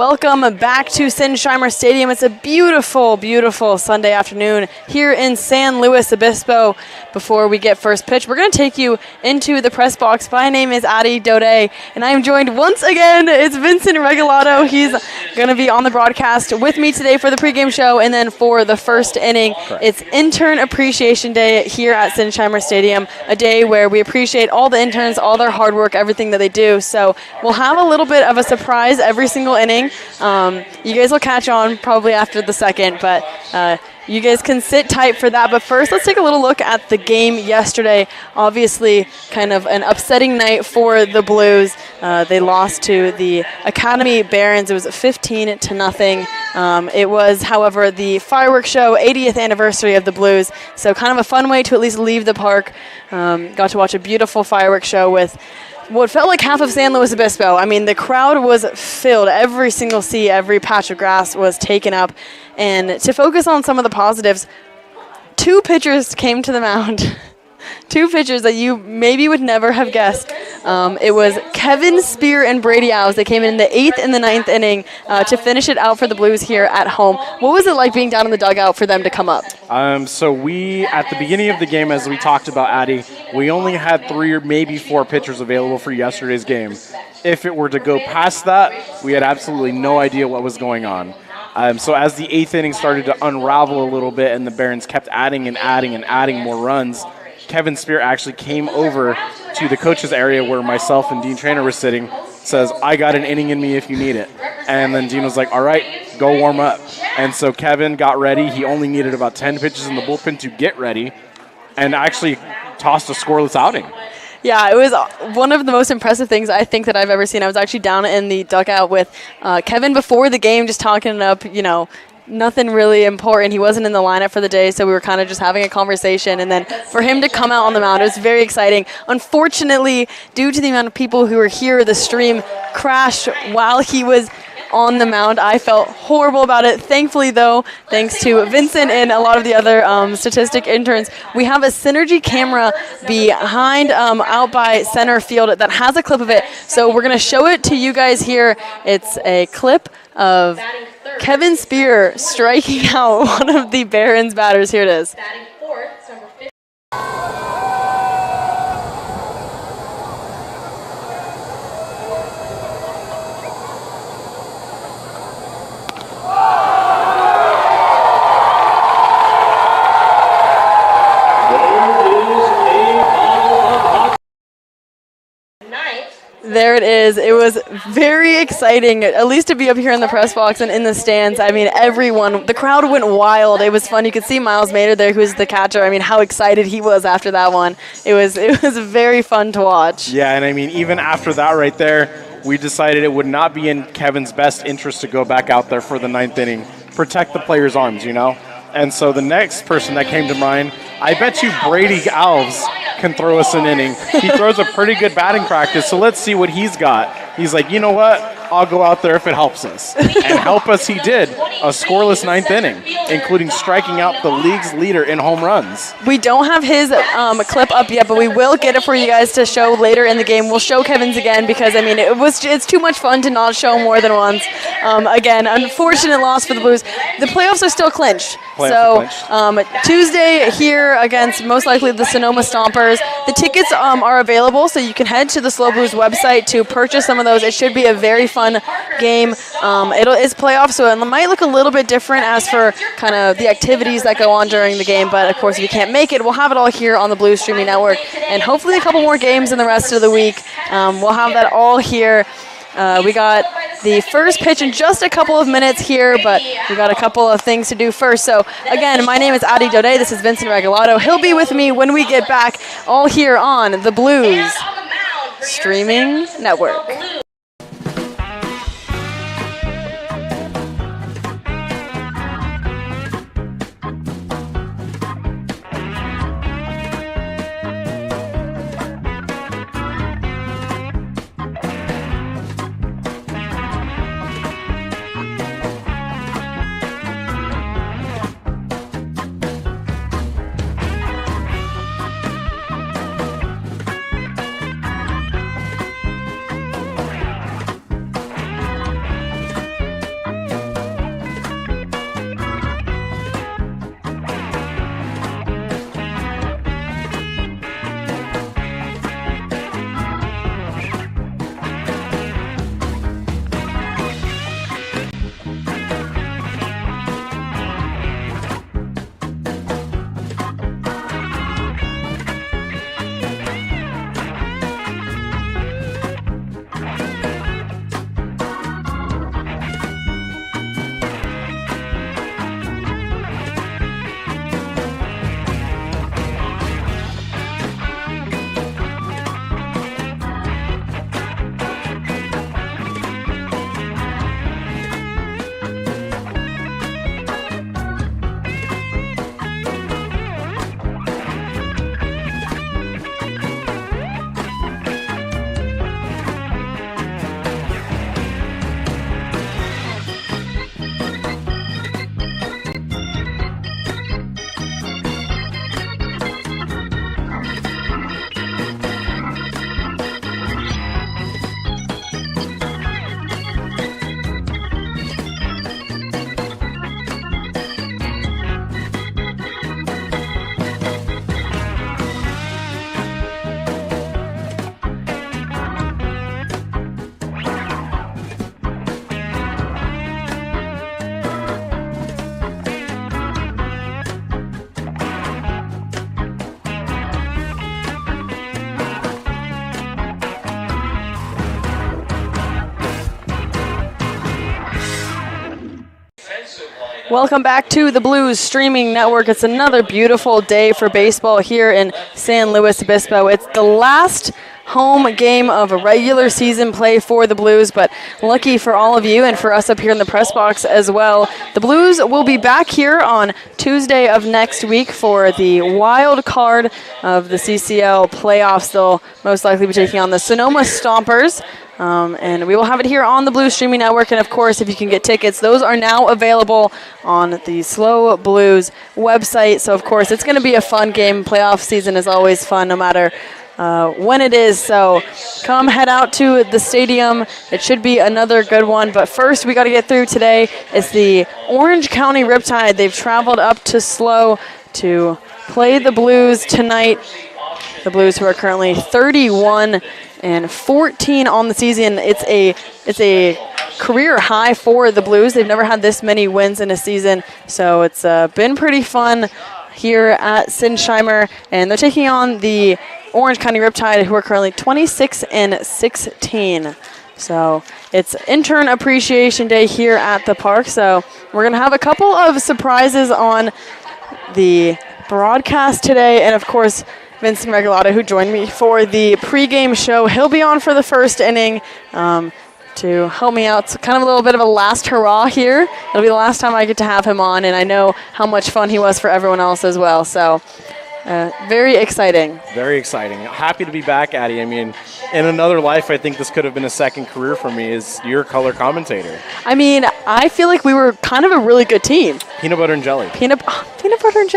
Welcome back to Sinsheimer Stadium. It's a beautiful, beautiful Sunday afternoon here in San Luis Obispo. Before we get first pitch, we're going to take you into the press box. My name is Addy Daudet, and I am joined once again. It's Vincent Regalado. He's going to be on the broadcast with me today for the pregame show, and then for the first inning. Correct. It's Intern Appreciation Day here at Sinsheimer Stadium, a day where we appreciate all the interns, all their hard work, everything that they do. So we'll have a little bit of a surprise every single inning. You guys will catch on probably after the second, but you guys can sit tight for that. But first, let's take a little look at the game yesterday. Obviously, kind of an upsetting night for the Blues. They lost to the Academy Barons. It was 15-0. It was, however, the fireworks show, 80th anniversary of the Blues. So kind of a fun way to at least leave the park. Got to watch a beautiful fireworks show with what felt like half of San Luis Obispo. I mean, the crowd was filled. Every single seat, every patch of grass was taken up. And to focus on some of the positives, two pitchers came to the mound. Two pitchers that you maybe would never have guessed. It was Kevin Spear and Brady Owls. They came in the 8th and the 9th inning to finish it out for the Blues here at home. What was it like being down in the dugout for them to come up? So we, at the beginning of the game, as we talked about, Addy, we only had 3 or maybe 4 pitchers available for yesterday's game. If it were to go past that, we had absolutely no idea what was going on. So as the 8th inning started to unravel a little bit and the Barons kept adding and adding and adding more runs, Kevin Spear actually came over to the coaches area where myself and Dean Trainer were sitting, says, "I got an inning in me if you need it." And then Dean was like, "All right, go warm up." And so Kevin got ready. He only needed about 10 pitches in the bullpen to get ready and actually tossed a scoreless outing. Yeah, it was one of the most impressive things I think that I've ever seen. I was actually down in the dugout with Kevin before the game, just talking up, nothing really important. He wasn't in the lineup for the day, so we were kind of just having a conversation. And then for him to come out on the mound, it was very exciting. Unfortunately, due to the amount of people who were here, the stream crashed while he was on the mound. I felt horrible about it. Thankfully, though, thanks to Vincent and a lot of the other statistic interns, we have a Synergy camera behind out by center field that has a clip of it. So we're going to show it to you guys here. It's a clip of Kevin Spear striking out one of the Barons batters. Here it is. Batting fourth, number 50. There it is. It was very exciting, at least to be up here in the press box and in the stands. I mean, everyone, the crowd went wild. It was fun. You could see Miles Mader there, who's the catcher. I mean, how excited he was after that one. It was very fun to watch. Yeah, and I mean, even after that right there, we decided it would not be in Kevin's best interest to go back out there for the 9th inning, protect the players' arms, And so the next person that came to mind, I bet you Brady Alves can throw us an inning. He throws a pretty good batting practice, so let's see what he's got. He's like, you know what? I'll go out there if it helps us. And help us he did. A scoreless 9th inning, including striking out the league's leader in home runs. We don't have his clip up yet, but we will get it for you guys to show later in the game. We'll show Kevin's again because, I mean, it's too much fun to not show more than once. Again, unfortunate loss for the Blues. The playoffs are still clinched. Tuesday here against most likely the Sonoma Stompers. The tickets are available, so you can head to the SLO Blues website to purchase some of those. It should be a very fun game. It's playoffs, so it might look a little bit different as for kind of the activities that go on during the game. But, of course, if you can't make it, we'll have it all here on the Blues Streaming Network. And hopefully a couple more games in the rest of the week. We'll have that all here. We got the first pitch in just a couple of minutes here, but we got a couple of things to do first. So, again, my name is Addy Daudet. This is Vincent Regalado. He'll be with me when we get back, all here on the Blues Streaming Network. Welcome back to the Blues Streaming Network. It's another beautiful day for baseball here in San Luis Obispo. It's the last home game of a regular season play for the Blues, but lucky for all of you and for us up here in the press box as well. The Blues will be back here on Tuesday of next week for the wild card of the CCL playoffs. They'll most likely be taking on the Sonoma Stompers. And we will have it here on the Blues Streaming Network. And, of course, if you can get tickets, those are now available on the SLO Blues website. So, of course, it's going to be a fun game. Playoff season is always fun no matter when it is. So come head out to the stadium. It should be another good one. But first, we got to get through today. It's the Orange County Riptide. They've traveled up to SLO to play the Blues tonight. The Blues, who are currently 31-14 on the season. It's a career high for the Blues. They've never had this many wins in a season, so it's been pretty fun here at Sinsheimer. And they're taking on the Orange County Riptide, who are currently 26-16. So it's Intern Appreciation Day here at the park. So we're gonna have a couple of surprises on the broadcast today, and of course, Vincent Regalado, who joined me for the pregame show. He'll be on for the first inning to help me out. It's kind of a little bit of a last hurrah here. It'll be the last time I get to have him on, and I know how much fun he was for everyone else as well. So very exciting. Very exciting. Happy to be back, Addy. I mean, in another life, I think this could have been a second career for me as your color commentator. I mean, I feel like we were kind of a really good team. Peanut butter and jelly. Peanut butter and jelly. Peanut butter and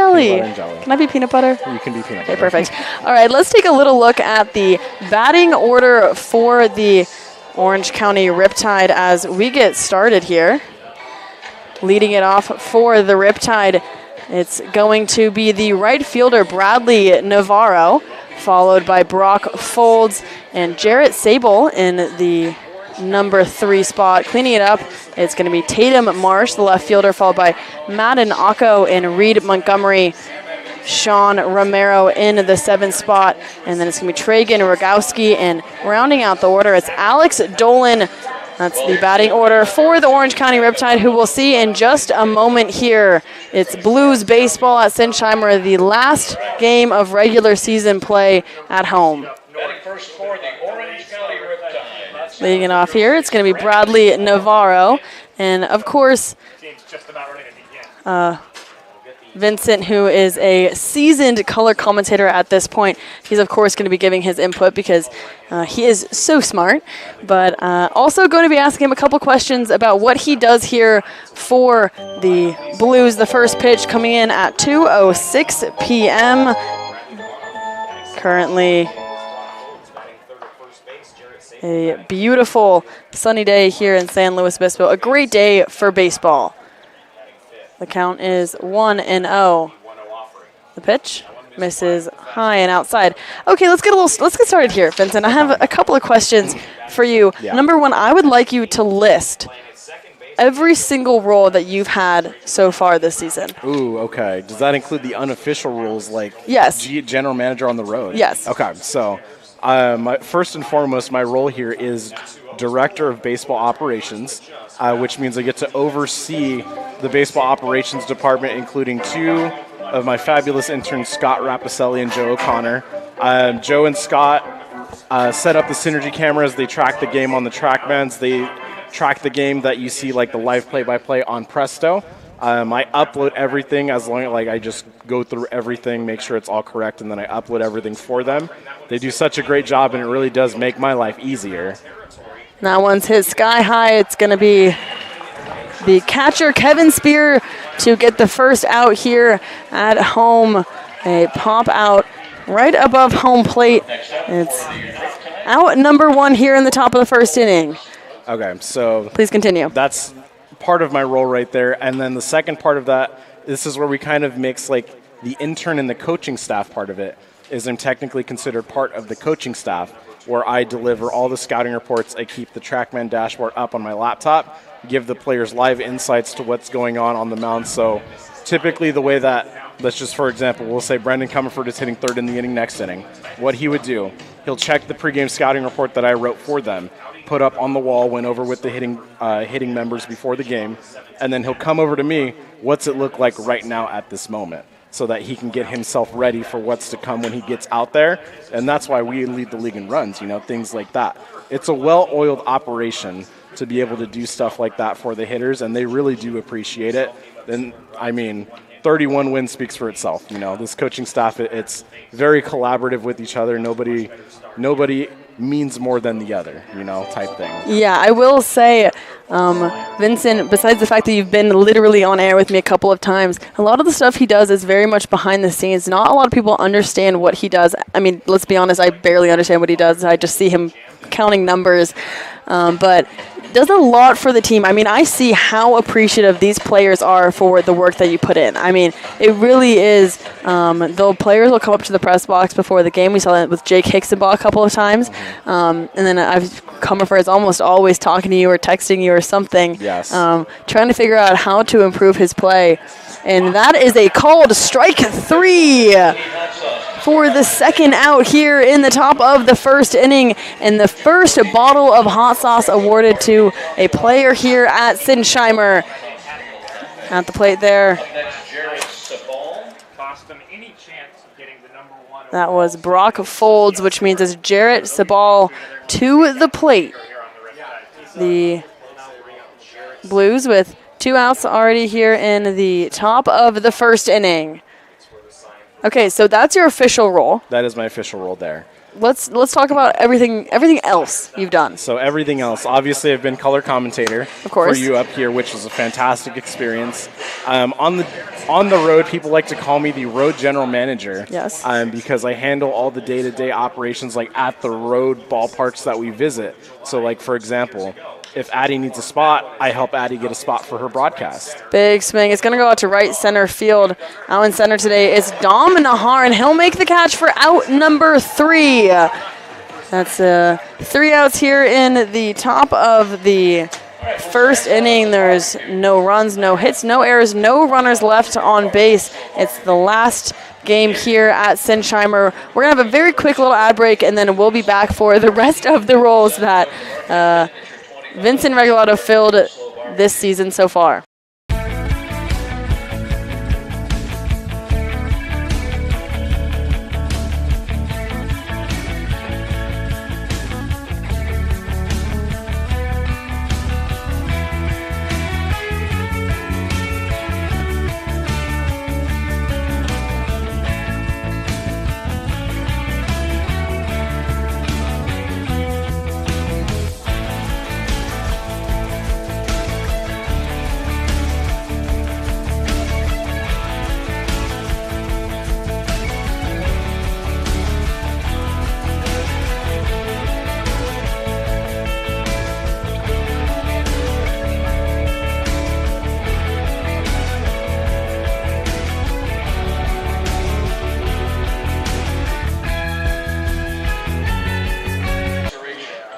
jelly. Can I be peanut butter? You can be peanut butter. Okay, perfect. All right, let's take a little look at the batting order for the Orange County Riptide as we get started here. Leading it off for the Riptide, it's going to be the right fielder, Bradley Navarro, followed by Brock Folds and Jarrett Sable in the number 3 spot. Cleaning it up, it's going to be Tatum Marsh, the left fielder, followed by Madden Acco and Reed Montgomery. Sean Romero in the 7th spot, and then it's going to be Tragan Rogowski, and rounding out the order, it's Alex Dolan. That's the batting order for the Orange County Riptide, who we'll see in just a moment here. It's Blues baseball at Sinsheimer, the last game of regular season play at home. First for the Orange County Riptide. Leading it off here, it's going to be Bradley Navarro, and of course, Vincent, who is a seasoned color commentator at this point, he's of course going to be giving his input because he is so smart, but also going to be asking him a couple questions about what he does here for the Blues. The first pitch coming in at 2:06 p.m. Currently a beautiful sunny day here in San Luis Obispo. A great day for baseball. The count is 1-0. The pitch misses high and outside. Okay, let's get started here, Vincent. I have a couple of questions for you. Yeah. Number one, I would like you to list every single role that you've had so far this season. Ooh, okay. Does that include the unofficial rules like Yes. general manager on the road? Yes. Okay, so first and foremost, my role here is Director of Baseball Operations, which means I get to oversee the baseball operations department, including 2 of my fabulous interns, Scott Rapicelli and Joe O'Connor. Joe and Scott set up the Synergy cameras. They track the game on the TrackMans. They track the game that you see, like the live play-by-play on Presto. I upload everything as long as I just go through everything, make sure it's all correct, and then I upload everything for them. They do such a great job, and it really does make my life easier. That one's hit sky high. It's going to be the catcher, Kevin Spear, to get the first out here at home. A pop out right above home plate. It's out number 1 here in the top of the first inning. Okay, so Please continue. that's part of my role right there. And then the second part of that, this is where we kind of mix like the intern and the coaching staff part of it, is I'm technically considered part of the coaching staff, where I deliver all the scouting reports. I keep the TrackMan dashboard up on my laptop, give the players live insights to what's going on the mound. So typically the way that, let's just for example, we'll say Brendan Comerford is hitting 3rd in the inning next inning. What he would do, he'll check the pregame scouting report that I wrote for them. put up on the wall, went over with the hitting members before the game, and then he'll come over to me, what's it look like right now at this moment, so that he can get himself ready for what's to come when he gets out there. And that's why we lead the league in runs, things like that. It's a well-oiled operation to be able to do stuff like that for the hitters, and they really do appreciate it. And 31 wins speaks for itself. This coaching staff, it's very collaborative with each other. Nobody means more than the other, type thing. Yeah, I will say, Vincent, besides the fact that you've been literally on air with me a couple of times, a lot of the stuff he does is very much behind the scenes. Not a lot of people understand what he does. Let's be honest, I barely understand what he does. I just see him counting numbers. But does a lot for the team. I see how appreciative these players are for the work that you put in. It really is. The players will come up to the press box before the game. We saw that with Jake Hicksonball a couple of times. And then Comerford is almost always talking to you or texting you or something. Yes. Trying to figure out how to improve his play. And that is a called strike 3 for the second out here in the top of the first inning. And the first bottle of hot sauce awarded to a player here at Sinsheimer. At the plate there. That was Brock Folds, which means it's Jarrett Sabal to the plate. The Blues with 2 outs already here in the top of the first inning. Okay, so that's your official role. That is my official role there. Let's talk about everything else you've done. So everything else. Obviously, I've been color commentator of course for you up here, which was a fantastic experience. On the road, people like to call me the road general manager. Yes. Because I handle all the day-to-day operations at the road ballparks that we visit. So for example, if Addy needs a spot, I help Addy get a spot for her broadcast. Big swing. It's going to go out to right center field. Out in center today is Dom Nahar, and he'll make the catch for out number 3. That's 3 outs here in the top of the first inning. There's no runs, no hits, no errors, no runners left on base. It's the last game here at Sinsheimer. We're going to have a very quick little ad break, and then we'll be back for the rest of the roles that Vincent Regalado filled this season so far.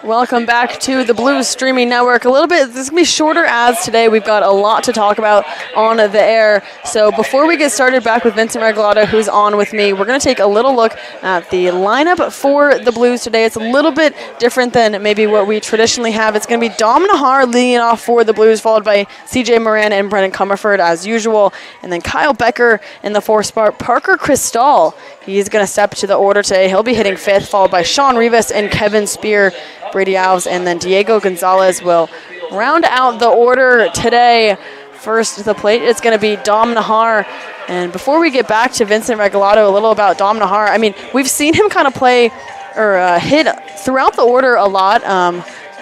Welcome back to the Blues Streaming Network. A little bit, this is going to be shorter ads today. We've got a lot to talk about on the air. So before we get started back with Vincent Regalado, who's on with me, we're going to take a little look at the lineup for the Blues today. It's a little bit different than maybe what we traditionally have. It's going to be Dom Nahar leading it off for the Blues, followed by CJ Moran and Brennan Comerford as usual. And then Kyle Becker in the 4th spot. Parker Cristal, he's going to step to the order today. He'll be hitting 5th, followed by Sean Rivas and Kevin Spear. Brady Alves, and then Diego Gonzalez will round out the order today. First to the plate, it's going to be Dom Nahar. And before we get back to Vincent Regalado, a little about Dom Nahar. We've seen him kind of play or hit throughout the order a lot,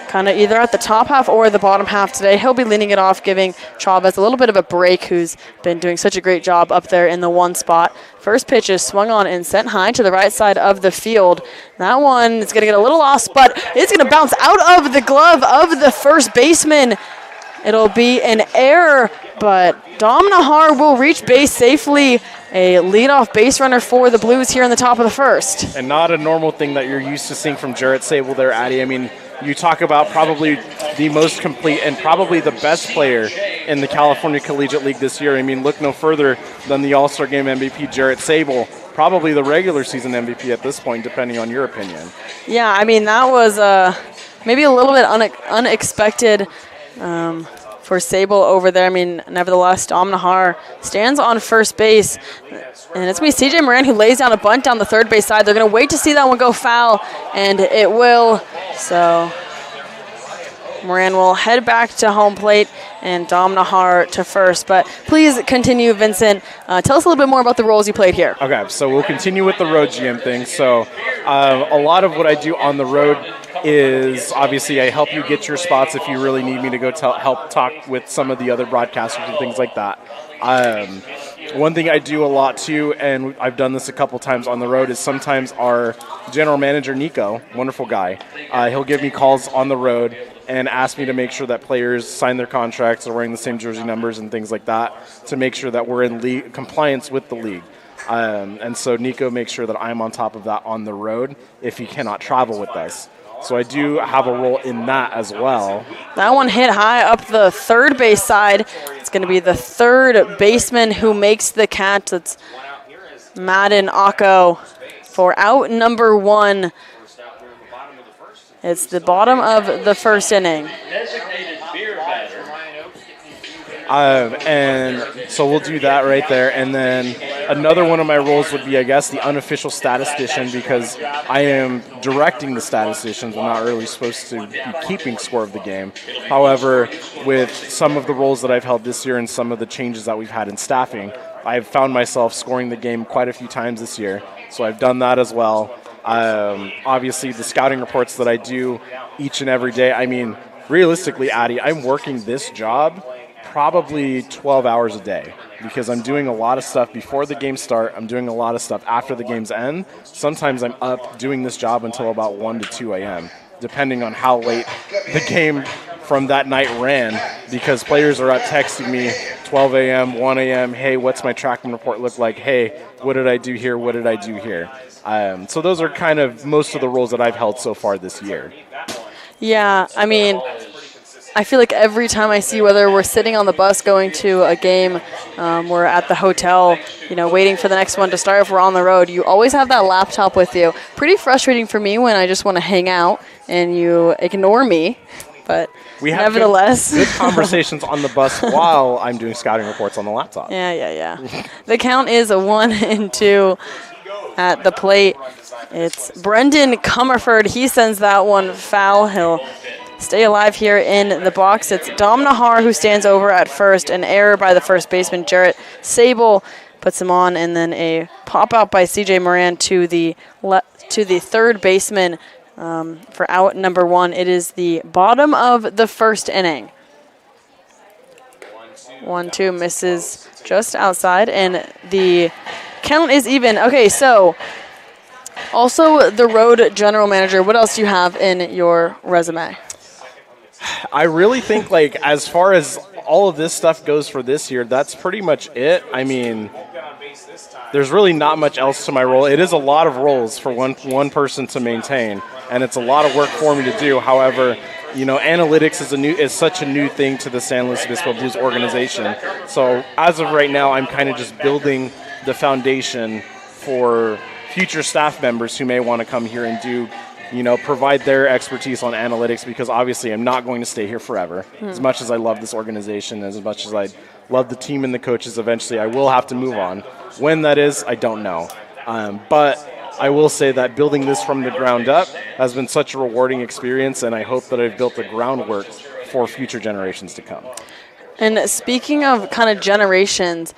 kind of either at the top half or the bottom half today. He'll be leading it off, giving Chavez a little bit of a break, who's been doing such a great job up there in the 1 spot. First pitch is swung on and sent high to the right side of the field. That one is going to get a little lost, but it's going to bounce out of the glove of the first baseman. It'll be an error, but Dom Nahar will reach base safely. A leadoff base runner for the Blues here in the top of the first. And not a normal thing that you're used to seeing from Jarrett Sable there, Addy. You talk about probably the most complete and probably the best player in the California Collegiate League this year. Look no further than the All-Star Game MVP, Jarrett Sable. Probably the regular season MVP at this point, depending on your opinion. Yeah, that maybe a little bit unexpected for Sable over there. I mean, nevertheless, Dom Nahar stands on first base. And it's going to be CJ Moran who lays down a bunt down the third base side. They're going to wait to see that one go foul, and it will. So Moran will head back to home plate and Dom Nahar to first. But please continue, Vincent. Tell us a little bit more about the roles you played here. Okay, so we'll continue with the road GM thing. So a lot of what I do on the road is obviously I help you get your spots if you really need me to go help talk with some of the other broadcasters and things like that. One thing I do a lot too, and I've done this a couple times on the road, is sometimes our general manager, Nico, wonderful guy, he'll give me calls on the road and ask me to make sure that players sign their contracts, are wearing the same jersey numbers and things like that, to make sure that we're in compliance with the league. And so Nico makes sure that I'm on top of that on the road if he cannot travel with us. So I do have a role in that as well. That one hit high up the third base side. It's going to be the third baseman who makes the catch. That's Madden Akko for out number 1. It's the bottom of the first inning. Designated beer batter. And so we'll do that right there. And then another one of my roles would be, I guess, the unofficial statistician, because I am directing the statisticians. I'm not really supposed to be keeping score of the game. However, with some of the roles that I've held this year and some of the changes that we've had in staffing, I've found myself scoring the game quite a few times this year. So I've done that as well. Obviously, the scouting reports that I do each and every day, I mean, realistically, Addy, I'm working this job probably 12 hours a day, because I'm doing a lot of stuff before the games start. I'm doing a lot of stuff after the games end. Sometimes I'm up doing this job until about 1 to 2 a.m., depending on how late the game from that night ran, because players are up texting me 12 a.m., 1 a.m., hey, what's my tracking report look like? Hey, what did I do here? What did I do here? So those are kind of most of the roles that I've held so far this year. Yeah, I mean, I feel like every time I see, whether we're sitting on the bus going to a game, we're at the hotel, waiting for the next one to start, if we're on the road, you always have that laptop with you. Pretty frustrating for me when I just want to hang out and you ignore me, but we have nevertheless. Good conversations on the bus while I'm doing scouting reports on the laptop. Yeah. The count is a 1-2 at the plate. It's Brendan Comerford. He sends that one foul. He'll stay alive here in the box. It's Dom Nahar who stands over at first. An error by the first baseman, Jarrett Sable, puts him on, and then a pop out by CJ Moran to the third baseman for out number 1. It is the bottom of the first inning. 1-2 misses just outside, and the count is even. Okay, so also the road general manager. What else do you have in your resume? I really think, as far as all of this stuff goes for this year, that's pretty much it. I mean, there's really not much else to my role. It is a lot of roles for one person to maintain, and it's a lot of work for me to do. However, analytics is such a new thing to the San Luis Obispo Blues organization. So as of right now, I'm kind of just building the foundation for future staff members who may want to come here and do, provide their expertise on analytics, because obviously I'm not going to stay here forever. As much as I love this organization, as much as I love the team and the coaches, eventually I will have to move on. When that is, I don't know. But I will say that building this from the ground up has been such a rewarding experience, and I hope that I've built the groundwork for future generations to come. And speaking of kind of generations,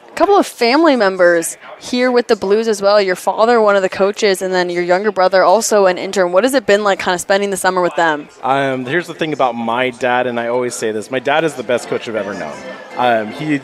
a couple of family members here with the Blues as well. Your father, one of the coaches, and then your younger brother, also an intern. What has it been like kind of spending the summer with them? Here's the thing about my dad, and I always say this. My dad is the best coach I've ever known. He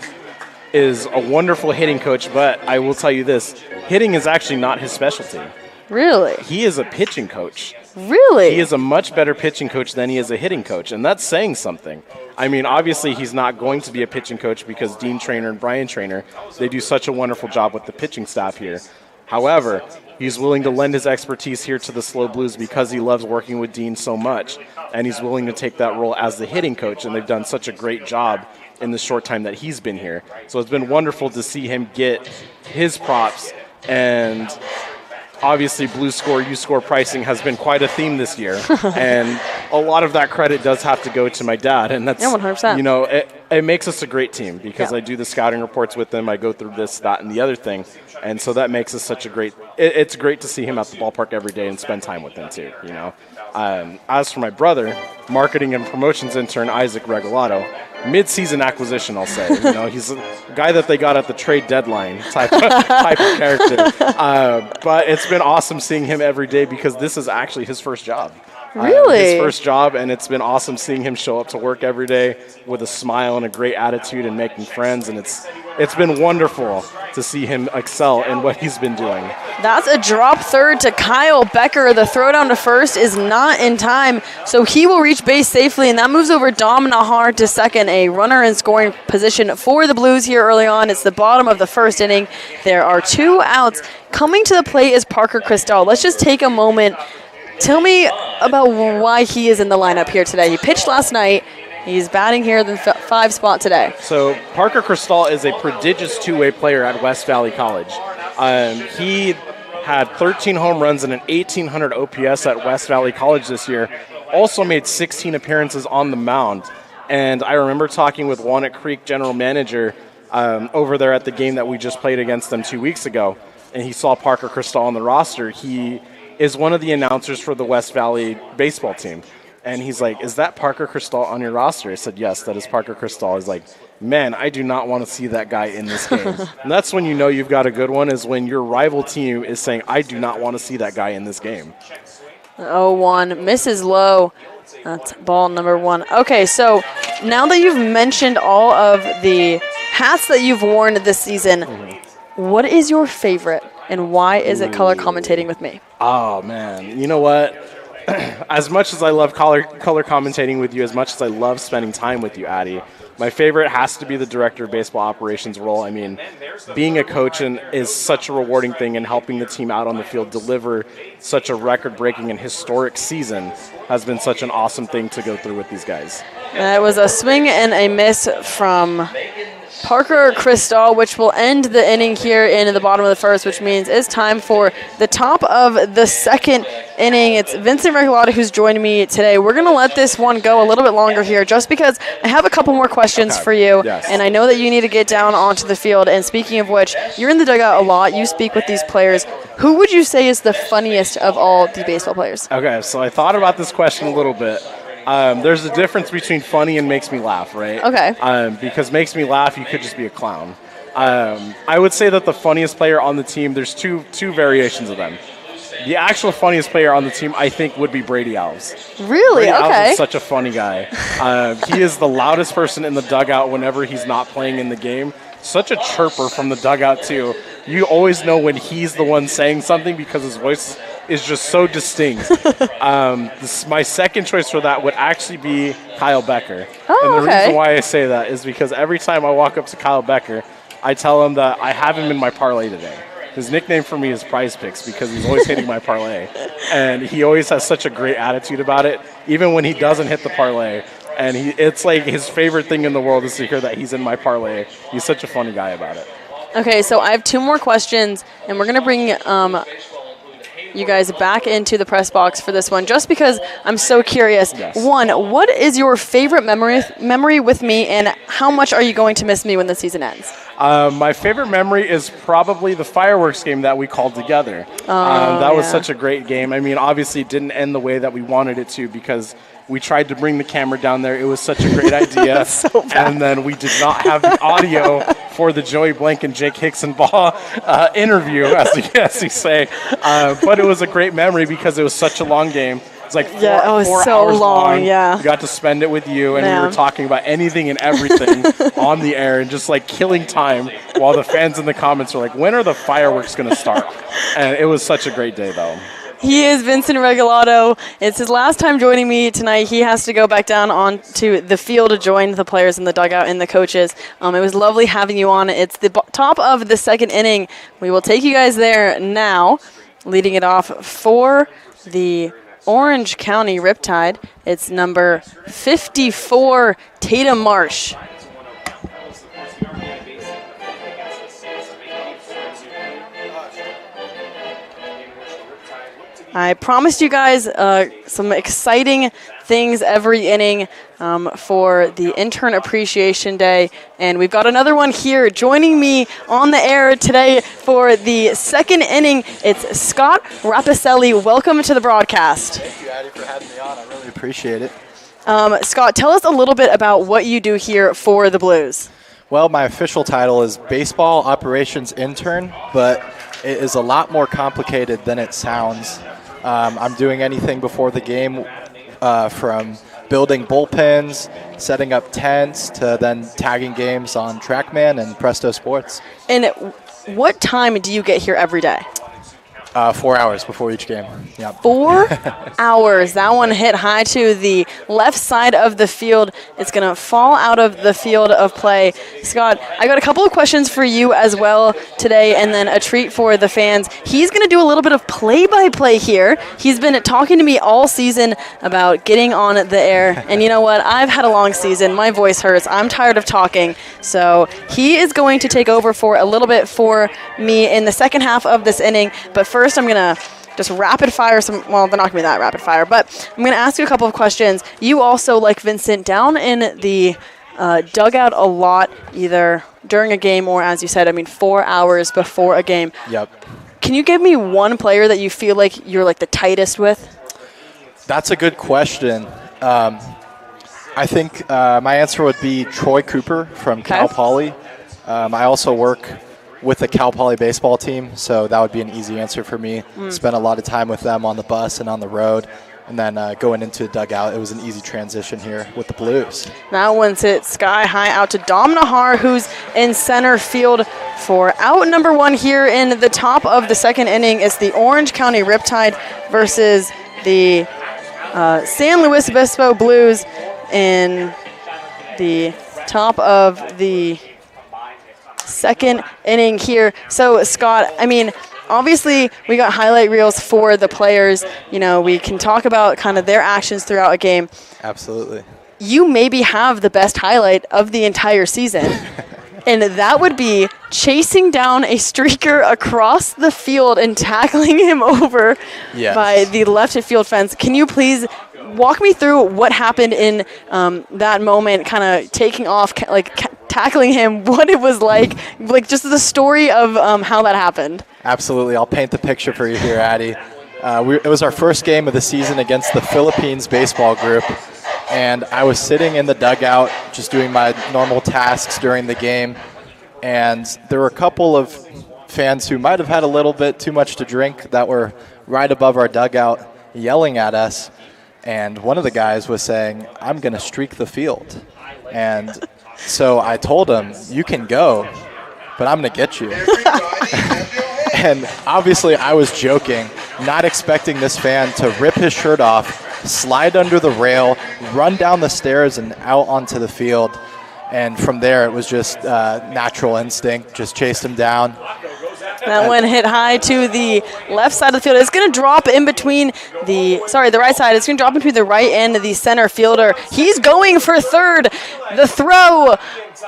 is a wonderful hitting coach, but I will tell you this. Hitting is actually not his specialty. Really? He is a pitching coach. Really? He is a much better pitching coach than he is a hitting coach, and that's saying something. I mean, obviously he's not going to be a pitching coach because Dean Trainer and Brian Trainer, they do such a wonderful job with the pitching staff here. However, he's willing to lend his expertise here to the SLO Blues because he loves working with Dean so much, and he's willing to take that role as the hitting coach, and they've done such a great job in the short time that he's been here. So it's been wonderful to see him get his props, and obviously Blue Score, U Score pricing has been quite a theme this year, and a lot of that credit does have to go to my dad, and that's 100%. You know, it makes us a great team because Yeah. I do the scouting reports with him. I go through this, that, and the other thing, and so that makes us such a great. It's great to see him at the ballpark every day and spend time with him too. You know, as for my brother, marketing and promotions intern Isaac Regalado. Mid-season acquisition, I'll say. You know, he's a guy that they got at the trade deadline type of character. But it's been awesome seeing him every day because this is actually his first job. Really? His first job, and it's been awesome seeing him show up to work every day with a smile and a great attitude and making friends. And it's been wonderful to see him excel in what he's been doing. That's a drop third to Kyle Becker. The throw down to first is not in time, so he will reach base safely, and that moves over Dom Nahar to second, a runner in scoring position for the Blues here early on. It's the bottom of the first inning. There are 2 outs. Coming to the plate is Parker Cristal. Let's just take a moment. Tell me about why he is in the lineup here today. He pitched last night. He's batting here in the 5 spot today. So Parker Cristal is a prodigious two-way player at West Valley College. He had 13 home runs and an 1,800 OPS at West Valley College this year. Also made 16 appearances on the mound. And I remember talking with Walnut Creek general manager over there at the game that we just played against them 2 weeks ago. And he saw Parker Cristal on the roster. He is one of the announcers for the West Valley baseball team. And he's like, is that Parker Cristal on your roster? I said, yes, that is Parker Cristal. He's like, man, I do not want to see that guy in this game. And that's when you know you've got a good one, is when your rival team is saying, I do not want to see that guy in this game. 0-1, misses low. That's ball number 1. Okay, so now that you've mentioned all of the hats that you've worn this season, what is your favorite, and why is it color commentating with me? Oh, man. You know what? As much as I love color commentating with you, as much as I love spending time with you, Addy, my favorite has to be the director of baseball operations role. I mean, being a coach is such a rewarding thing, and helping the team out on the field deliver such a record-breaking and historic season has been such an awesome thing to go through with these guys. It was a swing and a miss from Parker Cristal, which will end the inning here in the bottom of the first, which means it's time for the top of the second inning. It's Vincent Regalado who's joined me today. We're going to let this one go a little bit longer here just because I have a couple more questions for you, and I know that you need to get down onto the field. And speaking of which, you're in the dugout a lot. You speak with these players. Who would you say is the funniest of all the baseball players? Okay, so I thought about this question a little bit. There's a difference between funny and makes me laugh, right? Okay. Because makes me laugh, you could just be a clown. I would say that the funniest player on the team, there's two variations of them. The actual funniest player on the team, I think, would be Brady Alves. Really? Brady Alves Okay. is such a funny guy. He is the loudest person in the dugout whenever he's not playing in the game. Such a chirper from the dugout, too. You always know when he's the one saying something because his voice is just so distinct. My second choice for that would actually be Kyle Becker. Oh, and the okay. reason why I say that is because every time I walk up to Kyle Becker, I tell him that I have him in my parlay today. His nickname for me is Prize Picks because he's always hitting my parlay. And he always has such a great attitude about it, even when he doesn't hit the parlay. And it's like his favorite thing in the world is to hear that he's in my parlay. He's such a funny guy about it. Okay, so I have 2 more questions, and we're going to bring you guys back into the press box for this one, just because I'm so curious. Yes. 1, what is your favorite memory with me, and how much are you going to miss me when the season ends? My favorite memory is probably the fireworks game that we called together. That was such a great game. I mean, obviously it didn't end the way that we wanted it to because we tried to bring the camera down there. It was such a great idea. So bad. And then we did not have the audio for the Joey Blank and Jake Hickson ball interview, as we say. But it was a great memory because it was such a long game. It's like four so hours long. Yeah. We got to spend it with you, and Man. we were talking about anything and everything on the air and just like killing time while the fans in the comments were like, when are the fireworks going to start? And it was such a great day, though. He is Vincent Regalado. It's his last time joining me tonight. He has to go back down onto the field to join the players in the dugout and the coaches. It was lovely having you on. It's the top of the second inning. We will take you guys there now. Leading it off for the Orange County Riptide, it's number 54, Tatum Marsh. I promised you guys some exciting things every inning for the Intern Appreciation Day, and we've got another one here. Joining me on the air today for the second inning, it's Scott Rapicelli. Welcome to the broadcast. Thank you, Addy, for having me on. I really appreciate it. Scott, tell us a little bit about what you do here for the Blues. Well, my official title is Baseball Operations Intern, but it is a lot more complicated than it sounds. I'm doing anything before the game, from building bullpens, setting up tents, to then tagging games on TrackMan and Presto Sports. And what time do you get here every day? 4 hours before each game. Yep. 4 hours. That one hit high to the left side of the field. It's going to fall out of the field of play. Scott, I got a couple of questions for you as well today, and then a treat for the fans. He's going to do a little bit of play-by-play here. He's been talking to me all season about getting on the air, and you know what? I've had a long season. My voice hurts. I'm tired of talking, so he is going to take over for a little bit for me in the second half of this inning, but first I'm going to just rapid fire some, well, they're not going to be that rapid fire, but I'm going to ask you a couple of questions. You also, like Vincent, down in the dugout a lot, either during a game or, as you said, 4 hours before a game. Yep. Can you give me one player that you feel like you're like the tightest with? That's a good question. I think my answer would be Troy Cooper from Cal Poly. I also work with the Cal Poly baseball team, so that would be an easy answer for me. Spent a lot of time with them on the bus and on the road, and then going into the dugout, it was an easy transition here with the Blues. That one's hit sky high out to Dom Nahar, who's in center field for out number one here in the top of the second inning. It's the Orange County Riptide versus the San Luis Obispo Blues in the top of the second inning here. So, Scott, obviously we got highlight reels for the players. You know, we can talk about kind of their actions throughout a game. Absolutely. You maybe have the best highlight of the entire season, and that would be chasing down a streaker across the field and tackling him over by the left field fence. Can you please walk me through what happened in that moment, kind of taking off, tackling him, what it was like just the story of how that happened? Absolutely. I'll paint the picture for you here, Addy. It was our first game of the season against the Philippines baseball group, and I was sitting in the dugout just doing my normal tasks during the game, and there were a couple of fans who might have had a little bit too much to drink that were right above our dugout yelling at us, and one of the guys was saying, "I'm going to streak the field." And so I told him, "You can go, but I'm going to get you." And obviously I was joking, not expecting this fan to rip his shirt off, slide under the rail, run down the stairs and out onto the field. And from there, it was just natural instinct, just chased him down. That one hit high to the left side of the field. It's going to drop in between the right side. It's going to drop between the right and the center fielder. He's going for third. The throw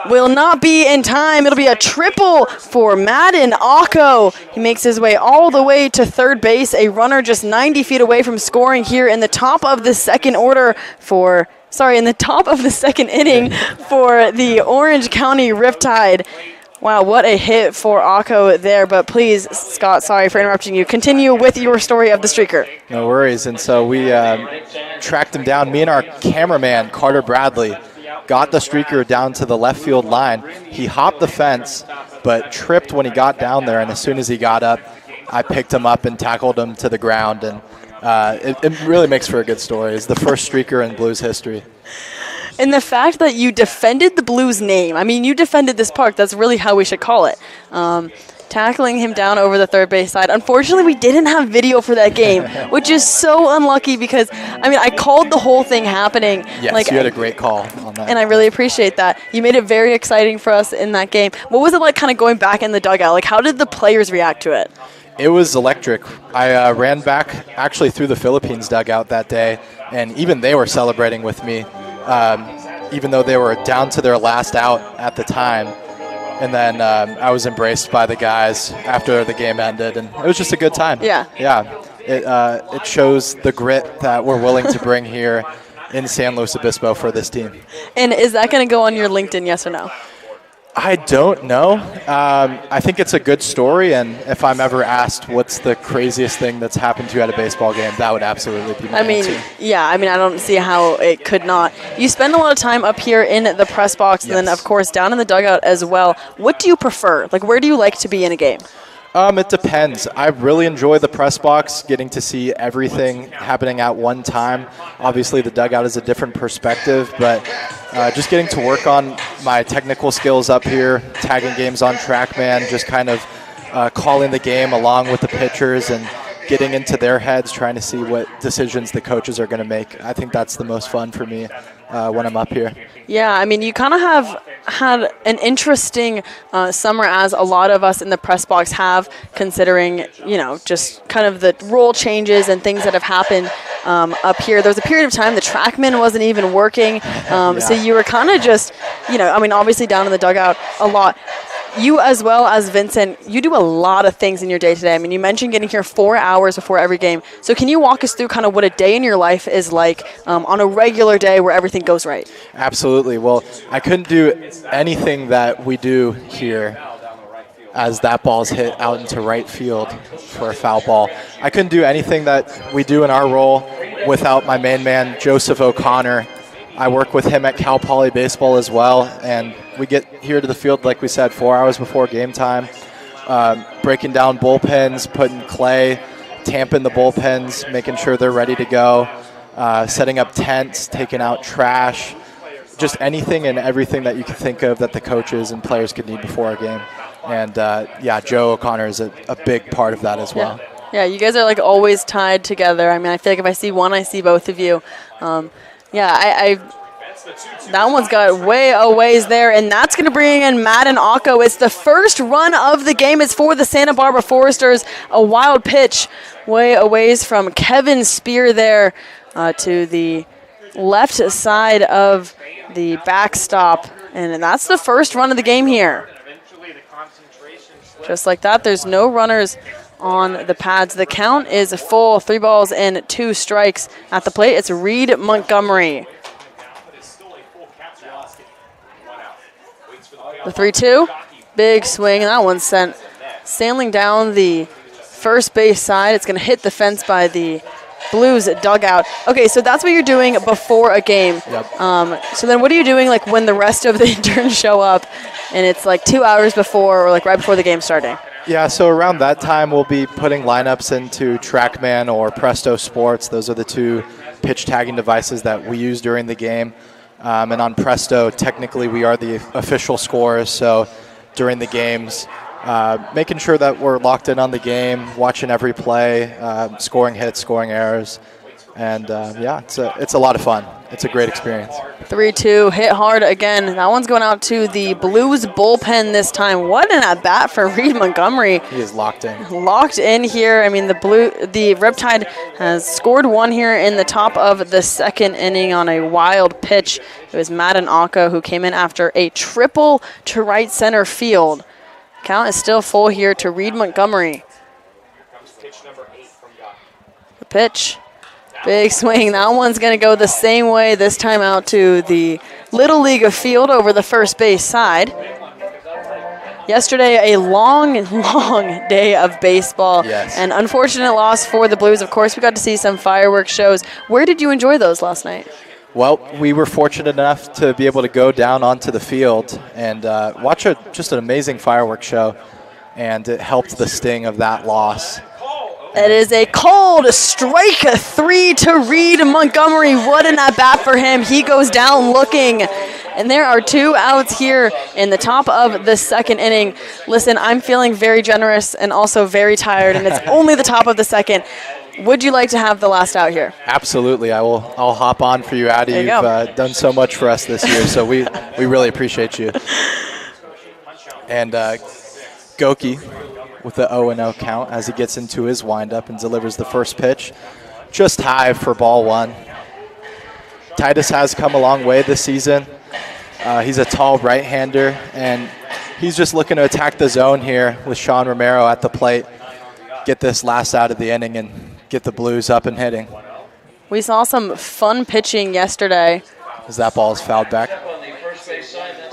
will not be in time. It'll be a triple for Madden Acco. He makes his way all the way to third base. A runner just 90 feet away from scoring here in the top of the second in the top of the second inning for the Orange County Riptide. Wow, what a hit for Acco there. But please, Scott, sorry for interrupting you. Continue with your story of the streaker. No worries. And so we tracked him down. Me and our cameraman, Carter Bradley, got the streaker down to the left field line. He hopped the fence, but tripped when he got down there. And as soon as he got up, I picked him up and tackled him to the ground. And it really makes for a good story. It's the first streaker in Blues history. And the fact that you defended the Blues name, you defended this park, that's really how we should call it. Tackling him down over the third base side. Unfortunately, we didn't have video for that game, which is so unlucky because, I called the whole thing happening. Yes, you had a great call on that. And I really appreciate that. You made it very exciting for us in that game. What was it like kind of going back in the dugout? How did the players react to it? It was electric. I ran back actually through the Philippines dugout that day, and even they were celebrating with me. Even though they were down to their last out at the time. And then I was embraced by the guys after the game ended, and it was just a good time. Yeah. Yeah. it shows the grit that we're willing to bring here in San Luis Obispo for this team. And is that going to go on your LinkedIn, yes or no? I don't know. I think it's a good story, and if I'm ever asked what's the craziest thing that's happened to you at a baseball game, that would absolutely be my answer. I don't see how it could not. You spend a lot of time up here in the press box, and then, of course, down in the dugout as well. What do you prefer? Like, where do you like to be in a game? It depends. I really enjoy the press box, getting to see everything happening at one time. Obviously, the dugout is a different perspective, but just getting to work on my technical skills up here, tagging games on TrackMan, just kind of calling the game along with the pitchers and getting into their heads, trying to see what decisions the coaches are going to make. I think that's the most fun for me when I'm up here. Yeah, I mean, you kind of have had an interesting summer, as a lot of us in the press box have, considering, just kind of the role changes and things that have happened up here. There was a period of time the TrackMan wasn't even working, so you were kind of just, obviously down in the dugout a lot. You, as well as Vincent, you do a lot of things in your day-to-day. I mean, you mentioned getting here 4 hours before every game. So can you walk us through kind of what a day in your life is like on a regular day where everything goes right? Absolutely. Well, I couldn't do anything that we do here as that ball's hit out into right field for a foul ball. I couldn't do anything that we do in our role without my main man, Joseph O'Connor. I work with him at Cal Poly Baseball as well, and we get here to the field, like we said, 4 hours before game time, breaking down bullpens, putting clay, tamping the bullpens, making sure they're ready to go, setting up tents, taking out trash, just anything and everything that you can think of that the coaches and players could need before a game. And, Joe O'Connor is a big part of that as well. Yeah, you guys are like always tied together. I mean, I feel like if I see one, I see both of you. That one's got way a ways there, and that's going to bring in Madden Akko. It's the first run of the game. It's for the Santa Barbara Foresters. A wild pitch way a ways from Kevin Spear there to the left side of the backstop, and that's the first run of the game here. Just like that, there's no runners on the pads. The count is full, 3 balls and 2 strikes at the plate. It's Reed Montgomery. The 3-2, big swing, and that one's sent sailing down the first base side. It's going to hit the fence by the Blues dugout. Okay, so that's what you're doing before a game. Yep. So then what are you doing like when the rest of the interns show up and it's like 2 hours before or like right before the game starting? Yeah, so around that time we'll be putting lineups into TrackMan or Presto Sports. Those are the 2 pitch tagging devices that we use during the game. And on Presto, technically we are the official scorers, so during the games, making sure that we're locked in on the game, watching every play, scoring hits, scoring errors, and it's a lot of fun. It's a great experience. 3-2, hit hard again. That one's going out to the Blues bullpen this time. What an at-bat for Reed Montgomery. He is locked in. Locked in here. I mean, the Riptide has scored 1 here in the top of the second inning on a wild pitch. It was Madden Akko who came in after a triple to right center field. Count is still full here to Reed Montgomery. The pitch. Big swing. That one's going to go the same way, this time out to the Little League of field over the first base side. Yesterday, a long day of baseball. Yes. An unfortunate loss for the Blues. Of course, we got to see some fireworks shows. Where did you enjoy those last night? Well, we were fortunate enough to be able to go down onto the field and watch just an amazing fireworks show, and it helped the sting of that loss. It is a cold strike 3 to Reed Montgomery. What an at-bat for him. He goes down looking. And there are 2 outs here in the top of the second inning. Listen, I'm feeling very generous and also very tired, and it's only the top of the second. Would you like to have the last out here? Absolutely. I'll hop on for you, Addy. You've done so much for us this year, so we really appreciate you. And Goki with the 0-0 count as he gets into his windup and delivers the first pitch. Just high for ball 1. Titus has come a long way this season. He's a tall right-hander, and he's just looking to attack the zone here with Sean Romero at the plate, get this last out of the inning, and get the Blues up and hitting. We saw some fun pitching yesterday. As that ball is fouled back.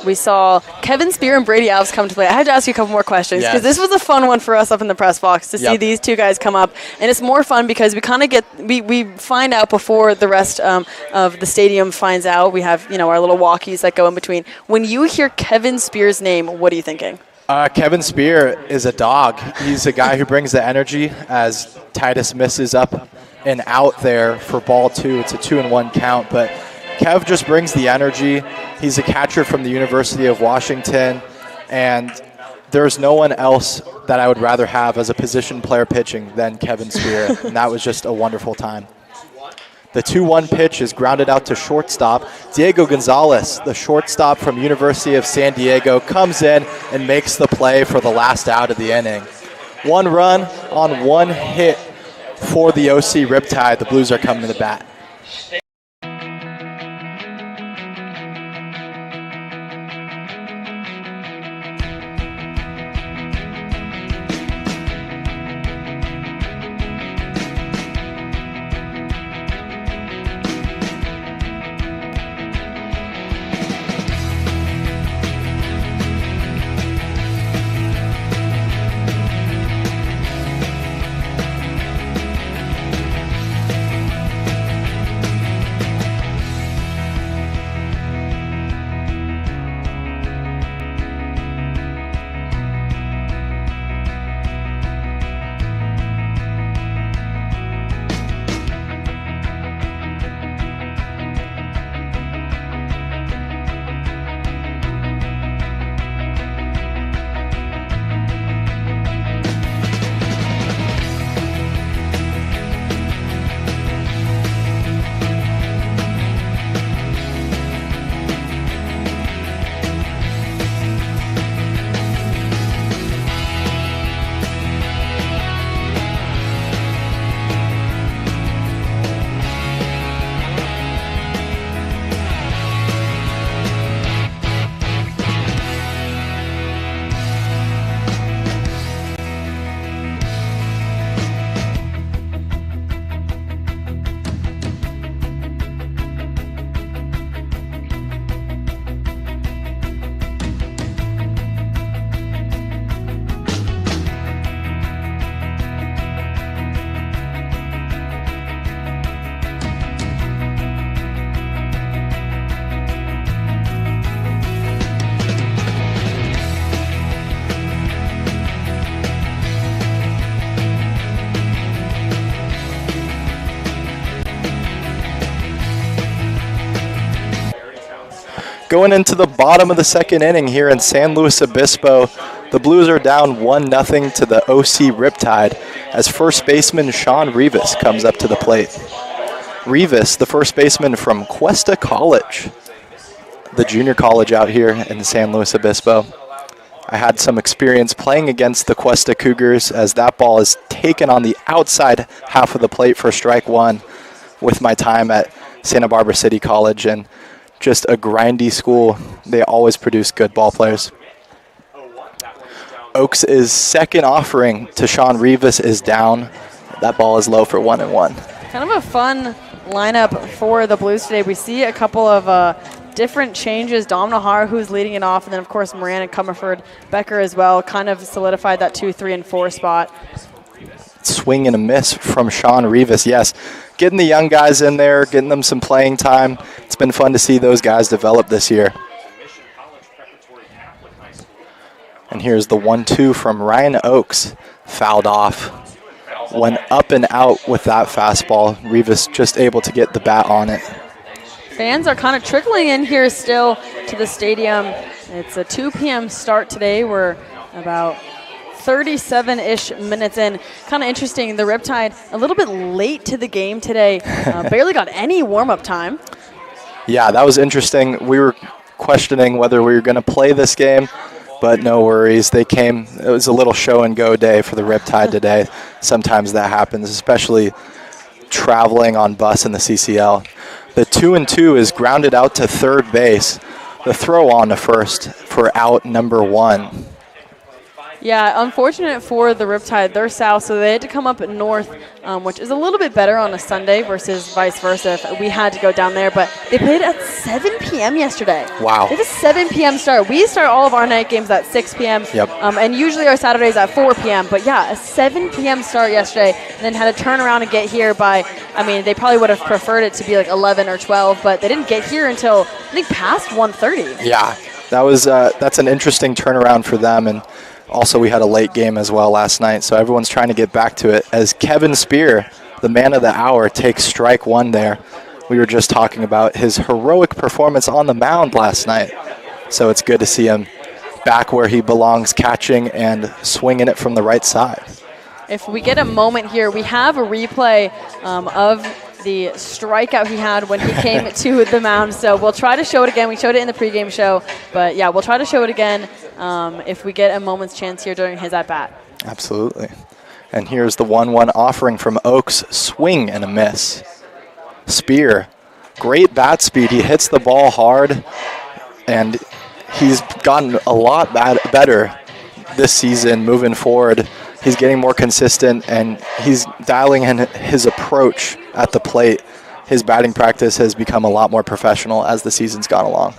We saw Kevin Spear and Brady Alves come to play. I had to ask you a couple more questions because this was a fun one for us up in the press box to see these two guys come up. And it's more fun because we kind of we find out before the rest of the stadium finds out. We have, our little walkies that go in between. When you hear Kevin Spear's name, what are you thinking? Kevin Spear is a dog. He's a guy who brings the energy as Titus misses up and out there for ball 2. It's a 2-1 count, but Kev just brings the energy. He's a catcher from the University of Washington, and there's no one else that I would rather have as a position player pitching than Kevin Spear, and that was just a wonderful time. The 2-1 pitch is grounded out to shortstop. Diego Gonzalez, the shortstop from University of San Diego, comes in and makes the play for the last out of the inning. 1 run on 1 hit for the OC Riptide. The Blues are coming to the bat. Going into the bottom of the second inning here in San Luis Obispo, the Blues are down 1-0 to the OC Riptide as first baseman Sean Rivas comes up to the plate. Rivas, the first baseman from Cuesta College, the junior college out here in San Luis Obispo. I had some experience playing against the Cuesta Cougars as that ball is taken on the outside half of the plate for strike 1 with my time at Santa Barbara City College, and just a grindy school. They always produce good ball players. Oaks is second offering to Sean Rivas is down. That ball is low for 1-1. Kind of a fun lineup for the Blues today. We see a couple of different changes. Dom Nahar, who's leading it off, and then, of course, Moran and Comerford Becker as well, kind of solidified that 2, 3, and 4 spot. Swing and a miss from Sean Rivas. Yes, getting the young guys in there, getting them some playing time. It's been fun to see those guys develop this year. And here's the 1-2 from Ryan Oaks. Fouled off. Went up and out with that fastball. Rivas just able to get the bat on it. Fans are kind of trickling in here still to the stadium. It's a 2 p.m. start today. We're about 37-ish minutes in. Kind of interesting, the Riptide a little bit late to the game today. Barely got any warm-up time. Yeah, that was interesting. We were questioning whether we were going to play this game, but no worries. They came. It was a little show-and-go day for the Riptide today. Sometimes that happens, especially traveling on bus in the CCL. The 2-2 is grounded out to third base. The throw on to first for out number 1. Yeah, unfortunate for the Riptide. They're south, so they had to come up north, which is a little bit better on a Sunday versus vice versa if we had to go down there. But they played at 7 p.m. yesterday. Wow. They had a 7 p.m. start. We start all of our night games at 6 p.m. Yep. And usually our Saturdays at 4 p.m. But yeah, a 7 p.m. start yesterday, and then had to turn around and get here by, I mean, they probably would have preferred it to be like 11 or 12, but they didn't get here until, I think, past 1:30. Yeah, that's an interesting turnaround for them. And also, we had a late game as well last night, so everyone's trying to get back to it. As Kevin Spear, the man of the hour, takes strike one there. We were just talking about his heroic performance on the mound last night, so it's good to see him back where he belongs, catching and swinging it from the right side. If we get a moment here, we have a replay of the strikeout he had when he came to the mound. So we'll try to show it again. We showed it in the pregame show, but yeah, we'll try to show it again if we get a moment's chance here during his at-bat. Absolutely. And here's the 1-1 offering from Oaks. Swing and a miss. Spear, great bat speed. He hits the ball hard, and he's gotten a lot better this season moving forward. He's getting more consistent, and he's dialing in his approach at the plate. His batting practice has become a lot more professional as the season's gone along.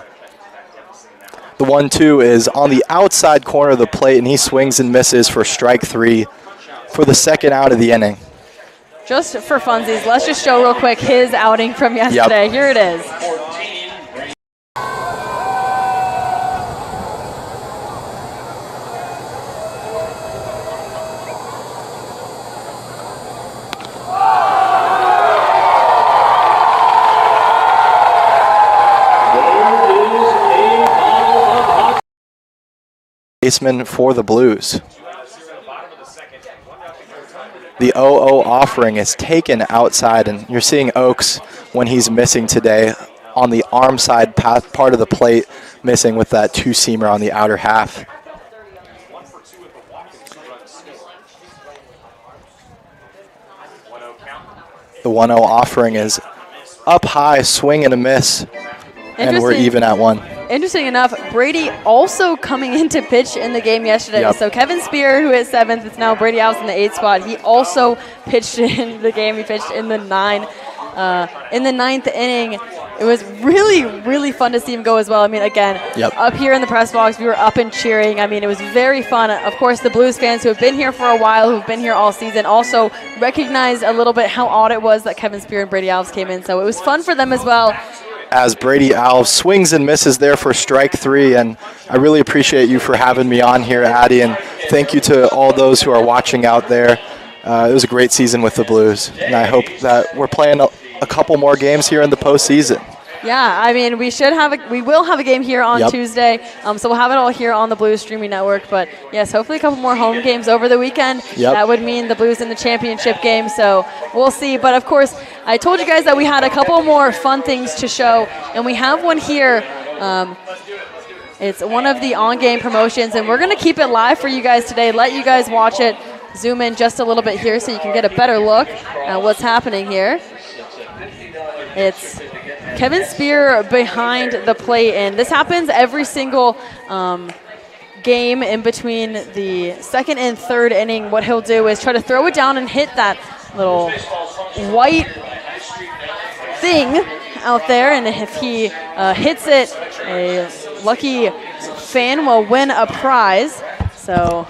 The 1-2 is on the outside corner of the plate, and he swings and misses for strike three for the second out of the inning. Just for funsies, let's just show real quick his outing from yesterday. Yep. Here it is. Baseman for the Blues. The 0-0 offering is taken outside, and you're seeing Oaks when he's missing today on the arm side part of the plate, missing with that two-seamer on the outer half. The 1-0 offering is up high, swing and a miss, and we're even at one. Interesting enough, Brady also coming into pitch in the game yesterday. Yep. So Kevin Spear, who hit 7th, it's now Brady Alves in the 8th spot. He also pitched in the game. He pitched in the 9th. In the 9th inning, it was really, really fun to see him go as well. I mean, again, up here in the press box, we were up and cheering. I mean, it was very fun. Of course, the Blues fans who have been here for a while, who've been here all season, also recognized a little bit how odd it was that Kevin Spear and Brady Alves came in. So it was fun for them as well. As Brady Alves swings and misses there for strike three. And I really appreciate you for having me on here, Addy, and thank you to all those who are watching out there. It was a great season with the Blues, and I hope that we're playing a couple more games here in the postseason. Yeah, I mean, we will have a game here on Tuesday, so we'll have it all here on the Blues streaming network. But yes, hopefully a couple more home games over the weekend. That would mean the Blues in the championship game, so we'll see. But of course, I told you guys that we had a couple more fun things to show, and we have one here. It's one of the on-game promotions, and we're going to keep it live for you guys today, let you guys watch it. Zoom in just a little bit here so you can get a better look at what's happening here. It's Kevin Spear behind the plate, and this happens every single game in between the second and third inning. What he'll do is try to throw it down and hit that little white thing out there, and if he hits it, a lucky fan will win a prize. So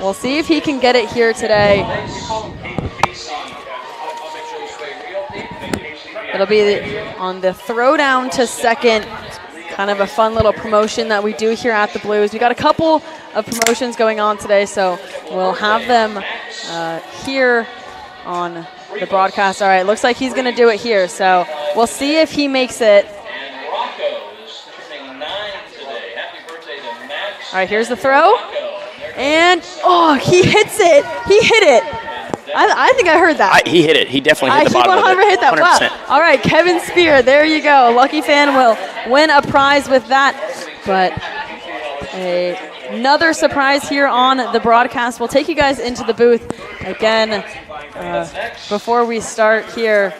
we'll see if he can get it here today. It'll be on the throw down to second, kind of a fun little promotion that we do here at the Blues. We got a couple of promotions going on today, so we'll have them here on the broadcast. All right, looks like he's going to do it here, so we'll see if he makes it. All right, here's the throw. And, oh, he hits it. He hit it. I think I heard that. He hit it. He definitely hit the bottom of it. 100% hit that. 100%. Wow. All right, Kevin Spear, there you go. Lucky fan will win a prize with that. But another surprise here on the broadcast. We'll take you guys into the booth again before we start here.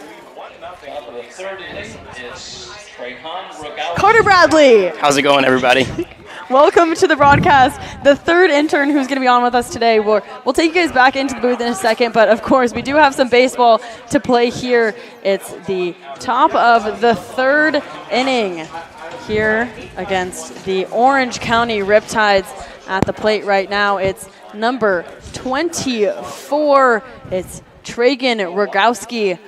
Carter Bradley. How's it going, everybody? Welcome to the broadcast. The third intern who's going to be on with us today. We'll take you guys back into the booth in a second, but of course we do have some baseball to play here. It's the top of the third inning here against the Orange County Riptides. At the plate right now, it's number 24. It's Tragan Rogowski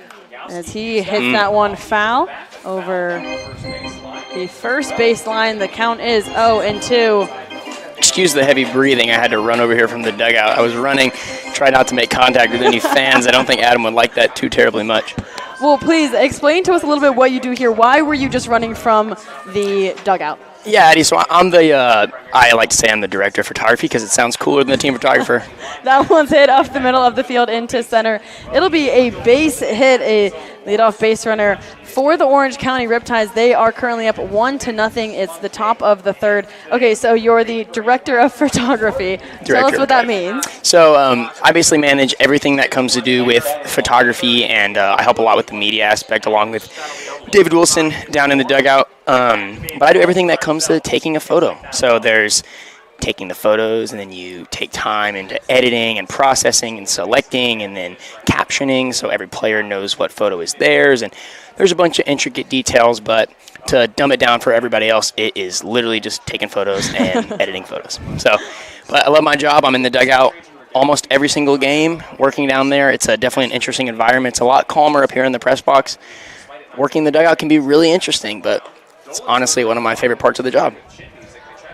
as he hits that one foul over the first baseline. The count is 0-2. Excuse the heavy breathing. I had to run over here from the dugout. I was running, tried not to make contact with any fans. I don't think Adam would like that too terribly much. Well, please explain to us a little bit what you do here. Why were you just running from the dugout? Yeah, Addy, so I'm I like to say I'm the director of photography because it sounds cooler than the team photographer. That one's hit up the middle of the field into center. It'll be a base hit, a leadoff base runner for the Orange County Riptides. They are currently up 1-0. It's the top of the third. Okay, so you're the director of photography. Tell us what that means. So I basically manage everything that comes to do with photography, and I help a lot with the media aspect along with David Wilson down in the dugout. But I do everything that comes to taking a photo. So there's taking the photos, and then you take time into editing and processing and selecting and then captioning so every player knows what photo is theirs. And there's a bunch of intricate details, but to dumb it down for everybody else, it is literally just taking photos and editing photos. So, but I love my job. I'm in the dugout almost every single game working down there. It's definitely an interesting environment. It's a lot calmer up here in the press box. Working the dugout can be really interesting, but it's honestly one of my favorite parts of the job.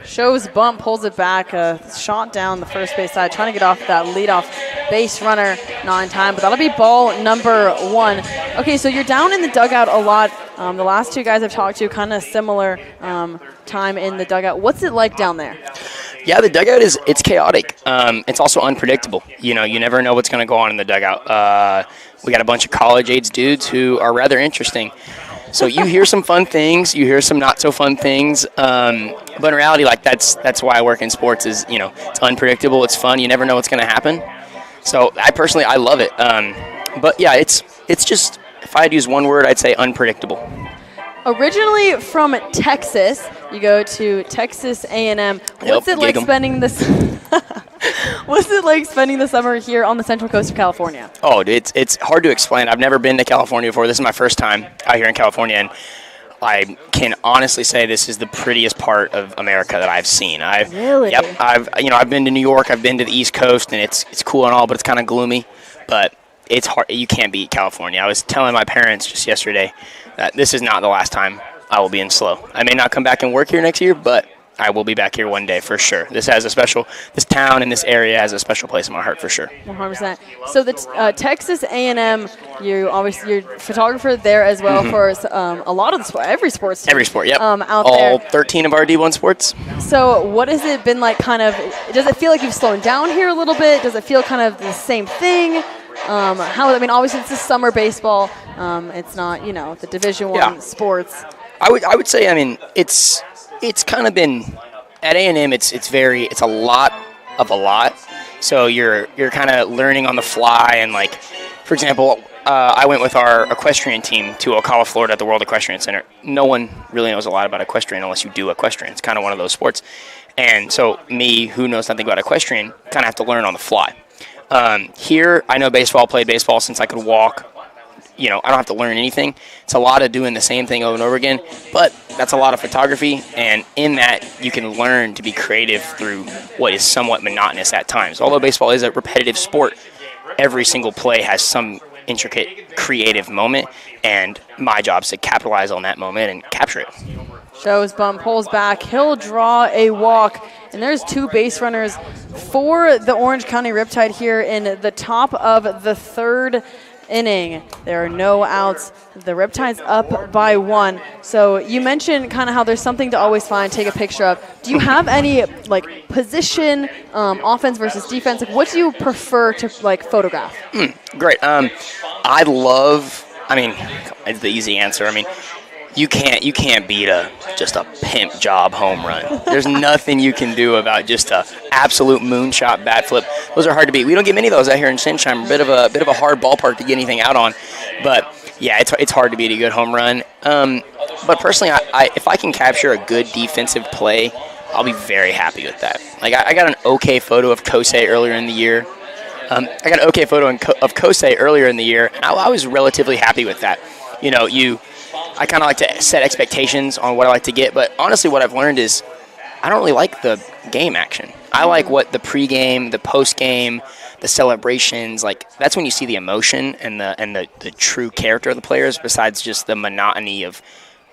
Shows bump, pulls it back, shot down the first base side, trying to get off that leadoff base runner, not in time, but that'll be ball number 1. Okay, so you're down in the dugout a lot. The last two guys I've talked to, kind of similar time in the dugout. What's it like down there? Yeah, the dugout it's chaotic. It's also unpredictable. You know, you never know what's going to go on in the dugout. We got a bunch of college-age dudes who are rather interesting. So you hear some fun things, you hear some not so fun things, but in reality, like that's why I work in sports. Is it's unpredictable, it's fun, you never know what's going to happen. So I love it. But yeah, it's just, if I had to use one word, I'd say unpredictable. Originally from Texas, you go to Texas A&M. What's it like spending this? What's it like spending the summer here on the Central Coast of California? Oh, it's hard to explain. I've never been to California before. This is my first time out here in California, and I can honestly say this is the prettiest part of America that I've seen. Really? Yep. I've been to New York. I've been to the East Coast, and it's cool and all, but it's kind of gloomy. But it's hard. You can't beat California. I was telling my parents just yesterday that this is not the last time I will be in SLO. I may not come back and work here next year, but I will be back here one day for sure. This town and this area has a special place in my heart for sure. 100%. So the Texas A&M, you're a photographer there as well for a lot of every sports team. Every sport, yep. Out All there. 13 of our D1 sports. So what has it been like? Does it feel like you've slowed down here a little bit? Does it feel kind of the same thing? Obviously it's the summer baseball. It's not, the Division I sports. I would say, it's kind of been at A&M. It's a lot of a lot. So you're kind of learning on the fly, and like, for example, I went with our equestrian team to Ocala, Florida at the World Equestrian Center. No one really knows a lot about equestrian unless you do equestrian. It's kind of one of those sports. And so me, who knows nothing about equestrian, kind of have to learn on the fly. Here, I know baseball, played baseball since I could walk. I don't have to learn anything. It's a lot of doing the same thing over and over again, but that's a lot of photography, and in that, you can learn to be creative through what is somewhat monotonous at times. Although baseball is a repetitive sport, every single play has some intricate, creative moment, and my job is to capitalize on that moment and capture it. Shows bump, pulls back. He'll draw a walk. And there's two base runners for the Orange County Riptide here in the top of the third inning. There are no outs. The Riptide's up by 1. So you mentioned kind of how there's something to always find, take a picture of. Do you have any position, offense versus defense? What do you prefer to photograph? Great. It's the easy answer. You can't beat just a pimp job home run. There's nothing you can do about just a absolute moonshot bat flip. Those are hard to beat. We don't get many of those out here in Sinsheimer. A bit of a hard ballpark to get anything out on, but yeah, it's hard to beat a good home run. But personally, if I can capture a good defensive play I'll be very happy with that. Like I got an okay photo of Kosei earlier in the year. I got an okay photo of Kosei earlier in the year, and I was relatively happy with that. You know, I kind of like to set expectations on what I like to get, but honestly what I've learned is I don't really like the game action. I like what the pregame, the postgame, the celebrations, like that's when you see the emotion and the true character of the players besides just the monotony of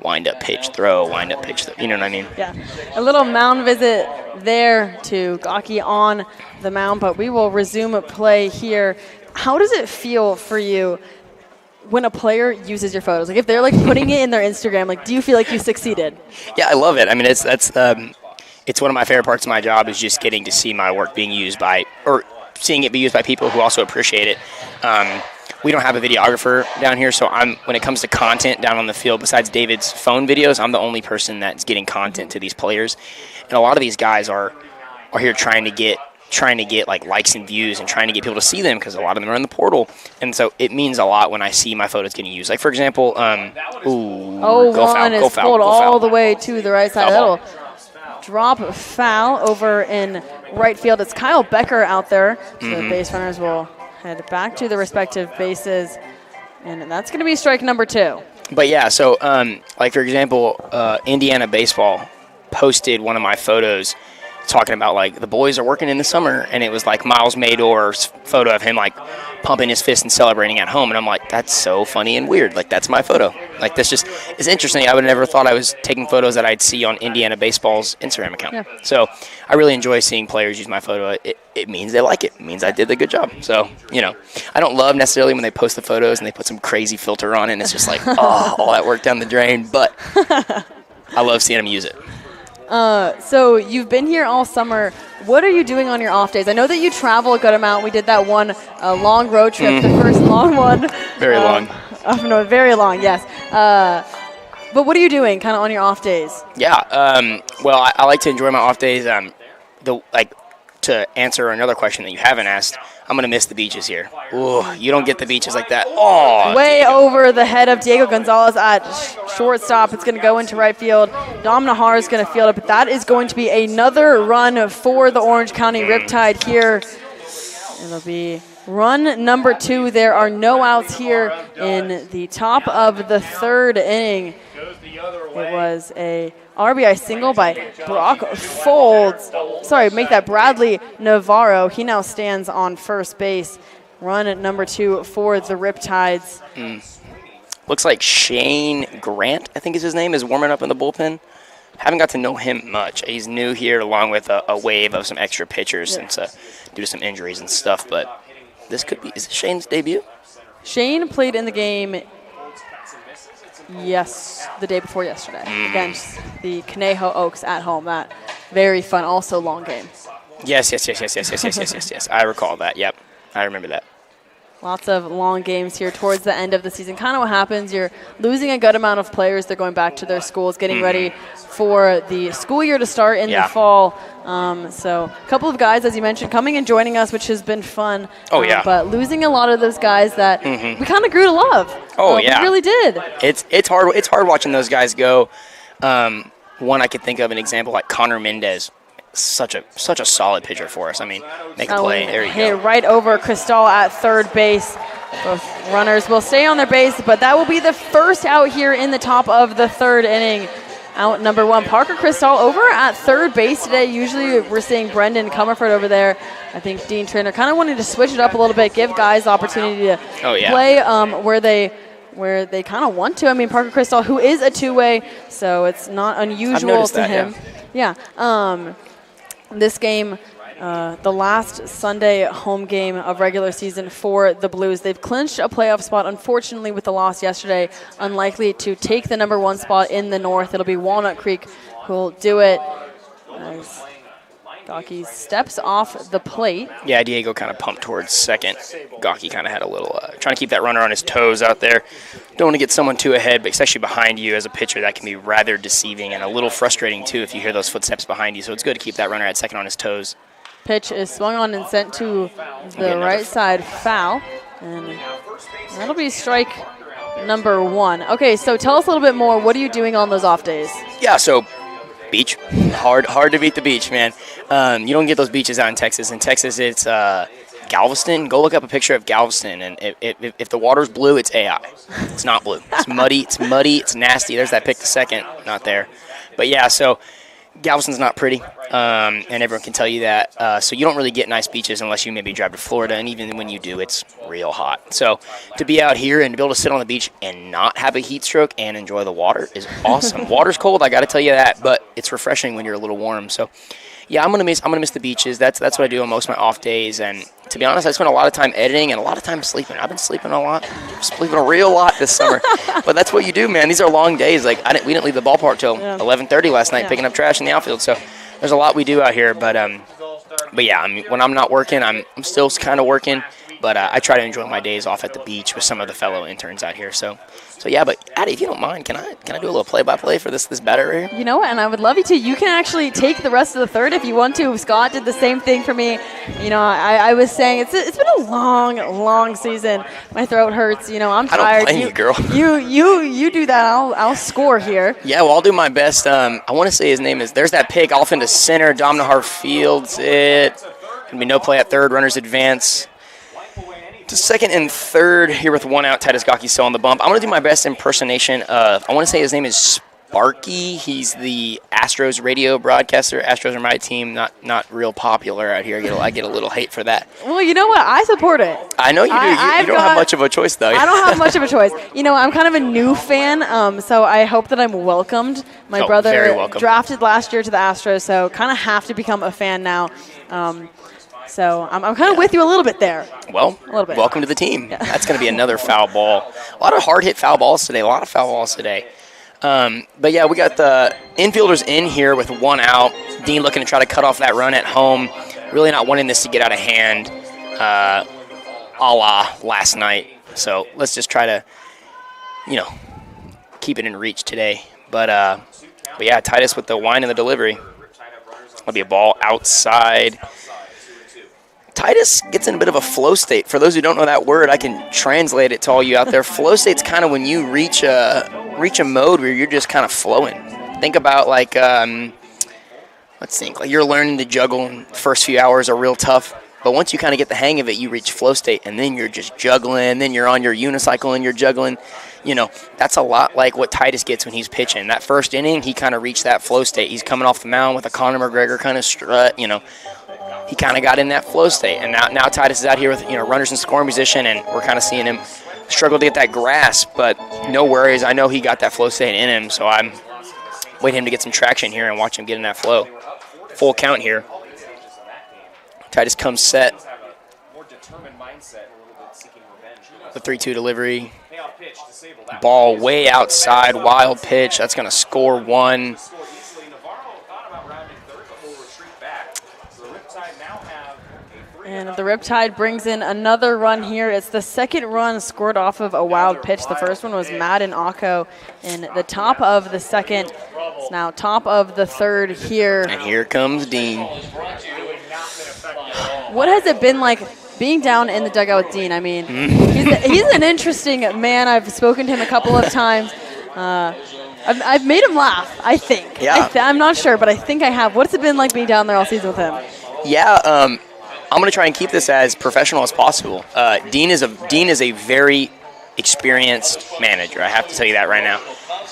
wind up, pitch, throw, wind up, pitch, you know what I mean? Yeah, a little mound visit there to Gaki on the mound, but we will resume play here. How does it feel for you when a player uses your photos? Like if they're like putting it in their Instagram, like do you feel like you succeeded? Yeah, I love it. I mean, it's one of my favorite parts of my job is just getting to see my work being used by, or seeing it be used by people who also appreciate it. We don't have a videographer down here, so when it comes to content down on the field, besides David's phone videos, I'm the only person that's getting content to these players. And a lot of these guys are here trying to get like likes and views and trying to get people to see them because a lot of them are in the portal. And so it means a lot when I see my photos getting used. Like for example, one is pulled all the way to the right side. That'll drop foul over in right field. It's Kyle Becker out there. So the base runners will head back to the respective bases, and that's going to be strike number 2. But yeah, so like for example, Indiana Baseball posted one of my photos talking about like the boys are working in the summer, and it was like Miles Mador's photo of him like pumping his fist and celebrating at home, and I'm like, that's so funny and weird. Like that's my photo. Like this just is interesting. I would have never thought I was taking photos that I'd see on Indiana Baseball's Instagram account. Yeah. So I really enjoy seeing players use my photo. It means they like it. It means I did a good job. So, you know, I don't love necessarily when they post the photos and they put some crazy filter on it and it's just like, oh, all that work down the drain. But I love seeing them use it. So you've been here all summer. What are you doing on your off days? I know that you travel a good amount. We did that one long road trip, the first long one. Very long. No, very long, yes. But what are you doing kind of on your off days? Yeah, well, I like to enjoy my off days. To answer another question that you haven't asked, I'm going to miss the beaches here. Ooh, you don't get the beaches like that. Oh, way Diego. Over the head of Diego Gonzalez at shortstop. It's going to go into right field. Dom Nahar is going to field it, but that is going to be another run for the Orange County Riptide here. It'll be run number 2. There are no outs here in the top of the 3rd inning. It was a RBI single by Brock Folds. Sorry, make that Bradley Navarro. He now stands on first base. Run at number 2 for the Riptides. Looks like Shane Grant, I think is his name, is warming up in the bullpen. Haven't got to know him much. He's new here along with a wave of some extra pitchers since due to some injuries and stuff. But this could be, is this Shane's debut? Shane played in the game the day before yesterday against the Conejo Oaks at home. That very fun, also long game. Yes. I recall that. Yep, I remember that. Lots of long games here towards the end of the season. Kind of what happens, you're losing a good amount of players. They're going back to their schools, getting ready for the school year to start in the fall. So a couple of guys, as you mentioned, coming and joining us, which has been fun. But losing a lot of those guys that we kind of grew to love. We really did. It's hard. It's hard watching those guys go. One I could think of an example like Connor Mendez. Such a solid pitcher for us. I mean, make a play. There you go. Right over Cristal at third base. Both runners will stay on their base, but that will be the first out here in the top of the 3rd inning. Out number 1, Parker Cristal over at third base today. Usually we're seeing Brendan Comerford over there. I think Dean Trainer kind of wanted to switch it up a little bit, give guys the opportunity to play where they kind of want to. I mean, Parker Cristal, who is a two-way, so it's not unusual to him. Yeah. This game, the last Sunday home game of regular season for the Blues. They've clinched a playoff spot, unfortunately, with the loss yesterday. Unlikely to take the number 1 spot in the North. It'll be Walnut Creek who will do it as Gaki steps off the plate. Yeah, Diego kind of pumped towards second. Gaki kind of had a little, trying to keep that runner on his toes out there. Don't want to get someone too ahead, but especially behind you as a pitcher, that can be rather deceiving and a little frustrating, too, if you hear those footsteps behind you. So it's good to keep that runner at second on his toes. Pitch is swung on and sent to the right side foul. And that'll be strike number 1. Okay, so tell us a little bit more. What are you doing on those off days? Yeah, so Beach. Hard to beat the beach, man. You don't get those beaches out in Texas. In Texas, it's Galveston. Go look up a picture of Galveston, and if the water's blue, it's AI. It's not blue. It's muddy. It's nasty. There's that pick the second. Not there. But, yeah, so Galveston's not pretty, and everyone can tell you that. So you don't really get nice beaches unless you maybe drive to Florida, and even when you do, it's real hot. So to be out here and to be able to sit on the beach and not have a heat stroke and enjoy the water is awesome. Water's cold, I got to tell you that, but it's refreshing when you're a little warm. So, yeah, I'm gonna miss the beaches. That's what I do on most of my off days, and to be honest, I spend a lot of time editing and a lot of time sleeping. I've been sleeping a lot, sleeping a real lot this summer. But that's what you do, man. These are long days. Like we didn't leave the ballpark till 11:30 last night, picking up trash in the outfield. So there's a lot we do out here. But yeah, I mean, when I'm not working, I'm still kind of working. But I try to enjoy my days off at the beach with some of the fellow interns out here. So yeah, but Addy, if you don't mind, can I do a little play-by-play for this batter right here? You know what, and I would love you to. You can actually take the rest of the third if you want to. Scott did the same thing for me. You know, I was saying it's been a long season. My throat hurts. You know, I'm tired. I don't blame you, girl. You do that. I'll score here. Yeah, well, I'll do my best. I want to say his name is. There's that pick off into center. Domnahar fields it. Gonna be no play at third. Runners advance. To second and third here with one out. Titus Gocke's still on the bump. I'm going to do my best impersonation of, I want to say his name is Sparky. He's the Astros radio broadcaster. Astros are my team. Not real popular out here. I get a little hate for that. Well, you know what? I support it. I know you do. You don't have much of a choice, though. I don't have much of a choice. You know, I'm kind of a new fan, so I hope that I'm welcomed. My brother drafted last year to the Astros, so kind of have to become a fan now. So I'm kind of with you a little bit there. Well, a little bit. Welcome to the team. Yeah. That's going to be another foul ball. A lot of hard-hit foul balls today. But, yeah, we got the infielders in here with one out. Dean looking to try to cut off that run at home. Really not wanting this to get out of hand a la last night. So let's just try to, keep it in reach today. But yeah, Titus with the wind and the delivery. That'll be a ball outside. Titus gets in a bit of a flow state. For those who don't know that word, I can translate it to all you out there. Flow state's kind of when you reach a mode where you're just kind of flowing. Think about like, let's think, like you're learning to juggle and the first few hours are real tough. But once you kind of get the hang of it, you reach flow state, and then you're just juggling. Then you're on your unicycle and you're juggling. That's a lot like what Titus gets when he's pitching. That first inning, he kind of reached that flow state. He's coming off the mound with a Conor McGregor kind of strut, He kind of got in that flow state, and now Titus is out here with runners in scoring position, and we're kind of seeing him struggle to get that grasp. But no worries, I know he got that flow state in him, so I'm waiting him to get some traction here and watch him get in that flow. Full count here. Titus comes set. The 3-2 delivery. Ball way outside, wild pitch. That's going to score one. And the Riptide brings in another run here. It's the second run scored off of a wild pitch. The first one was Madden Akko in the top of the second. It's now top of the third here. And here comes Dean. What has it been like being down in the dugout with Dean? I mean, he's an interesting man. I've spoken to him a couple of times. I've made him laugh, I think. Yeah. I'm not sure, but I think I have. What's it been like being down there all season with him? Yeah, I'm going to try and keep this as professional as possible. Dean is a very experienced manager. I have to tell you that right now.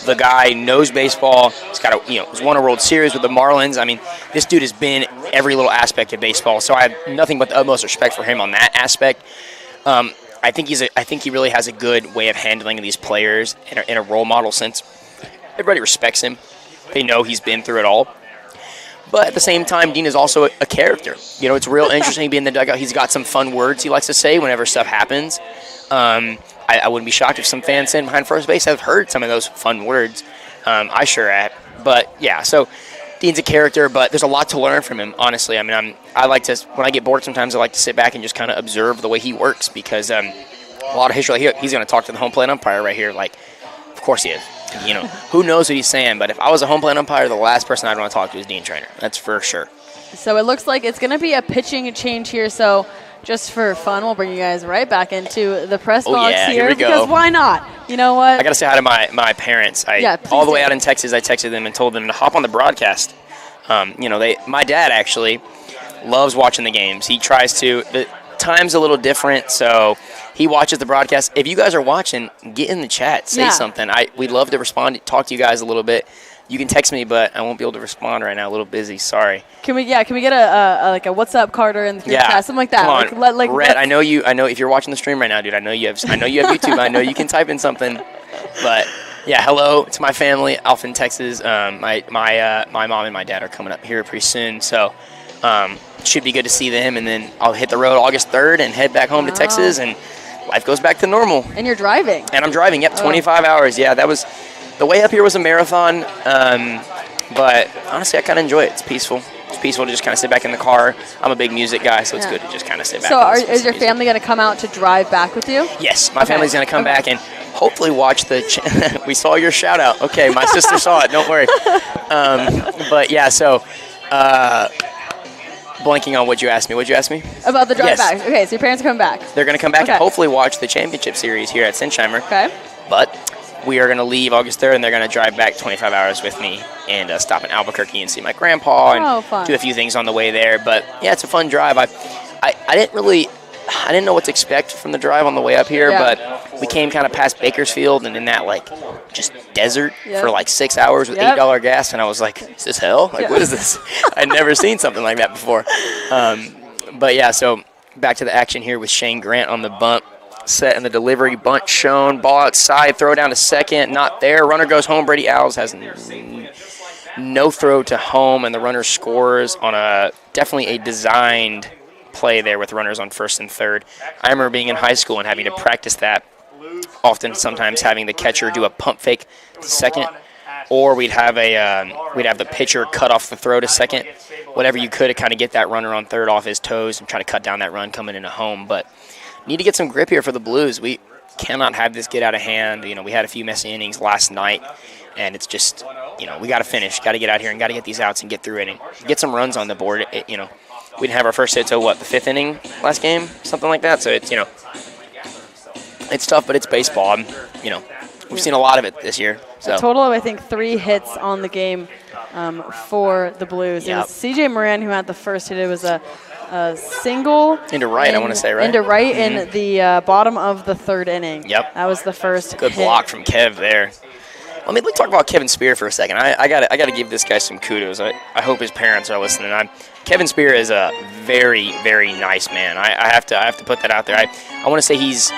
The guy knows baseball. He's got he's won a World Series with the Marlins. I mean, this dude has been every little aspect of baseball. So I have nothing but the utmost respect for him on that aspect. I think he really has a good way of handling these players in a role model sense. Everybody respects him. They know he's been through it all. But at the same time, Dean is also a character. It's real interesting to be in the dugout. He's got some fun words he likes to say whenever stuff happens. I wouldn't be shocked if some fans sitting behind first base have heard some of those fun words. I sure have. But, yeah, so Dean's a character, but there's a lot to learn from him, honestly. I mean, I like to, when I get bored sometimes, I like to sit back and just kind of observe the way he works because a lot of history. He's going to talk to the home plate umpire right here. Like, of course he is. Who knows what he's saying, but if I was a home plate umpire, the last person I'd want to talk to is Dean Trainer. That's for sure. So it looks like it's going to be a pitching change here, so just for fun, we'll bring you guys right back into the press box here we go. Because why not? You know what? I got to say hi to my parents. All the way out in Texas, I texted them and told them to hop on the broadcast. My dad actually loves watching the games. He tries to. The time's a little different, so he watches the broadcast. If you guys are watching, get in the chat, say something. We'd love to respond, talk to you guys a little bit. You can text me, but I won't be able to respond right now. A little busy. Sorry. Can we get a what's up, Carter, in the chat, something like that? Come on, Rhett. I know if you're watching the stream right now, dude. I know you have YouTube. I know you can type in something. But yeah, hello to my family, Alphen, Texas. My mom and my dad are coming up here pretty soon, so should be good to see them. And then I'll hit the road August 3rd and head back home to Texas, and life goes back to normal. And you're driving. And I'm driving. Yep, 25 hours. Yeah, that was. The way up here was a marathon, but honestly, I kind of enjoy it. It's peaceful. It's peaceful to just kind of sit back in the car. I'm a big music guy, so it's good to just kind of sit back. So is your family going to come out to drive back with you? Yes, my family's going to come back and hopefully watch the we saw your shout out. Okay, my sister saw it. Don't worry. But yeah, so blanking on what you asked me. What'd you ask me? About the drive back. Okay, so your parents are coming back. They're going to come back and hopefully watch the championship series here at Sinsheimer. Okay. But we are going to leave August 3rd, and they're going to drive back 25 hours with me and stop in Albuquerque and see my grandpa and do a few things on the way there. But, yeah, it's a fun drive. I didn't know what to expect from the drive on the way up here, but we came kind of past Bakersfield and in that, just desert for 6 hours with $8 gas, and I was like, is this hell? What is this? I'd never seen something like that before. But, yeah, so back to the action here with Shane Grant on the bump. Set in the delivery, bunt shown, ball outside, throw down to second, not there. Runner goes home. Brady Alves has no throw to home, and the runner scores on definitely a designed play there with runners on first and third. I remember being in high school and having to practice that. Often, sometimes having the catcher do a pump fake to second, or we'd have the pitcher cut off the throw to second. Whatever you could to kind of get that runner on third off his toes and try to cut down that run coming into home, but. Need to get some grip here for the Blues. We cannot have this get out of hand. We had a few messy innings last night, and it's just, we got to finish. Got to get out here and got to get these outs and get through it and get some runs on the board. We didn't have our first hit till, the fifth inning last game? Something like that. So, it's tough, but it's baseball. We've seen a lot of it this year. So. A total of, I think, 3 hits on the game for the Blues. It was C.J. Moran who had the first hit. It was a single into right, I want to say, right? Into right in the bottom of the third inning. Yep. That was the first Good hit. block from Kev there. Let's talk about Kevin Spear for a second. I got to give this guy some kudos. I hope his parents are listening. Kevin Spear is a very, very nice man. I have to put that out there. I want to say he's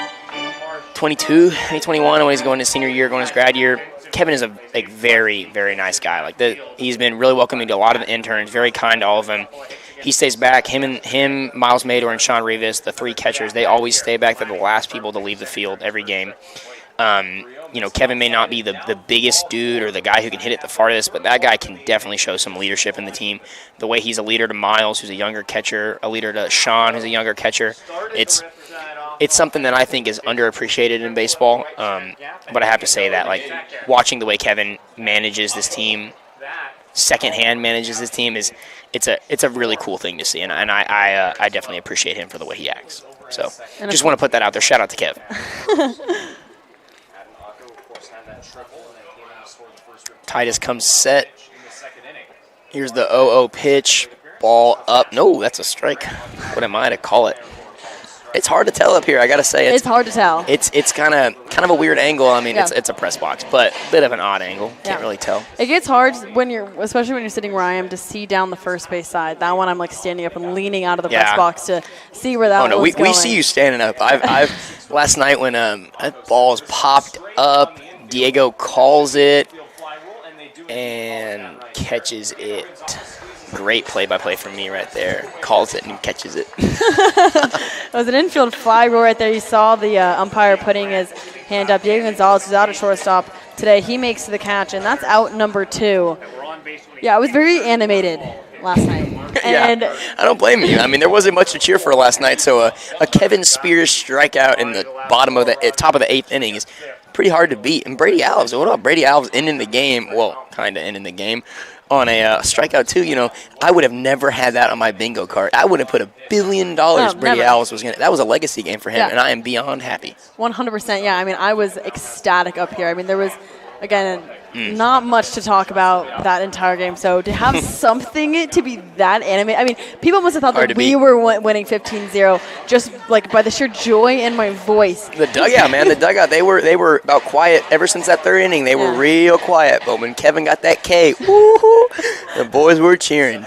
22, maybe 21 when he's going to senior year, going to his grad year. Kevin is a very, very nice guy. He's been really welcoming to a lot of the interns, very kind to all of them. He stays back. Him, Miles Mador, and Sean Rivas, the 3 catchers, they always stay back. They're the last people to leave the field every game. Kevin may not be the biggest dude or the guy who can hit it the farthest, but that guy can definitely show some leadership in the team. The way he's a leader to Miles, who's a younger catcher, a leader to Sean, who's a younger catcher. It's something that I think is underappreciated in baseball. But I have to say that, watching the way Kevin manages this team, secondhand manages his team, it's a really cool thing to see, and I definitely appreciate him for the way he acts. So just want to put that out there. Shout out to Kev. Titus comes set. Here's the 0-0 pitch. Ball up. No, that's a strike. What am I to call it? It's hard to tell up here. I gotta say, it's hard to tell. It's kind of a weird angle. It's a press box, but a bit of an odd angle. Can't really tell. It gets hard especially when you're sitting where I am, to see down the first base side. That one, I'm standing up and leaning out of the press box to see where that. We see you standing up. I've last night when that ball's popped up, Diego calls it and catches it. Great play-by-play from me right there. Calls it and catches it. It was an infield fly rule right there. You saw the umpire putting his hand up. Diego Gonzalez, who's out at shortstop today, he makes the catch, and that's out number 2. Yeah, it was very animated last night. And I don't blame you. There wasn't much to cheer for last night, so a Kevin Spears strikeout in the top of the 8th inning is pretty hard to beat. And Brady Alves, what about Brady Alves ending the game? Well, kind of ending the game. on a strikeout too. You know, I would have never had that on my bingo card. I would have put $1 billion Brady never. Allis was gonna. That was a legacy game for him, Yeah. and I am beyond happy. 100%. Yeah, I mean, I was ecstatic up here. I mean, there was, again, not much to talk about that entire game. So to have something to be that animated, I mean, people must have thought Hard that to we beat. were winning 15-0 just like by the sheer joy in my voice. The dugout, man, the dugout. They were about quiet ever since that third inning. They were Yeah. real quiet. But when Kevin got that K, woo-hoo, the boys were cheering.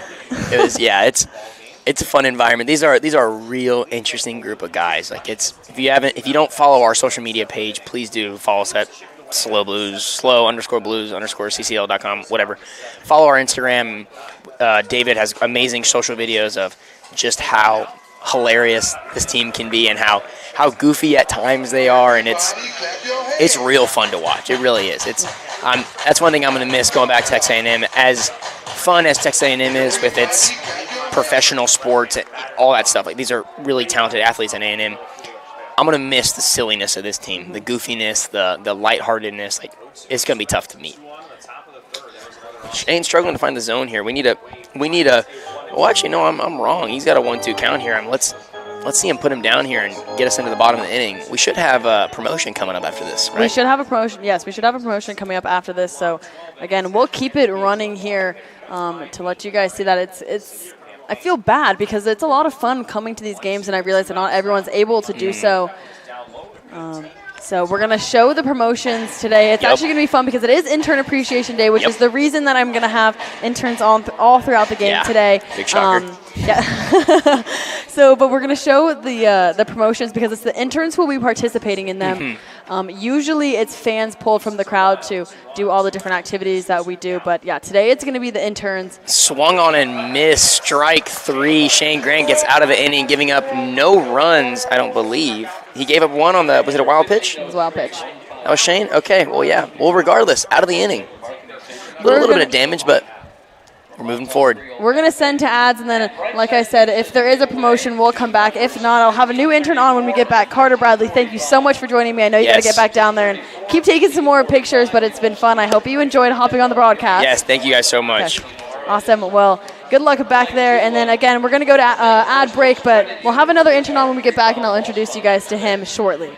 It was it's a fun environment. These are a real interesting group of guys. Like if you don't follow our social media page, please do follow us at SLO Blues, SLO_Blues_CCL.com, whatever. Follow our Instagram. David has amazing social videos of just how hilarious this team can be and how goofy at times they are, and it's real fun to watch. It really is. That's one thing I'm going to miss going back to Texas A&M. As fun as Texas A&M is with its professional sports and all that stuff, like these are really talented athletes at A&M. I'm going to miss the silliness of this team, the goofiness, the lightheartedness. Like, it's going to be tough to meet. Shane's struggling to find the zone here. We need a. Well, actually, no, I'm wrong. He's got a 1-2 count here. Let's see him put him down here and get us into the bottom of the inning. We should have a promotion coming up after this, right? We should have a promotion. Yes, we should have a promotion coming up after this. So, again, we'll keep it running here to let you guys see that it's. I feel bad because it's a lot of fun coming to these games, and I realize that not everyone's able to do so. So we're going to show the promotions today. It's actually going to be fun because it is Intern Appreciation Day, which is the reason that I'm going to have interns on all throughout the game today. Big shocker. So, but we're going to show the promotions because it's the interns who will be participating in them. Usually it's fans pulled from the crowd to do all the different activities that we do. But, yeah, today it's going to be the interns. Swung on and missed. Strike 3. Shane Grant gets out of the inning, giving up no runs, I don't believe. He gave up one on was it a wild pitch? It was a wild pitch. That was Shane? Okay, well, yeah. Well, regardless, out of the inning. A little bit of damage, but we're moving forward. We're going to send to ads, and then, like I said, if there is a promotion, we'll come back. If not, I'll have a new intern on when we get back. Carter Bradley, thank you so much for joining me. I know you got to get back down there and keep taking some more pictures, but it's been fun. I hope you enjoyed hopping on the broadcast. Yes, thank you guys so much. Okay. Awesome. Well, good luck back there. And then, again, we're going to go to ad break, but we'll have another intern on when we get back, and I'll introduce you guys to him shortly.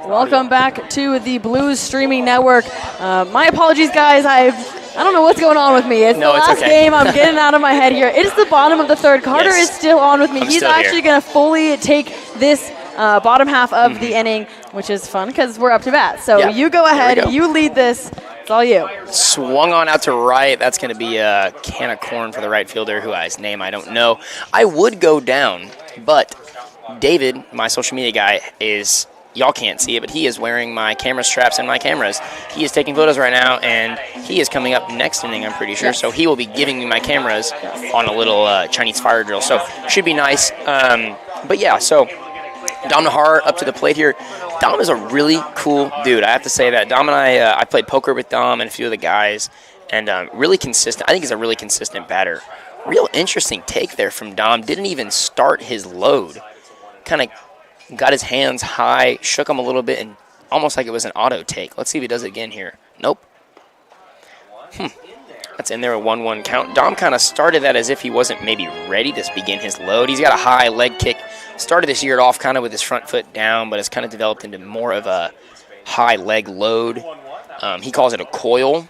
Welcome back to the Blues Streaming Network. My apologies, guys. I don't know what's going on with me. It's the last game. I'm getting out of my head here. It's the bottom of the third. Carter is still on with me. He's actually going to fully take this bottom half of the inning, which is fun because we're up to bat. So you go ahead. You lead this. It's all you. Swung on out to right. That's going to be a can of corn for the right fielder, whose name I don't know. I would go down, but David, my social media guy, y'all can't see it, but he is wearing my camera straps and my cameras. He is taking photos right now, and he is coming up next inning, I'm pretty sure. So he will be giving me my cameras on a little Chinese fire drill. So should be nice. But yeah, so Dom Nahar up to the plate here. Dom is a really cool dude. I have to say that. Dom and I played poker with Dom and a few of the guys, and really consistent. I think he's a really consistent batter. Real interesting take there from Dom. Didn't even start his load. Kind of got his hands high, shook him a little bit, and almost like it was an auto take. Let's see if he does it again here. Nope. That's in there, a 1-1 count. Dom kind of started that as if he wasn't maybe ready to begin his load. He's got a high leg kick. Started this year off kind of with his front foot down, but it's kind of developed into more of a high leg load. He calls it a coil.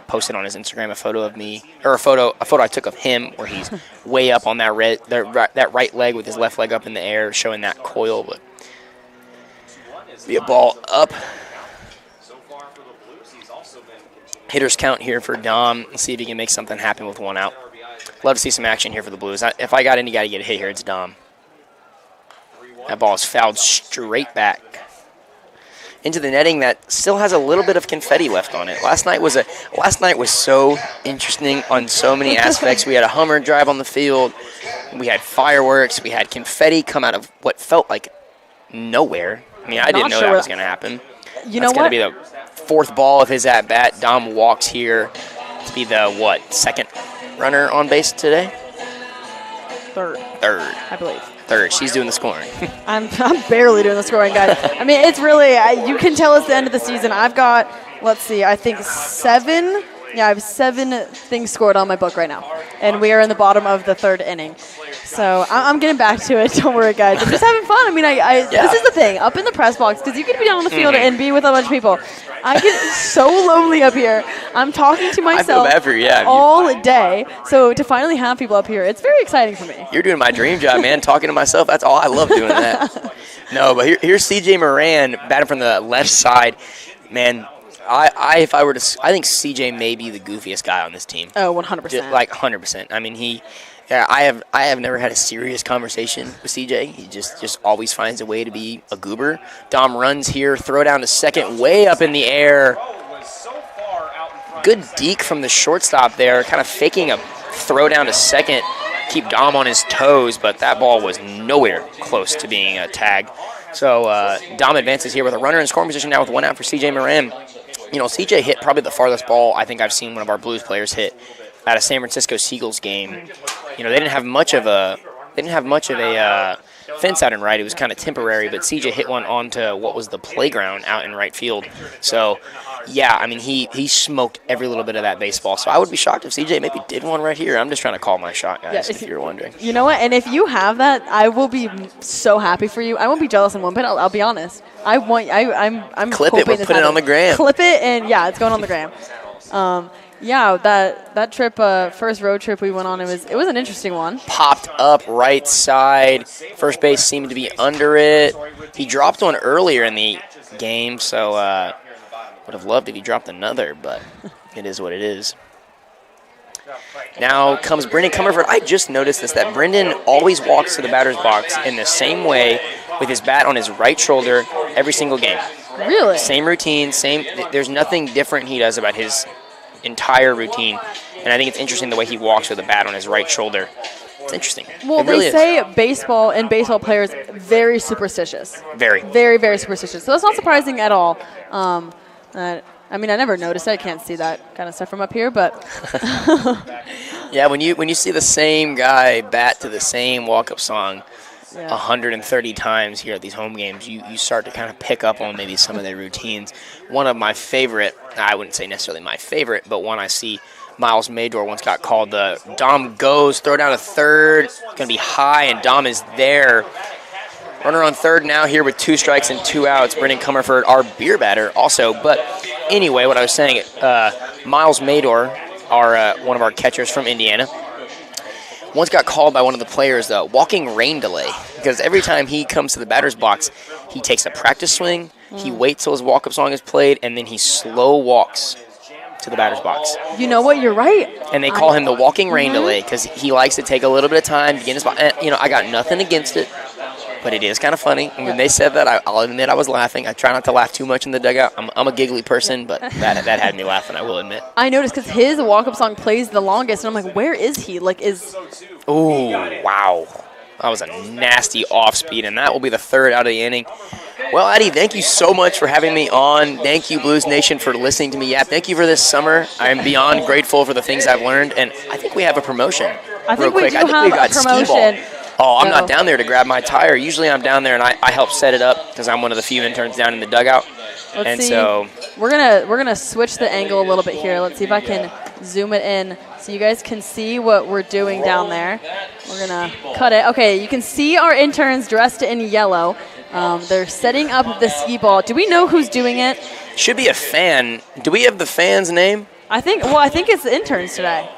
Posted on his Instagram a photo of me, or a photo I took of him where he's way up on that right leg with his left leg up in the air, showing that coil. But be a ball up. Hitters count here for Dom. Let's see if he can make something happen with one out. Love to see some action here for the Blues. If I got any guy to get a hit here, it's Dom. That ball is fouled straight back into the netting that still has a little bit of confetti left on it. Last night was so interesting on so many aspects. We had a Hummer drive on the field. We had fireworks. We had confetti come out of what felt like nowhere. I mean, I didn't know that was going to happen. That's going to be the fourth ball of his at-bat. Dom walks here to be the, second runner on base today? Third, I believe. Third. She's doing the scoring. I'm barely doing the scoring, guys. I mean, it's really, you can tell it's the end of the season. I've got, let's see, I think 7. Yeah, I have 7 things scored on my book right now. And we are in the bottom of the 3rd inning. So I'm getting back to it. Don't worry, guys. I'm just having fun. I mean, this is the thing. Up in the press box, because you could be down on the field and be with a bunch of people. I get so lonely up here. I'm talking to myself all day. So to finally have people up here, it's very exciting for me. You're doing my dream job, man. Talking to myself. That's all. I love doing that. No, but here's CJ Moran batting from the left side. Man, I think CJ may be the goofiest guy on this team. Oh, 100%. Like 100%. I mean, I have never had a serious conversation with CJ. He just always finds a way to be a goober. Dom runs here, throw down to second, way up in the air. Good deke from the shortstop there, kind of faking a throw down to second, keep Dom on his toes, but that ball was nowhere close to being a tag. So Dom advances here with a runner in scoring position now with one out for CJ Moran. You know, CJ hit probably the farthest ball I think I've seen one of our Blues players hit at a San Francisco Seagulls game. You know, they didn't have much of a fence out in right. It was kind of temporary, but CJ hit one onto what was the playground out in right field. So, yeah, I mean, he smoked every little bit of that baseball. So I would be shocked if CJ maybe did one right here. I'm just trying to call my shot, guys, if you're wondering. You know what? And if you have that, I will be so happy for you. I won't be jealous in one bit. I'll be honest. I'm clip it. We'll put it on the gram. Clip it, and yeah, it's going on the gram. Yeah, that trip, first road trip we went on, it was an interesting one. Popped up right side. First base seemed to be under it. He dropped one earlier in the game, so would have loved if he dropped another, but it is what it is. Now comes Brendan Comerford. I just noticed this, that Brendan always walks to the batter's box in the same way with his bat on his right shoulder every single game. Really? Same routine, there's nothing different he does about his entire routine, and I think it's interesting the way he walks with a bat on his right shoulder. It's interesting. Well, they say baseball players very superstitious. Very, very superstitious. So it's not surprising at all. I mean, I never noticed it. I can't see that kind of stuff from up here, but yeah, when you see the same guy bat to the same walk-up song 130 times here at these home games, you start to kind of pick up on maybe some of their routines. One of my favorite, I wouldn't say necessarily my favorite, but one I see Miles Mador once got called, the Dom goes, throw down to third, going to be high, and Dom is there. Runner on third now here with 2 strikes and 2 outs. Brendan Comerford, our beer batter also. But anyway, what I was saying, Miles Mador, one of our catchers from Indiana, once got called by one of the players the walking rain delay, because every time he comes to the batter's box, he takes a practice swing, he waits till his walk-up song is played, and then he slow walks to the batter's box. You know what? You're right. And they call him the walking rain delay because he likes to take a little bit of time to get in his box. And, you know, I got nothing against it, but it is kind of funny. And when they said that, I'll admit I was laughing. I try not to laugh too much in the dugout. I'm a giggly person, but that had me laughing, I will admit. I noticed because his walk-up song plays the longest, and I'm like, where is he? Ooh, wow. That was a nasty off-speed, and that will be the 3rd out of the inning. Well, Addy, thank you so much for having me on. Thank you, Blues Nation, for listening to me yap. Thank you for this summer. I am beyond grateful for the things I've learned, and I think we have a promotion. I think we have a promotion. Oh, I'm not down there to grab my tire. Usually I'm down there, and I help set it up because I'm one of the few interns down in the dugout. Let's see. So we're gonna switch the angle a little bit here. Let's see if I can zoom it in so you guys can see what we're doing down there. We're going to cut it. Okay, you can see our interns dressed in yellow. They're setting up the skee ball. Do we know who's doing it? Should be a fan. Do we have the fan's name? I think it's the interns today.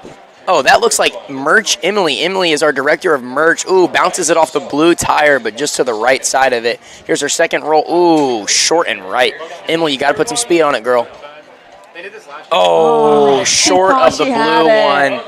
Oh, that looks like Merch Emily. Emily is our director of merch. Ooh, bounces it off the blue tire, but just to the right side of it. Here's her second roll. Ooh, short and right. Emily, you got to put some speed on it, girl. Oh, short of the blue one.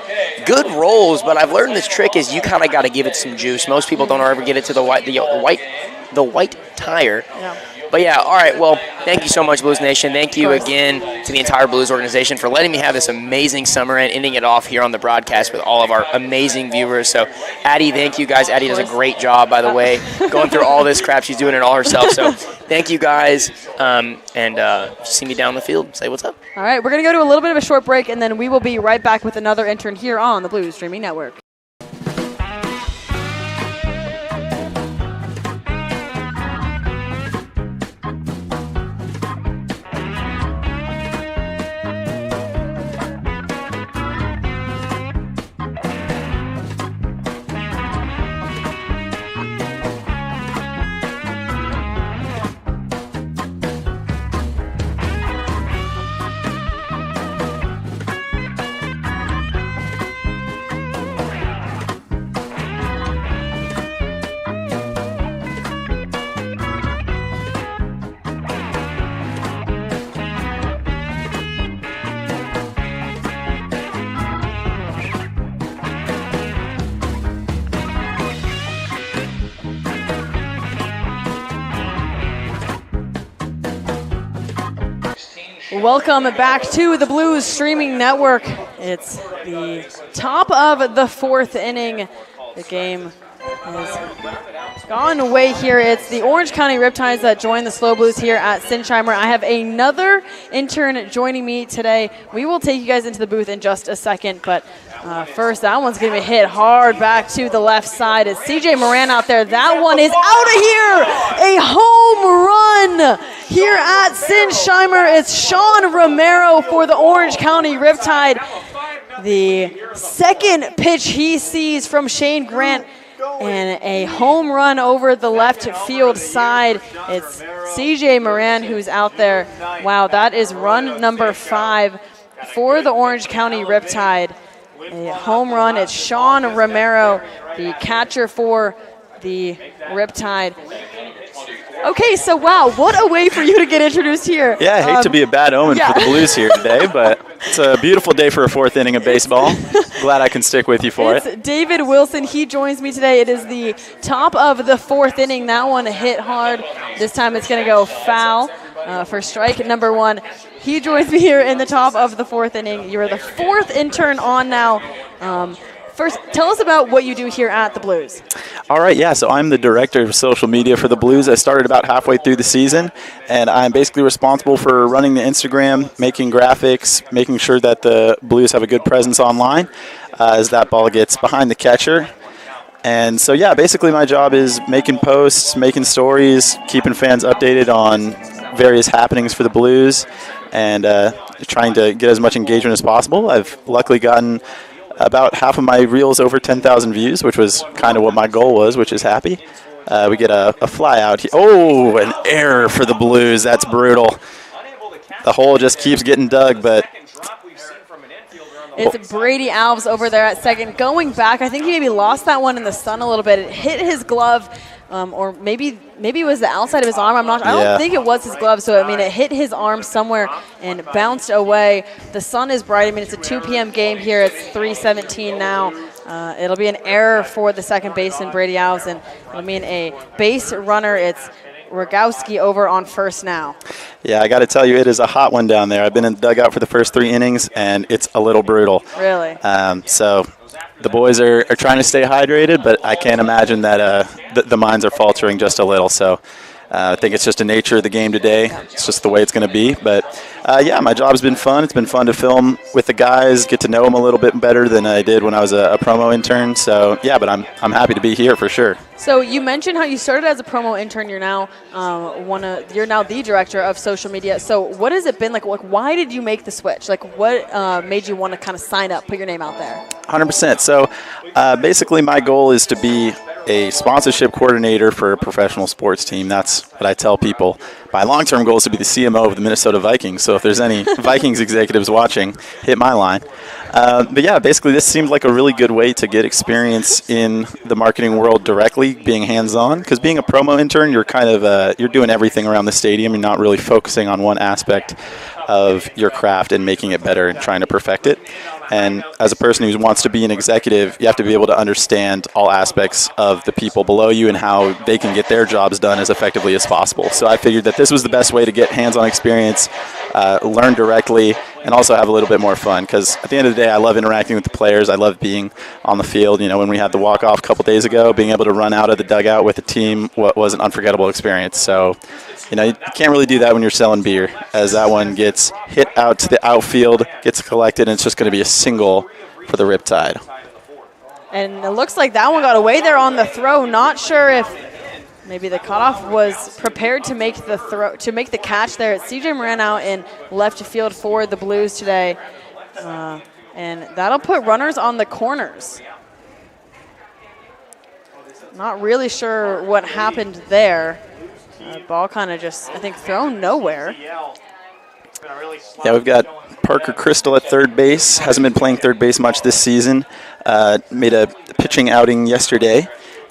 Good rolls, but I've learned this trick is you kind of got to give it some juice. Most people don't ever get it to the white tire. Yeah. But yeah, all right, well, thank you so much, Blues Nation. Thank you again to the entire Blues organization for letting me have this amazing summer and ending it off here on the broadcast with all of our amazing viewers. So, Addy, thank you guys. Addy does a great job, by the way, going through all this crap. She's doing it all herself. So, thank you guys. See me down the field. Say what's up. All right, we're going to go to a little bit of a short break, and then we will be right back with another intern here on the Blues Streaming Network. Welcome back to the Blues Streaming Network. It's the top of the fourth inning. The game has gone away here. It's the Orange County Riptides that join the SLO Blues here at Sinsheimer. I have another intern joining me today. We will take you guys into the booth in just a second, but first, that one's going to be hit hard back to the left side. It's CJ Moran out there. That one is out of here. A home run here at Sinsheimer. It's Sean Romero for the Orange County Riptide. The second pitch he sees from Shane Grant, and a home run over the left field side. It's CJ Moran who's out there. Wow, that is run number 5 for the Orange County Riptide. A home run. It's Sean Romero, the catcher for the Riptide. Okay, so wow, what a way for you to get introduced here. Yeah, I hate to be a bad omen for the Blues here today, but it's a beautiful day for a fourth inning of baseball. Glad I can stick with you for it's it. David Wilson. He joins me today. It is the top of the fourth inning. That one hit hard. This time it's going to go foul for strike number 1. He joins me here in the top of the fourth inning. You're the fourth intern on now. First, tell us about what you do here at the Blues. All right, yeah, so I'm the director of social media for the Blues. I started about halfway through the season, and I'm basically responsible for running the Instagram, making graphics, making sure that the Blues have a good presence online as that ball gets behind the catcher. And so, yeah, basically my job is making posts, making stories, keeping fans updated on various happenings for the Blues, and trying to get as much engagement as possible. I've luckily gotten about half of my reels over 10,000 views, which was kind of what my goal was, which is happy. We get a fly out here. Oh, an error for the Blues. That's brutal. The hole just keeps getting dug, but it's Brady Alves over there at second. Going back, I think he maybe lost that one in the sun a little bit. It hit his glove, or maybe it was the outside of his arm. I don't think it was his glove. So, I mean, it hit his arm somewhere and bounced away. The sun is bright. I mean, it's a 2 p.m. game here. It's 3:17 now. It'll be an error for the second baseman, Brady Alves, and it'll mean a base runner. It's Rogowski over on first now. Yeah, I got to tell you, it is a hot one down there. I've been in the dugout for the first 3 innings, and it's a little brutal. Really? So the boys are trying to stay hydrated, but I can't imagine that the minds are faltering just a little. So I think it's just the nature of the game today. It's just the way it's going to be. But, yeah, my job's been fun. It's been fun to film with the guys, get to know them a little bit better than I did when I was a promo intern. So, yeah, but I'm happy to be here for sure. So you mentioned how you started as a promo intern. You're now you're now the director of social media. So what has it been like? Why did you make the switch? Like, what made you want to kind of sign up, put your name out there? 100%. So basically my goal is to be a sponsorship coordinator for a professional sports team. That's what I tell people. My long-term goal is to be the CMO of the Minnesota Vikings. So if there's any Vikings executives watching, hit my line. But yeah, basically this seemed like a really good way to get experience in the marketing world directly, being hands-on. Because being a promo intern, you're kind of you're doing everything around the stadium. You're not really focusing on one aspect of your craft and making it better and trying to perfect it. And as a person who wants to be an executive, you have to be able to understand all aspects of the people below you and how they can get their jobs done as effectively as possible. So I figured that this was the best way to get hands-on experience, learn directly, and also have a little bit more fun. Because at the end of the day, I love interacting with the players. I love being on the field. You know, when we had the walk-off a couple days ago, being able to run out of the dugout with the team was an unforgettable experience. So, you know, you can't really do that when you're selling beer, as that one gets hit out to the outfield, gets collected, and it's just going to be a single for the Riptide. And it looks like that one got away there on the throw. Not sure if maybe the cutoff was prepared to make the throw, to make the catch there. CJ Moran out in left field for the Blues today. And that'll put runners on the corners. Not really sure what happened there. Ball kind of just, I think, thrown nowhere. Yeah, we've got Parker Crystal at third base. Hasn't been playing third base much this season. Made a pitching outing yesterday.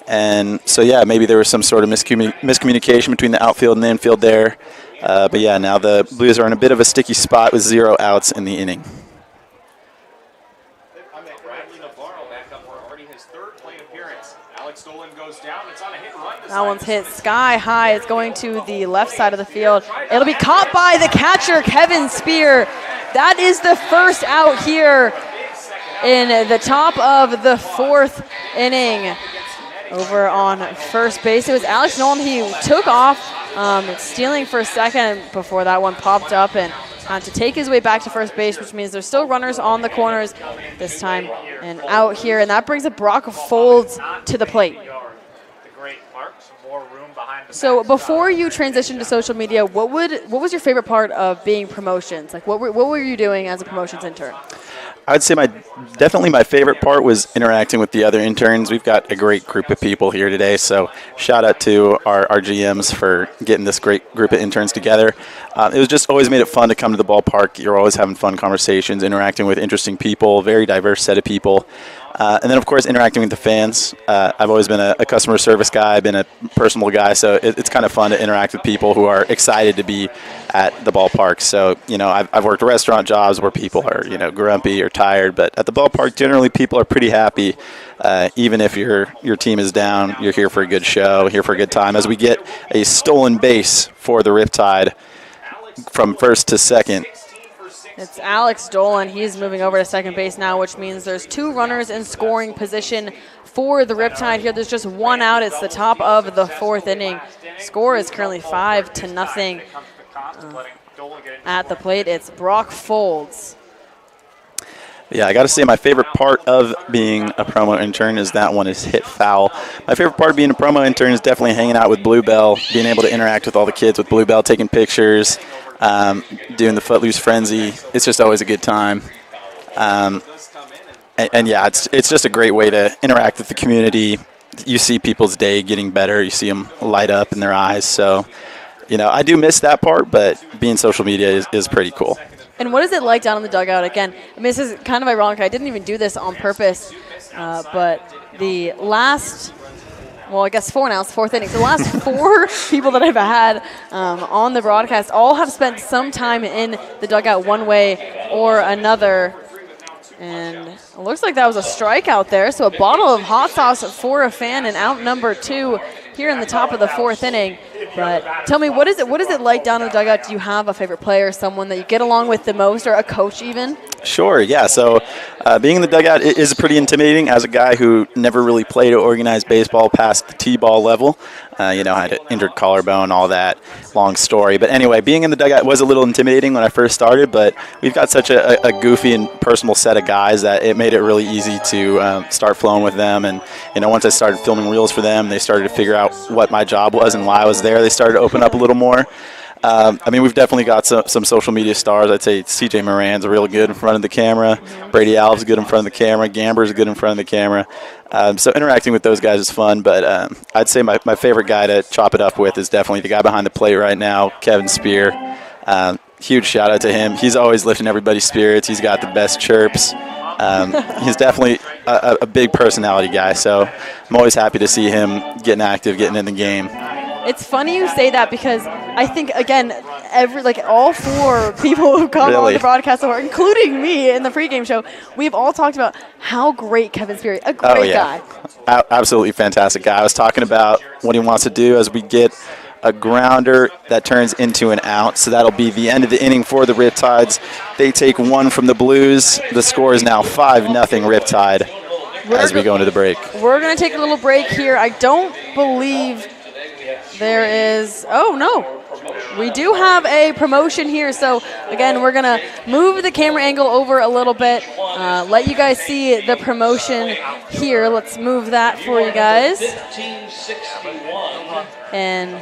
And so, yeah, maybe there was some sort of miscommunication between the outfield and the infield there. But, yeah, now the Blues are in a bit of a sticky spot with 0 outs in the inning. That one's hit sky high. It's going to the left side of the field. It'll be caught by the catcher, Kevin Spear. That is the first out here in the top of the 4th inning. Over on first base, it was Alex Nolan. He took off, stealing for a second before that one popped up and had to take his way back to first base, which means there's still runners on the corners this time and out here. And that brings up Brock Folds to the plate. So before you transitioned to social media, what was your favorite part of being promotions? Like what were you doing as a promotions intern? I'd say definitely my favorite part was interacting with the other interns. We've got a great group of people here today, so shout out to our GMs for getting this great group of interns together. It was just always made it fun to come to the ballpark. You're always having fun conversations, interacting with interesting people, very diverse set of people. And then, of course, interacting with the fans. I've always been a customer service guy. I've been a personal guy, so it's kind of fun to interact with people who are excited to be at the ballpark. So, you know, I've worked restaurant jobs where people are, you know, grumpy or tired, but at the ballpark, generally people are pretty happy. Even if your team is down, you're here for a good show, here for a good time. As we get a stolen base for the Riptide from first to second. It's Alex Dolan. He's moving over to second base now, which means there's 2 runners in scoring position for the Riptide here. There's just 1 out. It's the top of the 4th inning. Score is currently 5-0. At the plate, it's Brock Folds. Yeah, I got to say my favorite part of being a promo intern is that one is hit foul. My favorite part of being a promo intern is definitely hanging out with Bluebell, being able to interact with all the kids with Bluebell, taking pictures, doing the Footloose Frenzy. It's just always a good time. And yeah, it's just a great way to interact with the community. You see people's day getting better. You see them light up in their eyes. So, you know, I do miss that part, but being social media is pretty cool. And what is it like down in the dugout again? I mean, this is kind of ironic. I didn't even do this on purpose, but the last, well, I guess 4 now, it's 4th inning. So the last 4 people that I've had on the broadcast all have spent some time in the dugout one way or another. And it looks like that was a strikeout there. So a bottle of hot sauce for a fan and out number 2 here in the top of the 4th inning. But tell me, what is it like down in the dugout? Do you have a favorite player, someone that you get along with the most, or a coach even? Sure, yeah. So being in the dugout is pretty intimidating as a guy who never really played organized baseball past the T-ball level. I had an injured collarbone, all that, long story. But anyway, being in the dugout was a little intimidating when I first started, but we've got such a goofy and personal set of guys that it made it really easy to start flowing with them. And, once I started filming reels for them, they started to figure out what my job was and why I was there. They started to open up a little more. We've definitely got some social media stars. I'd say CJ Moran's real good in front of the camera. Brady Alves good in front of the camera. Gamber's good in front of the camera. So interacting with those guys is fun, but I'd say my favorite guy to chop it up with is definitely the guy behind the plate right now, Kevin Spear. Huge shout out to him. He's always lifting everybody's spirits. He's got the best chirps. He's definitely a big personality guy, so I'm always happy to see him getting active, getting in the game. It's funny you say that because I think, again, all four people who come on the broadcast, including me in the pregame show, we've all talked about how great Kevin Spear is. A great guy. Absolutely fantastic guy. I was talking about what he wants to do as we get a grounder that turns into an out. So that'll be the end of the inning for the Riptides. They take one from the Blues. The score is now 5-0 Riptide as we go into the break. We're going to take a little break here. I don't believe there is – oh, no. We do have a promotion here. So, again, we're going to move the camera angle over a little bit, let you guys see the promotion here. Let's move that for you guys. And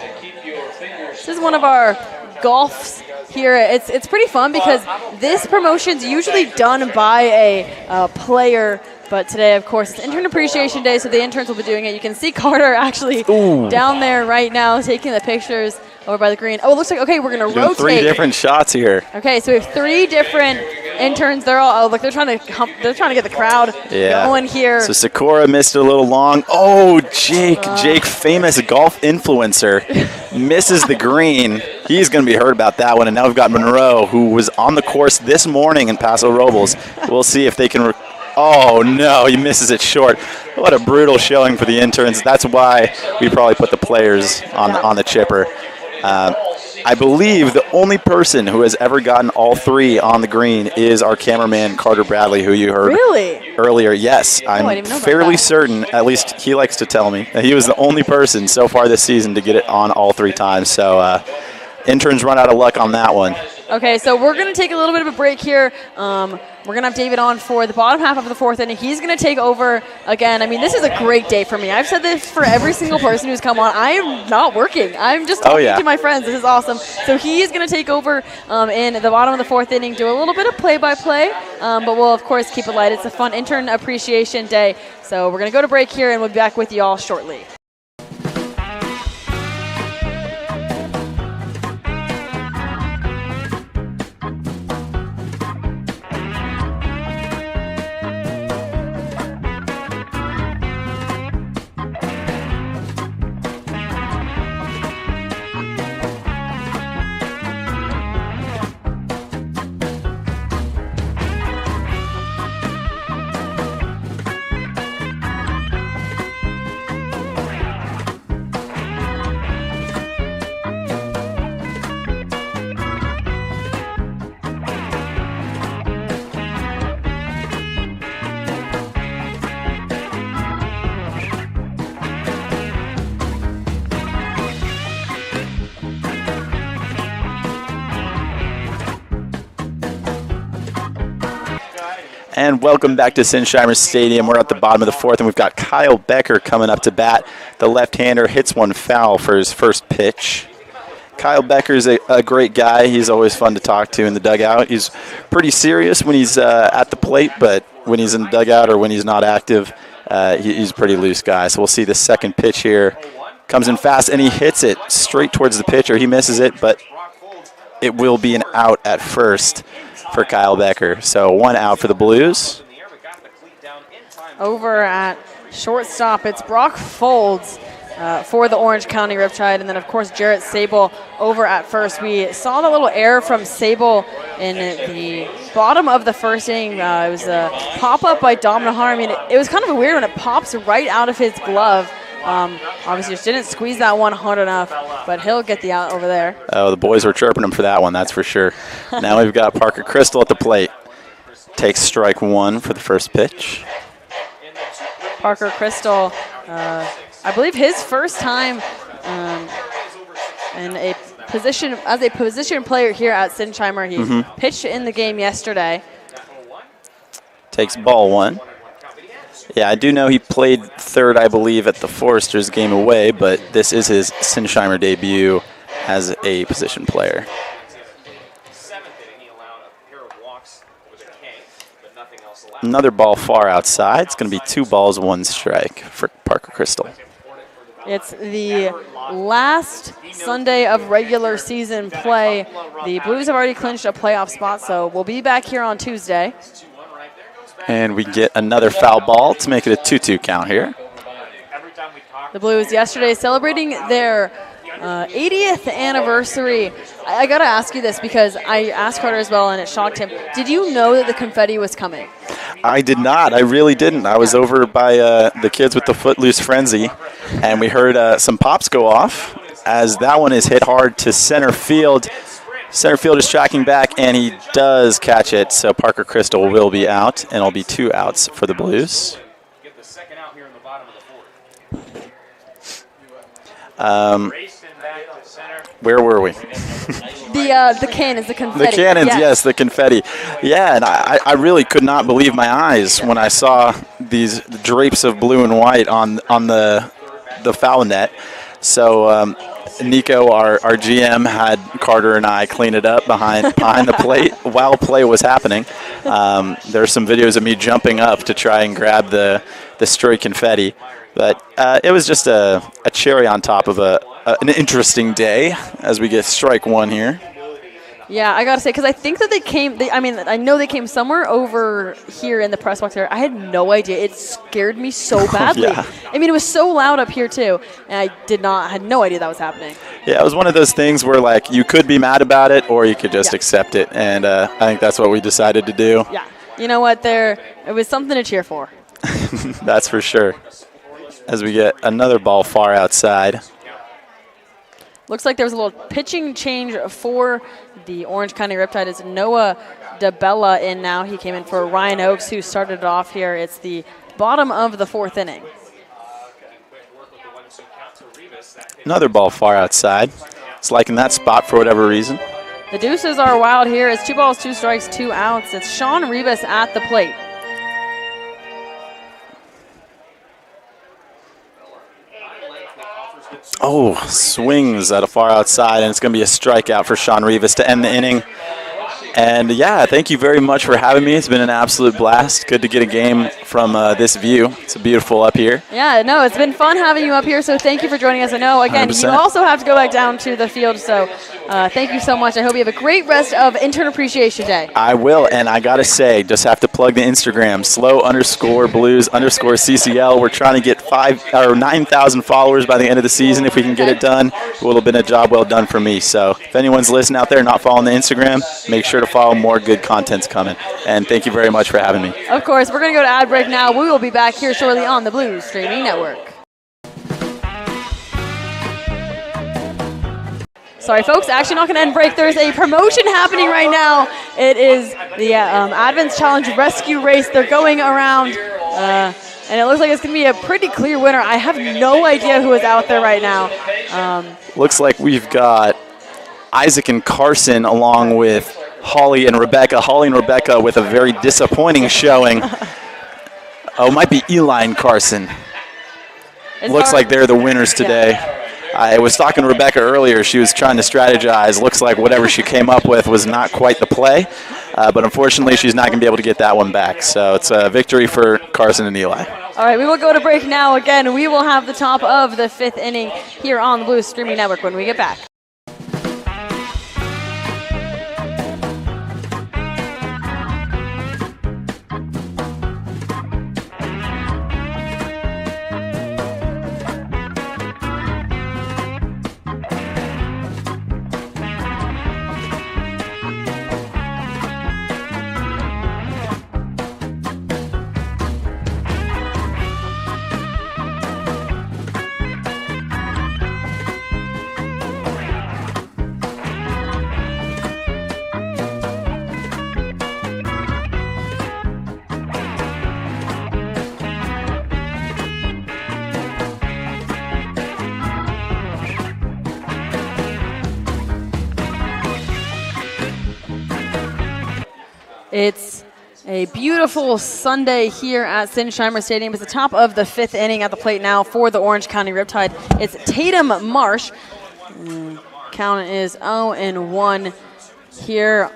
this is one of our golfs here. It's pretty fun because this promotion's usually done by a player. But today, of course, it's Intern Appreciation Day, so the interns will be doing it. You can see Carter actually down there right now taking the pictures over by the green. Oh, it looks like, okay, we're going to rotate. 3 different shots here. Okay, so we have 3 different interns. They're all, they're trying to get the crowd going here. So Sakura missed it a little long. Oh, Jake, famous golf influencer, misses the green. He's going to be heard about that one. And now we've got Monroe, who was on the course this morning in Paso Robles. We'll see if they can oh, no, he misses it short. What a brutal showing for the interns. That's why we probably put the players on the chipper. I believe the only person who has ever gotten all 3 on the green is our cameraman, Carter Bradley, who you heard earlier. Yes, I'm fairly certain, at least he likes to tell me, that he was the only person so far this season to get it on all 3 times. So interns run out of luck on that one. Okay, so we're going to take a little bit of a break here. We're going to have David on for the bottom half of the 4th inning. He's going to take over again. I mean, this is a great day for me. I've said this for every single person who's come on. I am not working. I'm just talking to my friends. This is awesome. So he is going to take over in the bottom of the 4th inning, do a little bit of play-by-play, but we'll, of course, keep it light. It's a fun Intern Appreciation Day. So we're going to go to break here, and we'll be back with you all shortly. And welcome back to Sinsheimer Stadium. We're at the bottom of the 4th, and we've got Kyle Becker coming up to bat. The left-hander hits one foul for his first pitch. Kyle Becker's a great guy. He's always fun to talk to in the dugout. He's pretty serious when he's at the plate, but when he's in the dugout or when he's not active, he's a pretty loose guy. So we'll see the second pitch here. Comes in fast, and he hits it straight towards the pitcher. He misses it, but it will be an out at first for Kyle Becker. So 1 out for the Blues. Over at shortstop, it's Brock Folds for the Orange County Riptide, and then, of course, Jarrett Sable over at first. We saw the little error from Sable in the bottom of the first inning. It was a pop-up by Dom Nahar. I mean, it was kind of weird when it pops right out of his glove. Obviously just didn't squeeze that one hard enough, but he'll get the out over there. Oh, the boys were chirping him for that one, that's for sure. Now we've got Parker Crystal at the plate. Takes strike one for the first pitch. Parker Crystal, I believe his first time in a position as a position player here at Sinsheimer. He pitched in the game yesterday. Takes ball one. Yeah, I do know he played third, I believe, at the Foresters game away, but this is his Sinsheimer debut as a position player. Another ball far outside. It's going to be 2 balls, 1 strike for Parker Crystal. It's the last Sunday of regular season play. The Blues have already clinched a playoff spot, so we'll be back here on Tuesday. And we get another foul ball to make it a 2-2 count here. The Blues yesterday celebrating their 80th anniversary. I got to ask you this because I asked Carter as well, and it shocked him. Did you know that the confetti was coming? I did not. I really didn't. I was over by the kids with the Footloose Frenzy, and we heard some pops go off as that one is hit hard to center field. Center field is tracking back, and he does catch it, so Parker Crystal will be out, and it'll be 2 outs for the Blues. Where were we? The cannons, the confetti. The cannons, yes, the confetti. Yeah, and I really could not believe my eyes when I saw these drapes of blue and white on the foul net. So Nico, our GM, had Carter and I clean it up behind the plate while play was happening. There's some videos of me jumping up to try and grab the stray confetti. But it was just a cherry on top of an interesting day as we get strike one here. Yeah, I got to say, because I think that I know they came somewhere over here in the press box area. I had no idea. It scared me so badly. Yeah. I mean, it was so loud up here, too. And I had no idea that was happening. Yeah, it was one of those things where, like, you could be mad about it or you could just accept it. And I think that's what we decided to do. Yeah. You know what? It was something to cheer for. That's for sure. As we get another ball far outside. Looks like there was a little pitching change for the Orange County Riptide. It's Noah DeBella in now. He came in for Ryan Oakes, who started it off here. It's the bottom of the 4th inning. Another ball far outside. It's liking that spot for whatever reason. The deuces are wild here. It's 2 balls, 2 strikes, 2 outs. It's Sean Rivas at the plate. Oh, swings at a far outside, and it's going to be a strikeout for Sean Rivas to end the inning. And, yeah, thank you very much for having me. It's been an absolute blast. Good to get a game from this view. It's beautiful up here. Yeah, no, it's been fun having you up here, so thank you for joining us. I know, again, 100%. you also have to go back down to the field, so thank you so much. I hope you have a great rest of Intern Appreciation Day. I will, and I got to say, just have to plug the Instagram, SLO_Blues_CCL. We're trying to get 9,000 followers by the end of the season. If we can get it done, it will have been a job well done for me. So if anyone's listening out there not following the Instagram, make sure to follow. More good content's coming. And thank you very much for having me. Of course, we're going to go to ad break now. We will be back here shortly on the Blues Streaming Network. Sorry, folks, actually not going to end break. There's a promotion happening right now. It is the Advents Challenge Rescue Race. They're going around, and it looks like it's going to be a pretty clear winner. I have no idea who is out there right now. Looks like we've got Isaac and Carson along with Holly and Rebecca. Holly and Rebecca with a very disappointing showing. Oh, it might be Eli and Carson. Looks like they're the winners today. Yeah. I was talking to Rebecca earlier. She was trying to strategize. Looks like whatever she came up with was not quite the play. But unfortunately, she's not going to be able to get that one back. So it's a victory for Carson and Eli. All right, we will go to break now. Again, we will have the top of the 5th inning here on the Blues Streaming Network when we get back. It's a beautiful Sunday here at Sinsheimer Stadium. It's the top of the 5th inning at the plate now for the Orange County Riptide. It's Tatum Marsh. Count is 0-1 here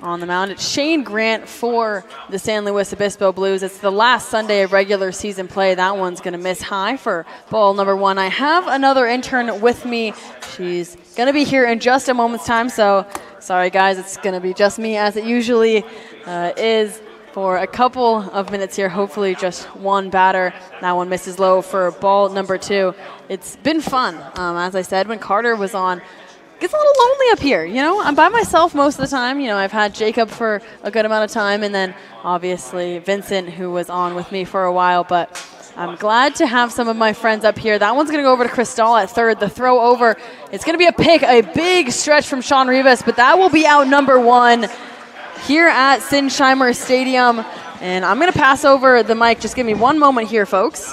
on the mound. It's Shane Grant for the San Luis Obispo Blues. It's the last Sunday of regular season play. That one's going to miss high for ball number 1. I have another intern with me. She's going to be here in just a moment's time, so sorry guys, it's going to be just me as it usually is for a couple of minutes here. Hopefully just one batter. That one misses low for ball number 2. It's been fun. As I said, when Carter was on, gets a little lonely up here. You know, I'm by myself most of the time. You know, I've had Jacob for a good amount of time, and then obviously Vincent, who was on with me for a while. But I'm glad to have some of my friends up here. That one's going to go over to Cristal at third. The throw over, it's going to be a pick, a big stretch from Sean Rivas, but that will be out number 1 here at Sinsheimer Stadium. And I'm going to pass over the mic. Just give me one moment here, folks.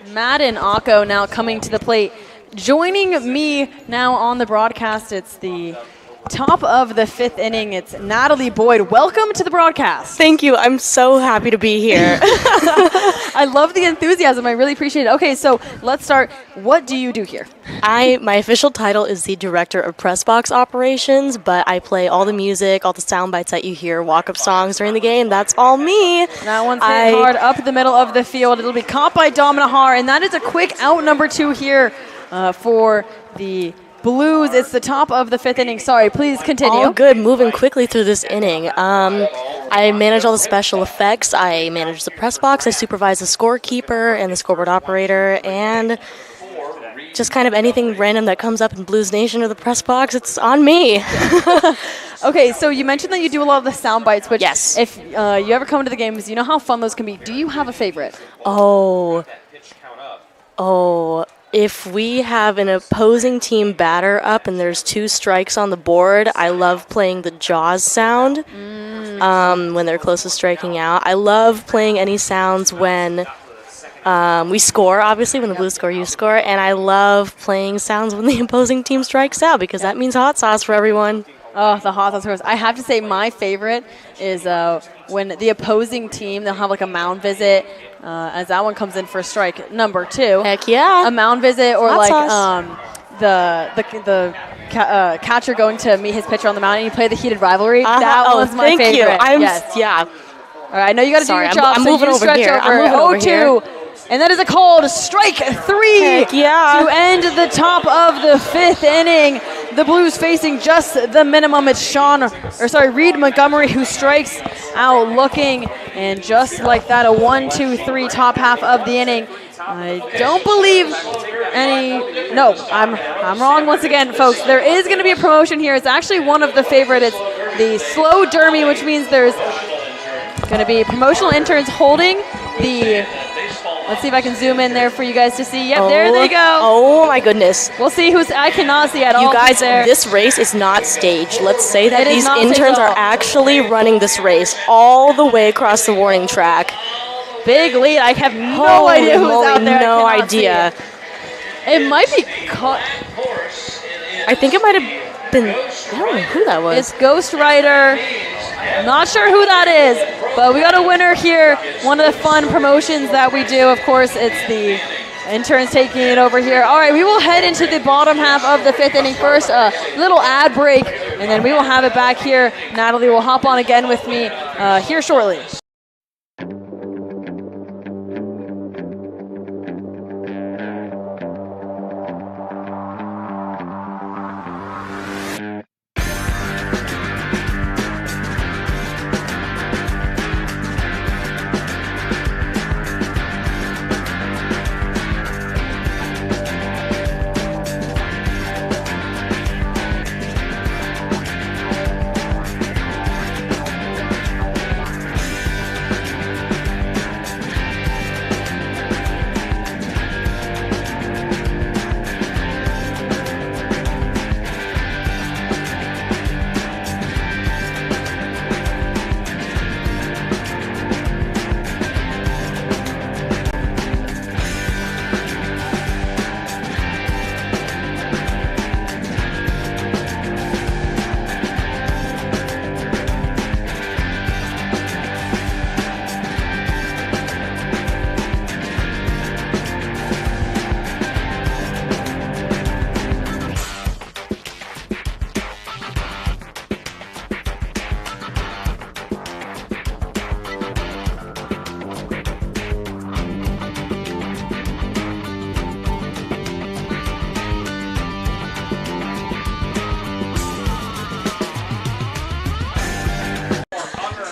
Madden Akko now coming to the plate. Joining me now on the broadcast, it's the top of the 5th inning. It's Natalie Boyd. Welcome to the broadcast. Thank you. I'm so happy to be here. I love the enthusiasm. I really appreciate it. Okay, so let's start. What do you do here? My official title is the Director of Press Box Operations, but I play all the music, all the sound bites that you hear, walk-up songs during the game. That's all me. That one's hit hard up the middle of the field. It'll be caught by Dominahar, and that is a quick out number 2 here for the Blues. It's the top of the 5th inning. Sorry, please continue. All good. Moving quickly through this inning. I manage all the special effects. I manage the press box. I supervise the scorekeeper and the scoreboard operator, and just kind of anything random that comes up in Blues Nation or the press box, it's on me. Okay, so you mentioned that you do a lot of the sound bites, but yes, if you ever come to the games, you know how fun those can be. Do you have a favorite? Oh. If we have an opposing team batter up and there's 2 strikes on the board, I love playing the Jaws sound when they're close to striking out. I love playing any sounds when we score, obviously. When the Blues score, you score. And I love playing sounds when the opposing team strikes out because that means hot sauce for everyone. Oh, the hot sauce. I have to say my favorite is when the opposing team, they'll have like a mound visit as that one comes in for strike number 2. Heck yeah. A mound visit or hot like sauce. the catcher going to meet his pitcher on the mound and you play the heated rivalry. Uh-huh. That was my thank favorite. You. Yeah. All right, I know you got to do your job. I'm so moving you over stretch here. over. I'm moving over 0-2. here. And that is a called strike 3 Heck yeah. to end the top of the 5th inning. The Blues facing just the minimum. It's Reed Montgomery who strikes out looking. And just like that, a 1-2-3 top half of the inning. I don't believe any. No, I'm wrong once again, folks. There is going to be a promotion here. It's actually one of the favorite. It's the slow derby, which means there's going to be promotional interns holding the. Let's see if I can zoom in there for you guys to see. Yep, there they go. Oh my goodness. We'll see who's. I cannot see at all. You guys, this race is not staged. Let's say that these interns are actually running this race all the way across the warning track. Big lead. I have no idea who's out there. No idea. It might be caught. I think it might have been. I don't know who that was. It's Ghost Rider. Not sure who that is, but we got a winner here. One of the fun promotions that we do, of course, it's the interns taking it over here. All right, we will head into the bottom half of the 5th inning first. A little ad break, and then we will have it back here. Natalie will hop on again with me here shortly.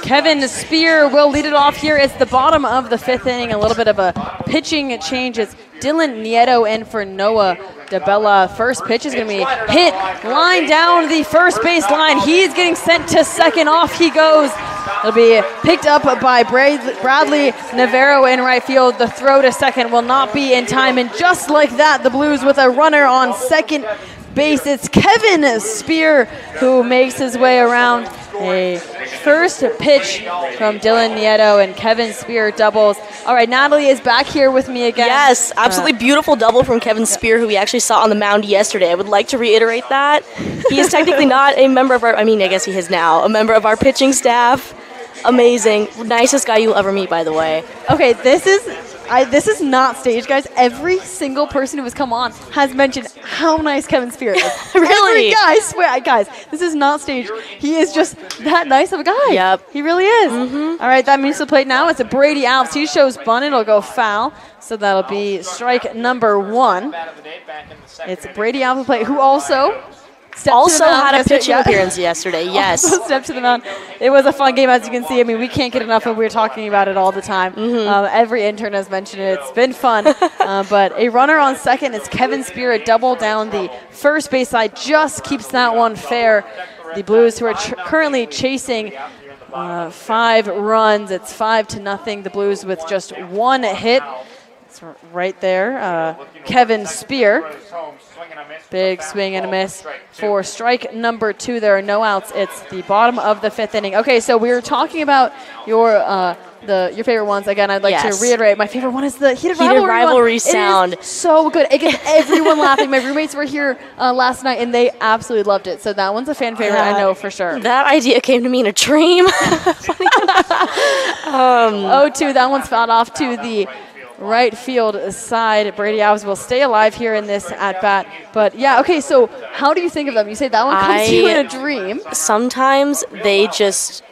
Kevin Spear will lead it off here. It's the bottom of the 5th inning. A little bit of a pitching change. It's Dylan Nieto in for Noah DeBella. First pitch is going to be hit line down the first base line. He's getting sent to second. Off he goes. It'll be picked up by Bradley Navarro in right field. The throw to second will not be in time. And just like that, the Blues with a runner on second base. It's Kevin Spear who makes his way around. A first pitch from Dylan Nieto, and Kevin Spear doubles. All right, Natalie is back here with me again. Yes, absolutely beautiful double from Kevin Spear, who we actually saw on the mound yesterday. I would like to reiterate that. He is technically not a member of our, I guess he is now, a member of our pitching staff. Amazing. Nicest guy you'll ever meet, by the way. Okay, this is not staged, guys. Every single person who has come on has mentioned how nice Kevin Spear is. Really? I swear, guys, this is not staged. He is just that nice of a guy. Yep. He really is. All right, that means to plate now. It's a Brady Alves. He shows bunt. It'll go foul. So that'll be strike number 1. It's Brady Alves to plate, who also had a pitching appearance yesterday, yes. Also stepped to the mound. It was a fun game, as you can see. We can't get enough of it. We're talking about it all the time. Every intern has mentioned it. It's been fun. But a runner on second is Kevin Spear. A double down the first base side just keeps that one fair. The Blues, who are currently chasing 5 runs. It's 5-0. The Blues with just 1 hit. It's right there. Kevin Spear. Big swing and a miss for strike number 2. There are no outs. It's the bottom of the 5th inning. Okay, so we were talking about your favorite ones. Again, I'd like to reiterate. My favorite one is the heated rivalry sound. It is so good. It gets everyone laughing. My roommates were here last night, and they absolutely loved it. So that one's a fan favorite, I know for sure. That idea came to me in a dream. 0-2. That one's fouled off to the right field side. Brady Alves will stay alive here in this at-bat. But, yeah, okay, so how do you think of them? You say that one comes to you in a dream. Sometimes it just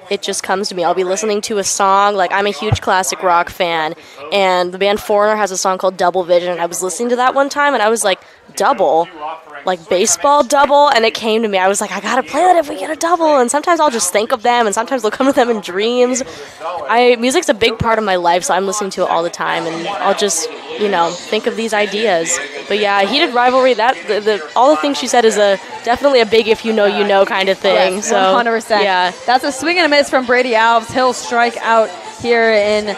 comes to me. I'll be listening to a song. Like, I'm a huge classic rock fan, and the band Foreigner has a song called Double Vision. And I was listening to that one time, and I was like, double? Like baseball double? And it came to me. I was like, I gotta play that if we get a double. And sometimes I'll just think of them, and sometimes they'll come to them in dreams. Music's a big part of my life, so I'm listening to it all the time, and I'll just, think of these ideas. But yeah, heated rivalry, all the things she said is definitely a big if you know kind of thing. Yes, so 100%. Yeah. That's a swing and a miss from Brady Alves. He'll strike out here in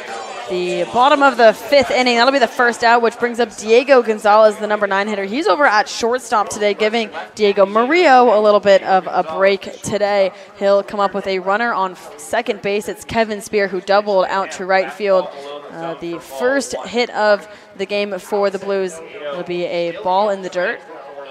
the bottom of the 5th inning. That'll be the first out, which brings up Diego Gonzalez, the number 9 hitter. He's over at shortstop today, giving Diego Murillo a little bit of a break today. He'll come up with a runner on second base. It's Kevin Spear, who doubled out to right field. The first hit of the game for the Blues will be a ball in the dirt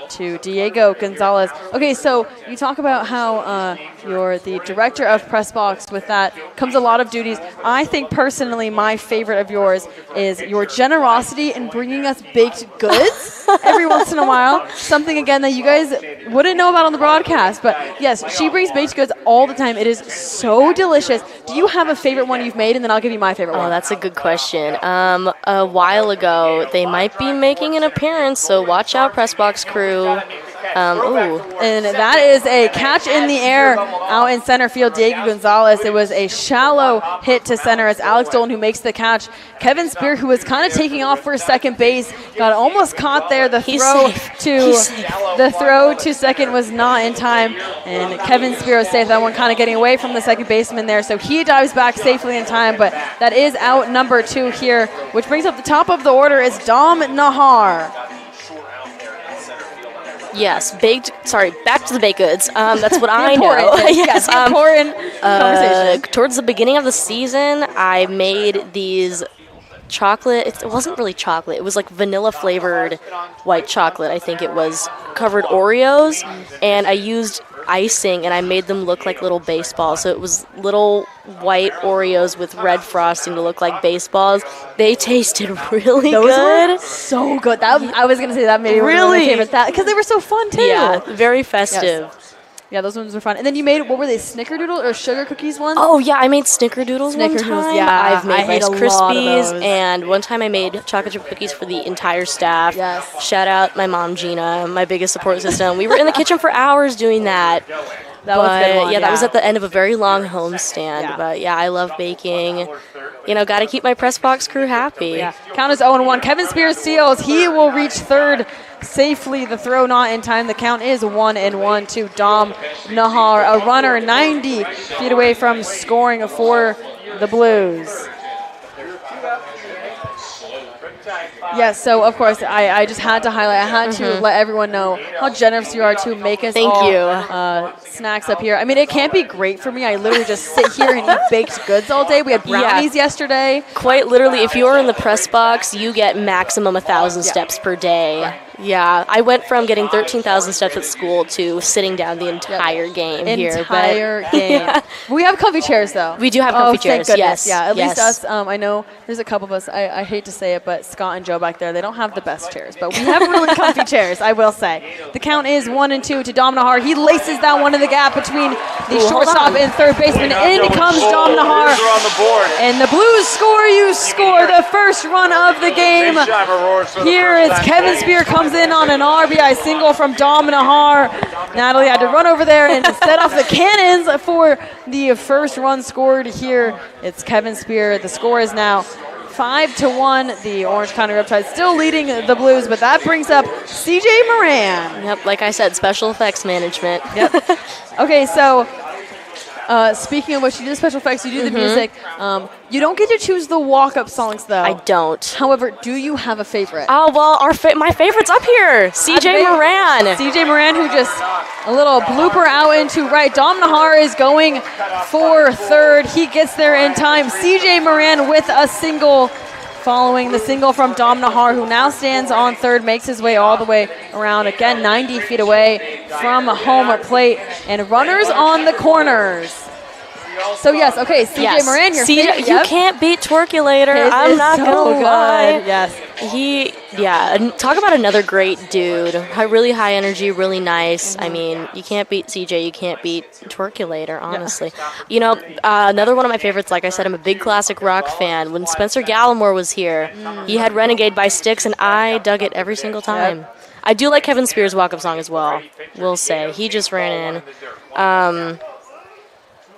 to Diego Gonzalez. Okay, so you talk about how you're the director of press box. With that comes a lot of duties. I think personally my favorite of yours is your generosity in bringing us baked goods every once in a while. Something, again, that you guys wouldn't know about on the broadcast. But yes, she brings baked goods all the time. It is so delicious. Do you have a favorite one you've made? And then I'll give you my favorite one. Oh, that's a good question. A while ago, they might be making an appearance, so watch out, press box crew. And that is a catch in the air out in center field. Diego Gonzalez. It was a shallow hit to center. It's Alex Dolan who makes the catch. Kevin Spear, who was kind of taking off for second base, got almost caught there. The throw to second was not in time, and Kevin Spear was safe. That one kind of getting away from the second baseman there, so he dives back safely in time. But that is out number 2 here, which brings up the top of the order is Dom Nahar. Yes, back to the baked goods. That's what I know. Yes, important conversation. Towards the beginning of the season, I made these chocolate. It wasn't really chocolate. It was like vanilla flavored white chocolate. I think it was covered Oreos, and I used icing and I made them look like little baseballs. So it was little white Oreos with red frosting to look like baseballs. They tasted really Those good. Were so good. I was gonna say that maybe really? One of my favorites. Because they were so fun too. Yeah, very festive. Yes. Yeah, those ones were fun. And then you made, what were they, snickerdoodle or sugar cookies ones? Oh, yeah, I made snickerdoodles one time. Yeah, I've made I made Rice a lot of Krispies, those. and one time I made chocolate chip cookies for the entire staff. Yes. Shout out my mom, Gina, my biggest support system. We were in the kitchen for hours doing that. That was a good one, yeah, that was yeah. at the end of a very long homestand. Yeah. But yeah, I love baking. Got to keep my press box crew happy. Yeah. Count is 0-1. Kevin Spears steals. He will reach third safely. The throw not in time. The count is 1-1 to Dom Nahar, a runner 90 feet away from scoring for the Blues. Yes, so of course I just had to highlight. I had to let everyone know how generous you are to make us Thank all you. Snacks up here. I mean, it can't be great for me. I literally just sit here and eat baked goods all day. We had brownies yesterday. Quite literally, if you are in the press box, you get maximum 1,000 steps per day. Yeah, I went from getting 13,000 steps at school to sitting down the entire game here. Entire game. Yeah. We have comfy chairs, though. We do have comfy chairs, Thank goodness. yes. Yeah, at least yes. us. I know there's a couple of us. I hate to say it, but Scott and Joe back there, they don't have the best chairs. But we have really comfy chairs, I will say. The count is 1-2 to Dom Nahar. He laces that one in the gap between the shortstop and third baseman. In comes Dom Nahar. And the Blues score. You score the first run of the game. Here is Kevin Spear comes in on an RBI single from Dom Nahar. Natalie had to run over there and set off the cannons for the first run scored here. It's Kevin Spear. The score is now 5-1. The Orange County Riptide still leading the Blues, but that brings up CJ Moran. Yep, like I said, special effects management. Yep. Okay, so speaking of which, you do special effects, you do the music. You don't get to choose the walk-up songs, though. I don't. However, do you have a favorite? Oh, well, my favorite's up here. CJ Moran. CJ Moran, who just a little blooper out into right. Dom Nahar is going for third. He gets there in time. CJ Moran with a single, following the single from Dom Nahar, who now stands on third, makes his way all the way around, again 90 feet away from home plate, and runners on the corners. So yes, okay, CJ Moran, your favorite. You can't beat Twerkulator. I'm not gonna lie. Yes. Talk about another great dude. Really high energy, really nice. I mean, you can't beat CJ. You can't beat Twerkulator, honestly. Another one of my favorites, like I said, I'm a big classic rock fan. When Spencer Gallimore was here, he had Renegade by Styx, and I dug it every single time. I do like Kevin Spears' walk-up song as well, will say. He just ran in.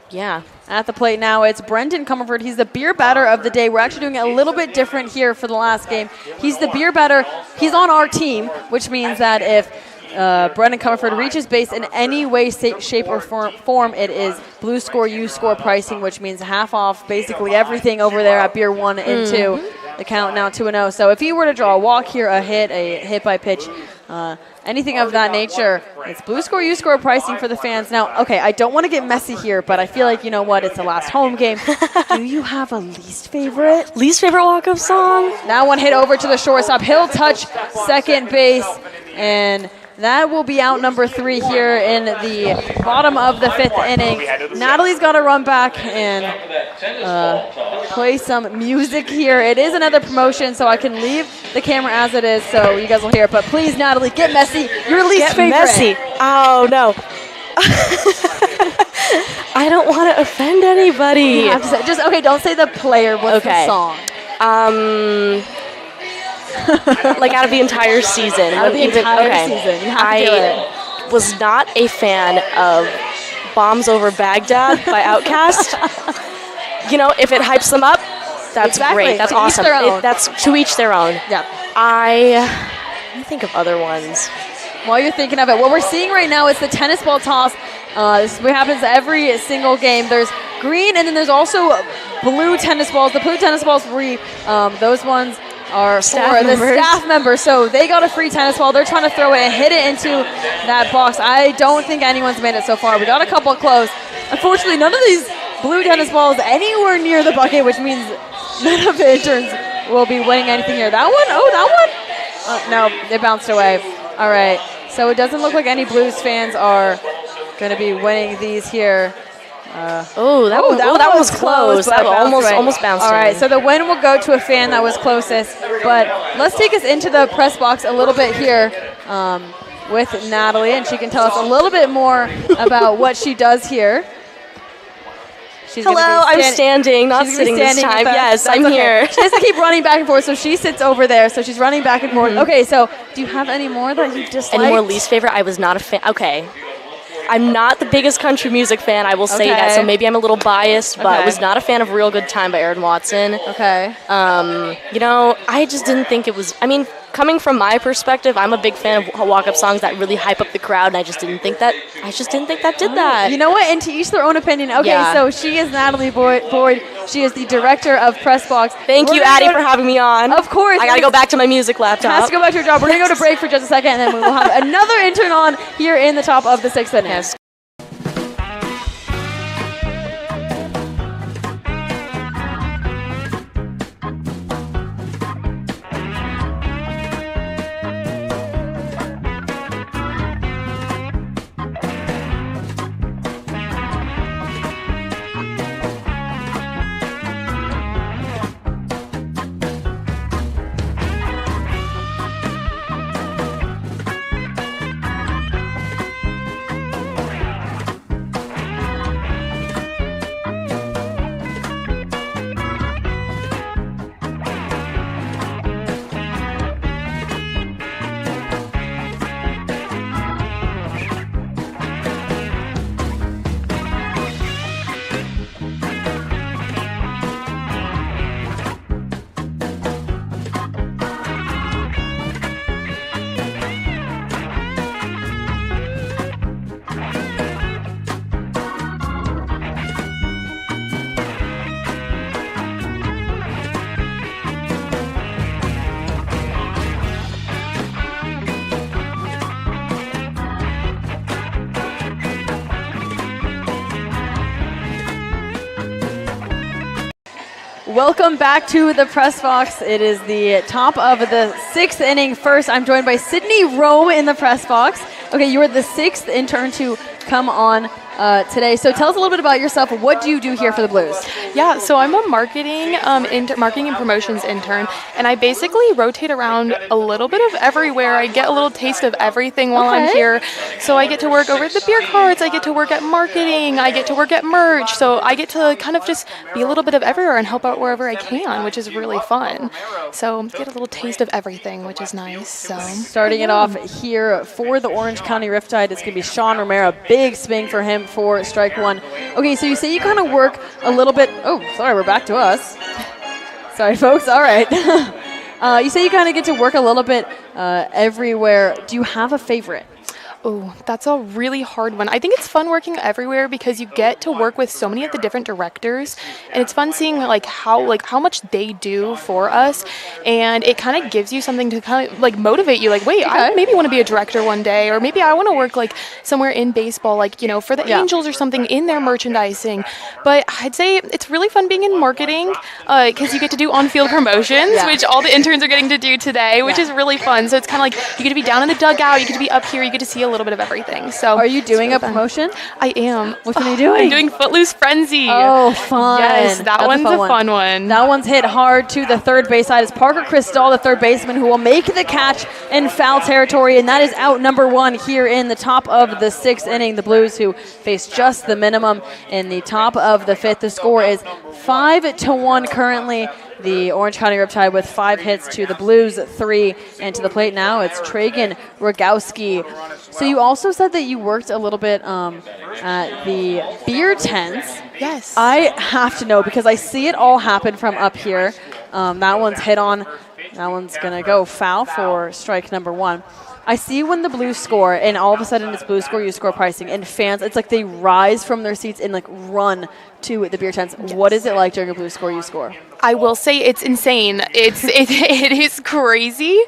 Yeah. At the plate now, it's Brendan Comerford. He's the beer batter of the day. We're actually doing it a little bit different here for the last game. He's the beer batter. He's on our team, which means that if Brendan Comerford reaches base in any way, shape, or form, it is blue score, you score pricing, which means half off basically everything over there at beer 1 and 2. The count now 2-0. So if he were to draw a walk here, a hit by pitch, anything of that nature, it's blue score, you score pricing for the fans. Now, okay, I don't want to get messy here, but I feel like, you know what, it's the last home game. Do you have a least favorite? Least favorite walk-up song? Now one hit over to the shortstop. He'll touch second base, and that will be out number 3 here in the bottom of the 5th inning. Natalie's got to run back and play some music here. It is another promotion, so I can leave the camera as it is so you guys will hear it. But please, Natalie, get messy. Your least favorite. Messy. Oh, no. I don't want to offend anybody. You have to say, okay, don't say the player. What's the song? Like out of the entire season. Out of the entire season. You have to do it. I was not a fan of Bombs Over Baghdad by Outkast. If it hypes them up, that's great. That's awesome. That's to each their own. Yeah. Let me think of other ones. While you're thinking of it, what we're seeing right now is the tennis ball toss. This is what happens every single game. There's green, and then there's also blue tennis balls. The blue tennis balls, those ones are for the staff members. So they got a free tennis ball. They're trying to throw it and hit it into that box. I don't think anyone's made it so far. We got a couple close. Unfortunately, none of these blue tennis balls anywhere near the bucket, which means none of the interns will be winning anything here. That one? No, it bounced away. All right. So it doesn't look like any Blues fans are going to be winning these here. That one was close. That almost bounced. All right, so the win will go to a fan that was closest. But let's take us into the press box a little bit here with Natalie, and she can tell us a little bit more about what she does here. Hello, I'm standing, not sitting this time. Yes, I'm here. She has to keep running back and forth, so she sits over there. So she's running back and forth. Okay, so do you have any more that you dislike? Any more least favorite? I was not a fan. Okay. I'm not the biggest country music fan, I will say that, so maybe I'm a little biased, but was not a fan of Real Good Time by Aaron Watson. Okay. You know, I just didn't think it was, I mean, coming from my perspective, I'm a big fan of walk-up songs that really hype up the crowd, and I just didn't think that did that. You know what? And to each their own opinion. Okay, so she is Natalie Boyd. She is the director of Pressbox. Thank you, Addy, for having me on. Of course. I gotta go back to my music laptop. Has to go back to your job. We're gonna go to break for just a second, and then we will have another intern on here in the top of the 6th inning. Yes. Welcome back to the Press Box. It is the top of the 6th inning. First, I'm joined by Sydney Rome in the Press Box. Okay, you are the 6th intern to come on today. So tell us a little bit about yourself. What do you do here for the Blues? Yeah, so I'm a marketing and promotions intern, and I basically rotate around a little bit of everywhere. I get a little taste of everything while I'm here. So I get to work over at the beer carts, I get to work at marketing, I get to work at merch. So I get to kind of just be a little bit of everywhere and help out wherever I can, which is really fun. So get a little taste of everything, which is nice. So starting it off here for the Orange County Riptide, it's going to be Sean Romero. Big swing for him for strike one. Okay, so you say you kind of work a little bit. Oh, sorry, we're back to us. Sorry, folks. All right. You say you kind of get to work a little bit everywhere. Do you have a favorite? Oh, that's a really hard one. I think it's fun working everywhere because you get to work with so many of the different directors, and it's fun seeing how much they do for us, and it kind of gives you something to kind of motivate you. Wait, I maybe want to be a director one day, or maybe I want to work somewhere in baseball, for the Angels or something in their merchandising. But I'd say it's really fun being in marketing because you get to do on-field promotions, which all the interns are getting to do today, which is really fun. So it's kind of you get to be down in the dugout, you get to be up here, you get to see a little bit of everything. So are you doing a promotion? I am. What are you doing? I'm doing Footloose Frenzy. Oh, fun. Yes, that's one's a fun one. That one's hit hard to the third base side. It's Parker Crystal, the third baseman, who will make the catch in foul territory, and that is out number one here in the top of the 6th inning. The Blues, who face just the minimum in the top of the 5th. The score is 5-1 currently. The Orange County Riptide with 5 hits to the Blues 3, and to the plate now it's Tragan Rogowski. So you also said that you worked a little bit at the beer tents. Yes. I have to know because I see it all happen from up here. That one's hit on. That one's going to go foul for strike number one. I see when the Blues score, and all of a sudden it's Blues score, you score pricing, and fans, it's like they rise from their seats and run to the beer tents. Yes. What is it like during a Blues score, you score? I will say it's insane. It is crazy.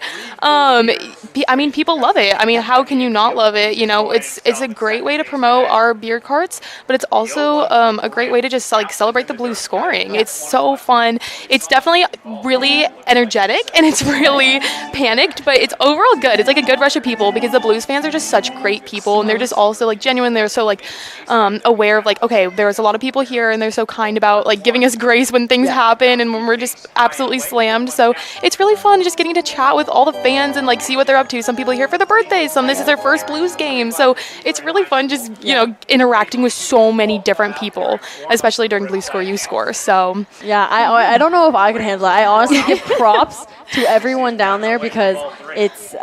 I mean, people love it. I mean, how can you not love it? It's a great way to promote our beer carts, but it's also a great way to just celebrate the Blues scoring. It's so fun. It's definitely really energetic and it's really panicked, but it's overall good. It's like a good rush of people because the Blues fans are just such great people, and they're just also genuine. They're so aware of okay, there's a lot of people here, and they're so kind about giving us grace when things happen and when we're just absolutely slammed. So it's really fun just getting to chat with all the fans and see what they're up to. Some people are here for their birthdays, some this is their first Blues game. So it's really fun just interacting with so many different people, especially during Blues Score U Score. So yeah, I don't know if I could handle it. I honestly give props to everyone down there because it's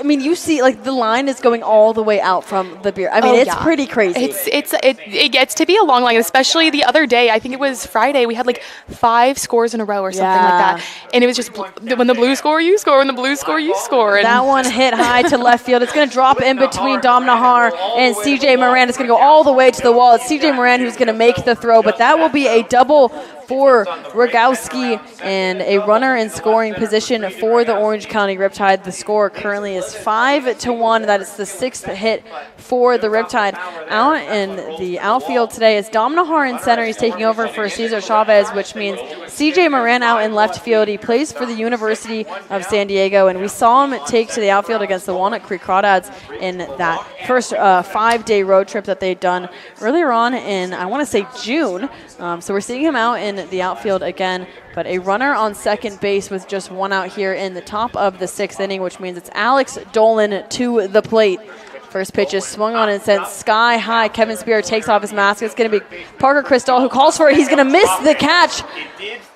mean, you see, like, the line is going all the way out from the beer. I mean, it's pretty crazy. It gets to be a long line, especially the other day. I think it was Friday. We had like 5 scores in a row or something like that. And it was just when the Blues score, you score. When the Blues score, you score. And that one hit high to left field. It's going to drop in between Dom Nahar and CJ Moran. It's going to go all the way to the wall. It's CJ Moran who's going to make the throw, but that will be a double for Rogowski and a runner in scoring position for the Orange County Riptide. The score currently is 5-1. That is the 6th hit for the Riptide. Out in the outfield today is Dom Nahar in center. He's taking over for Cesar Chavez, which means CJ Moran out in left field. He plays for the University of San Diego, and we saw him take to the outfield against the Walnut Creek Crawdads in that first 5-day road trip that they'd done earlier on in, I want to say, June. So we're seeing him out in the outfield again, but a runner on second base with just 1 out here in the top of the 6th inning, which means it's Alex Dolan to the plate. First pitch is swung on and sent sky high. Kevin Spear takes off his mask. It's going to be Parker Crystal who calls for it. He's going to miss the catch.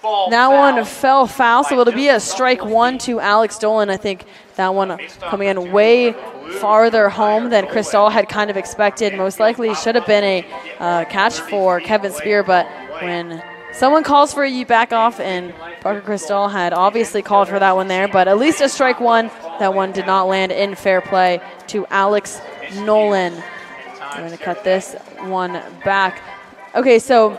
That one fell foul, so it'll be a strike 1 to Alex Dolan. I think that one coming in way farther home than Crystal had kind of expected. Most likely should have been a catch for Kevin Spear, but when someone calls for it, you back off, and Parker Crystal had obviously called for that one there, but at least a strike 1. That one did not land in fair play to Alex Nolan. I'm going to cut this one back. Okay, so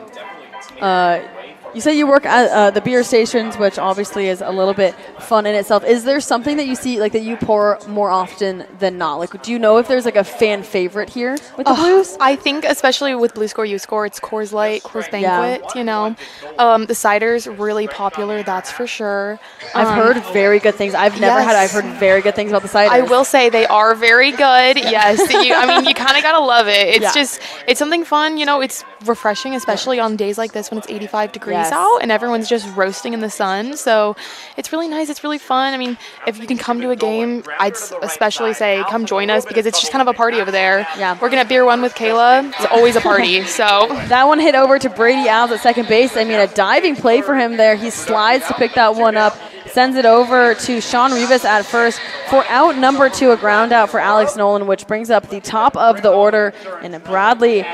you say you work at the beer stations, which obviously is a little bit fun in itself. Is there something that you see, like, that you pour more often than not? Like, do you know if there's like a fan favorite here with the Blues? I think especially with Blue Score, You Score, it's Coors Light, Coors Banquet, you know. The cider's really popular, that's for sure. I've heard very good things. I've never had it. I've heard very good things about the ciders. I will say they are very good, yes. I mean, you kind of got to love it. It's it's something fun, you know. It's refreshing, especially on days like this when it's 85 degrees out and everyone's just roasting in the sun. So it's really nice. It's really fun. I mean, if you can come to a game, I'd especially say come join us because it's just kind of a party over there. Yeah. Working at Beer One with Kayla, it's always a party. So that one hit over to Brady Alves at second base. I mean, a diving play for him there. He slides to pick that one up, sends it over to Sean Rivas at first for out number 2, a ground out for Alex Nolan, which brings up the top of the order, and Bradley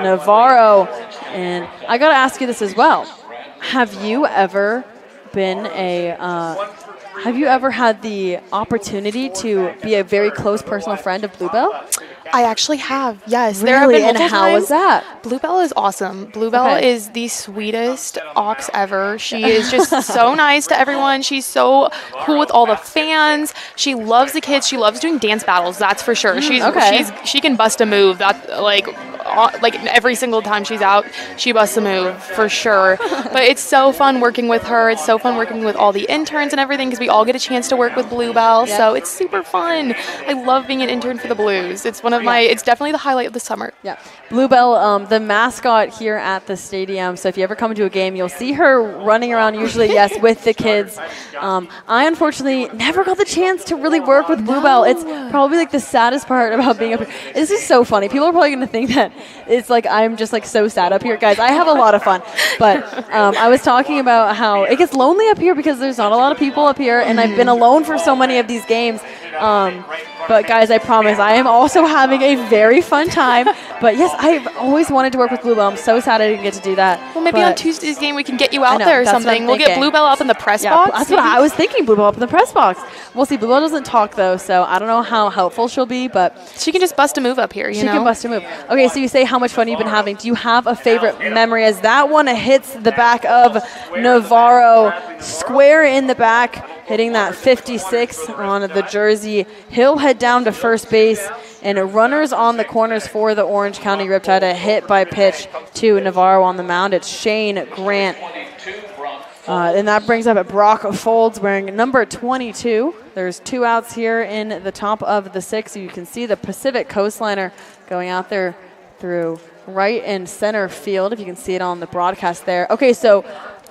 Navarro. And I got to ask you this as well. Have you ever been have you ever had the opportunity to be a very close personal friend of Bluebell? I actually have, yes. Really? There have been And multiple how times. was that? Bluebell is awesome. Bluebell is the sweetest ox ever. She is just so nice to everyone. She's so cool with all the fans. She loves the kids. She loves doing dance battles, that's for sure. She can bust a move. That like every single time she's out, she busts a move for sure. But it's so fun working with her. It's so fun working with all the interns and everything because we all get a chance to work with Bluebell. Yep. So it's super fun. I love being an intern for the Blues. It's one of it's definitely the highlight of the summer. Yeah. Bluebell, the mascot here at the stadium. So if you ever come to a game, you'll see her running around usually, yes, with the kids. I unfortunately never got the chance to really work with Bluebell. It's probably like the saddest part about being up here. This is so funny. People are probably going to think that it's like I'm just like so sad up here. Guys, I have a lot of fun. But I was talking about how it gets lonely up here because there's not a lot of people up here, and I've been alone for so many of these games. But guys, I promise I am also having a very fun time. But yes, I've always wanted to work with Bluebell. I'm so sad I didn't get to do that. Well, maybe on Tuesday's game we can get you out there or that's what something. I'm We'll get thinking. Bluebell up in the press box. That's what I was thinking, Bluebell up in the press box. We'll see. Bluebell doesn't talk though, so I don't know how helpful she'll be, but she can just bust a move up here, you know? She can bust a move. Okay, so you say how much fun you've been having. Do you have a favorite memory as that one hits the back of Navarro square in the back, hitting that 56 on the jersey. He'll head down to first base, and runners on the corners for the Orange County Riptide. A hit by pitch to Navarro on the mound. It's Shane Grant. And that brings up Brock Folds wearing number 22. There's 2 outs here in the top of the 6. You can see the Pacific Coastliner going out there through right and center field, if you can see it on the broadcast there. Okay, so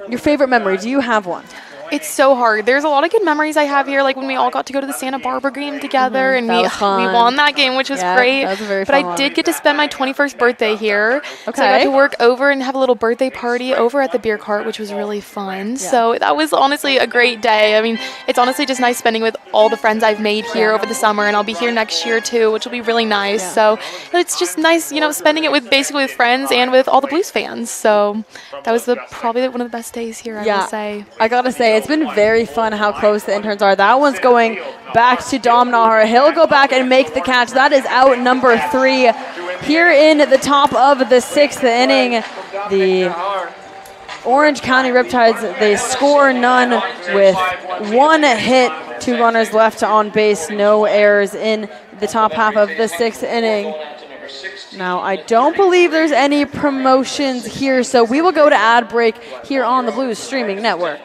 your favorite memory, do you have one? It's so hard. There's a lot of good memories I have here, like when we all got to go to the Santa Barbara game together, and That was fun. we won that game, which was Yeah, great. that was a very but fun I did one. get to spend my 21st birthday here. Okay. So I got to work over and have a little birthday party over at the beer cart, which was really fun. So that was honestly a great day. I mean, it's honestly just nice spending with all the friends I've made here over the summer, and I'll be here next year too, which will be really nice. So it's just nice, spending it with basically with friends and with all the Blues fans. So that was probably one of the best days here, I will say. I gotta say, it's been very fun how close the interns are. That one's going back to Dom Nahara. He'll go back and make the catch. That is out number 3. Here in the top of the 6th inning, the Orange County Riptides, they score none with 1 hit, 2 runners left on base, no errors in the top half of the 6th inning. Now, I don't believe there's any promotions here, so we will go to ad break here on the Blues Streaming Network.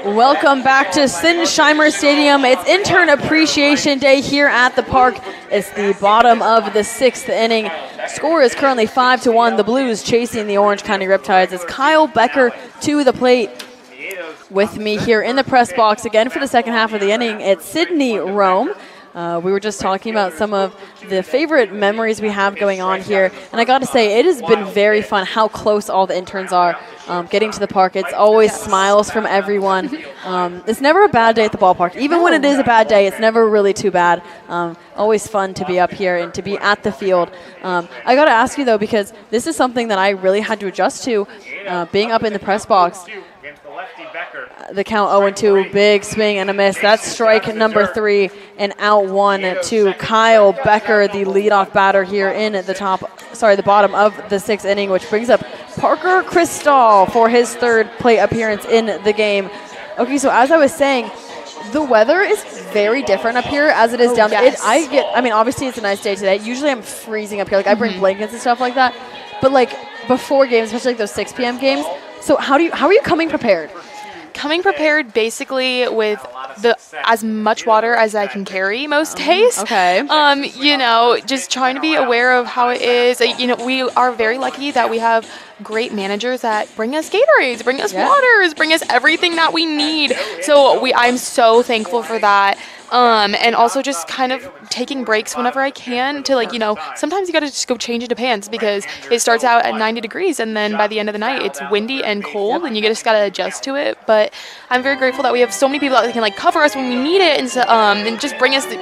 Welcome back to Sinsheimer Stadium. It's Intern Appreciation Day here at the park. It's the bottom of the 6th inning. Score is currently 5-1. The Blues chasing the Orange County Riptides. It's Kyle Becker to the plate. With me here in the press box again for the second half of the inning, it's Sydney Rome. We were just talking about some of the favorite memories we have going on here. And I got to say, it has been very fun how close all the interns are getting to the park. It's always smiles from everyone. It's never a bad day at the ballpark. Even when it is a bad day, it's never really too bad. Always fun to be up here and to be at the field. I got to ask you, though, because this is something that I really had to adjust to, being up in the press box. The count 0-2, big swing and a miss. That's strike number 3 and out 1 to Kyle Becker, the leadoff batter here in the bottom of the 6th inning, which brings up Parker Cristall for his 3rd plate appearance in the game. Okay, so as I was saying, the weather is very different up here as it is down there. Obviously it's a nice day today. Usually I'm freezing up here. Like I bring blankets and stuff like that. But like before games, especially like those 6 p.m. games. So how are you coming prepared? Coming prepared basically with as much water as I can carry most days. Okay. Just trying to be aware of how it is. We are very lucky that we have great managers that bring us Gatorades, bring us waters, bring us everything that we need. So I'm so thankful for that. And also just kind of taking breaks whenever I can to sometimes you got to just go change into pants because it starts out at 90 degrees and then by the end of the night it's windy and cold and you just got to adjust to it. But I'm very grateful that we have so many people that can cover us when we need it and just bring us the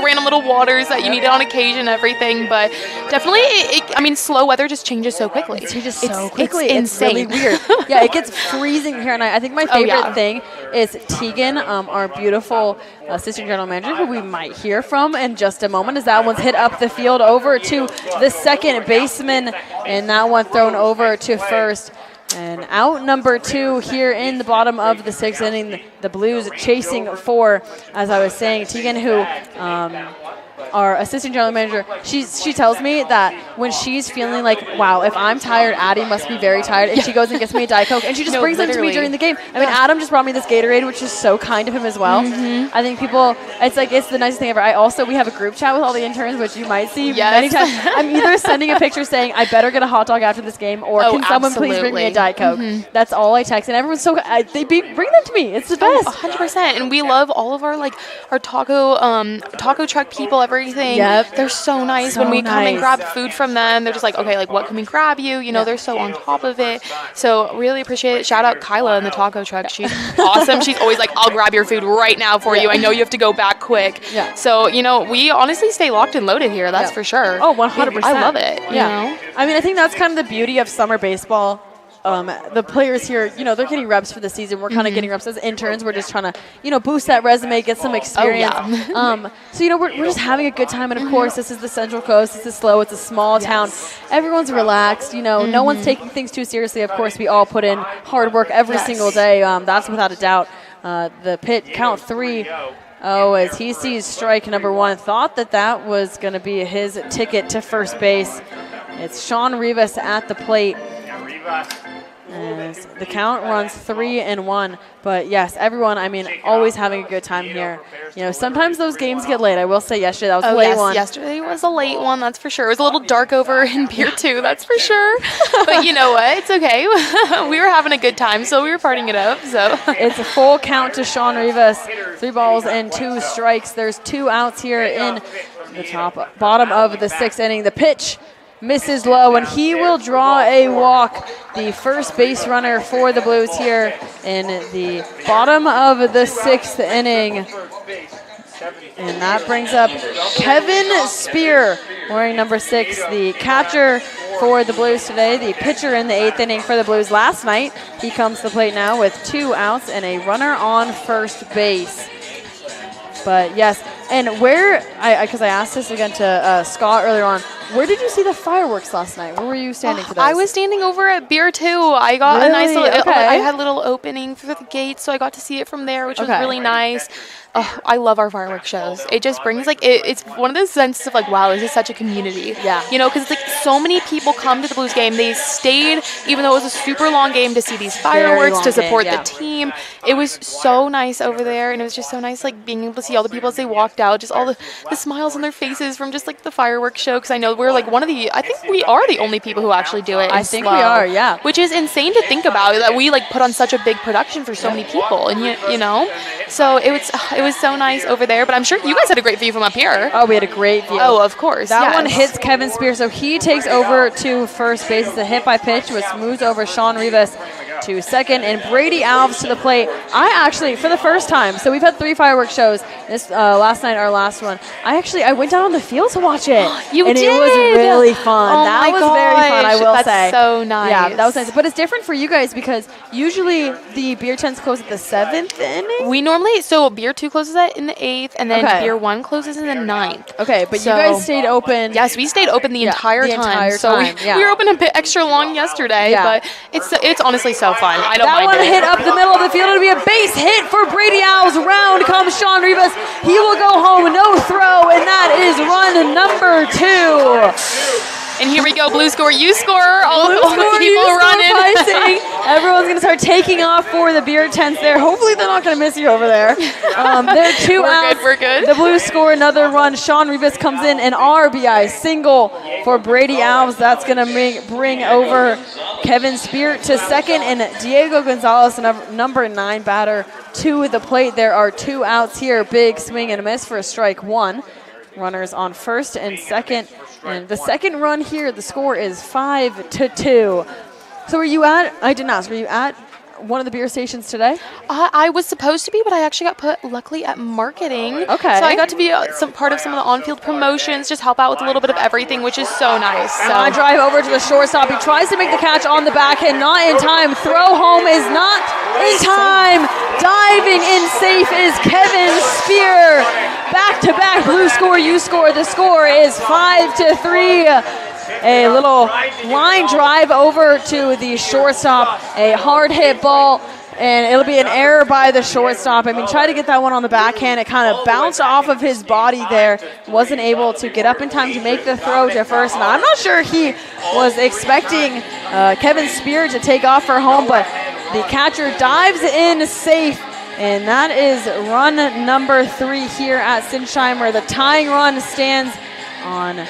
random little waters that you need on occasion and everything. But definitely, slow weather just changes so quickly. It changes so quickly. It's insane. really weird. Yeah, it gets freezing here, and I think my favorite thing is Tegan, our beautiful assistant general manager, who we might hear from in just a moment, as that one's hit up the field over to the second baseman, and that one thrown over to first. And out number 2 here in the bottom of the 6th inning, the Blues chasing 4. As I was saying, Tegan, who our assistant general manager, she tells me that when she's feeling like, wow, if I'm tired, Addy must be very tired, and she goes and gets me a Diet Coke, and she just brings them to me during the game. I mean, Adam just brought me this Gatorade, which is so kind of him as well. I think people, it's the nicest thing ever. We have a group chat with all the interns, which you might see many times. I'm either sending a picture saying, I better get a hot dog after this game, or can someone please bring me a Diet Coke? That's all I text, and everyone's so, bring them to me. It's the best. 100%. And we love all of our taco truck people, everything. Yep. They're so nice. When we come and grab food from them, they're just like, okay, like what can we grab you? You know, they're so on top of it. So really appreciate it. Shout out Kyla in the taco truck. She's awesome. She's always like, I'll grab your food right now for you. I know you have to go back quick. Yeah. So, you know, we honestly stay locked and loaded here. That's for sure. Oh, 100%. I love it. You know? I mean, I think that's kind of the beauty of summer baseball. The players here, you know, they're getting reps for the season. We're kind of getting reps as interns. We're just trying to, you know, boost that resume, get some experience. So, you know, we're just having a good time. And, of course, this is the Central Coast. This is SLO. It's a small town. Everyone's relaxed. You know, no one's taking things too seriously. Of course, we all put in hard work every single day. That's without a doubt. The pit count 3. Oh, as he sees strike number 1. Thought that was going to be his ticket to first base. It's Sean Rivas at the plate. As the count runs 3-1. But yes, everyone, I mean, always having a good time here. You know, sometimes those games get late. I will say yesterday that was a late one. Yesterday was a late one, that's for sure. It was a little dark over in Pier 2, that's for sure. But you know what? It's okay. We were having a good time, so we were partying it up. So it's a full count to Sean Rivas. 3 balls and 2 strikes. There's 2 outs here in the bottom of the 6th inning. The pitch misses low, and he will draw a walk. The first base runner for the Blues here in the bottom of the 6th inning. And that brings up Kevin Spear, wearing number 6, the catcher for the Blues today, the pitcher in the 8th inning for the Blues last night. He comes to the plate now with 2 outs and a runner on first base. But yes, and because I asked this again to Scott earlier on, where did you see the fireworks last night? Where were you standing for those? I was standing over at Beer 2. I got a nice little, I had a little opening through the gate, so I got to see it from there, which was really nice. Oh, I love our fireworks shows. It just brings it's one of those senses of like, wow, this is such a community. Yeah. You know, because it's like so many people come to the Blues game. They stayed, even though it was a super long game, to see these fireworks, to support the team. It was so nice over there, and it was just so nice, like being able to see all the people as they walked out, just all the smiles on their faces from just like the fireworks show. Because I know we're like I think we are the only people who actually do it. I think we are, yeah. Which is insane to think about, that we like put on such a big production for so many people, and you know, so it was so nice over there. But I'm sure you guys had a great view from up here. Oh, we had a great view. Oh, of course. That one hits Kevin Spear, so he takes over to first base. It's a hit by pitch, which moves over Sean Rivas to second, and Brady Alves to the plate. I actually, for the first time, so we've had 3 fireworks shows. This last night, our last one. I went down on the field to watch it. You and did? It was really fun. Oh that my was gosh. very fun, I will say. That's so nice. Yeah, that was nice. But it's different for you guys because usually the beer tents close at the 7th inning. We normally, Beer 2 closes in the 8th, and then Beer 1 closes in the 9th. Okay, but you guys stayed open. Yes, we stayed open the entire time. So we were open a bit extra long yesterday, but it's honestly so fun. I don't mind it. That one hit up the middle of the field. It'll be a base hit for Brady Alves. Round comes Sean Rivas. He will go home, no throw, and that is run number 2. And here we go, Blue score, you score. All the people running. Everyone's going to start taking off for the beer tents there. Hopefully they're not going to miss you over there. They're 2 outs. We're good. The Blues score another run. Sean Rivas comes in, an RBI single for Brady Alves. That's going to bring over Kevin Spear to second, and Diego Gonzalez, number 9 batter, to the plate. There are 2 outs here. Big swing and a miss for a strike 1. Runners on first and second. And the second run here, the score is 5-2. So I didn't ask, were you at one of the beer stations today? I was supposed to be, but I actually got put, luckily, at marketing. Okay. So I got to be part of some of the on-field promotions, just help out with a little bit of everything, which is so nice. So I drive over to the shortstop. He tries to make the catch on the backhand, not in time. Throw home is not in time. Diving in safe is Kevin Spear. Back-to-back Blue score, you score. The score is 5-3. A little line drive over to the shortstop. A hard hit ball and it'll be an error by the shortstop. I mean, try to get that one on the backhand. It kind of bounced off of his body there. Wasn't able to get up in time to make the throw to first. And I'm not sure he was expecting Kevin Spear to take off for home, but the catcher dives in safe. And that is run number 3 here at Sinsheimer. The tying run stands on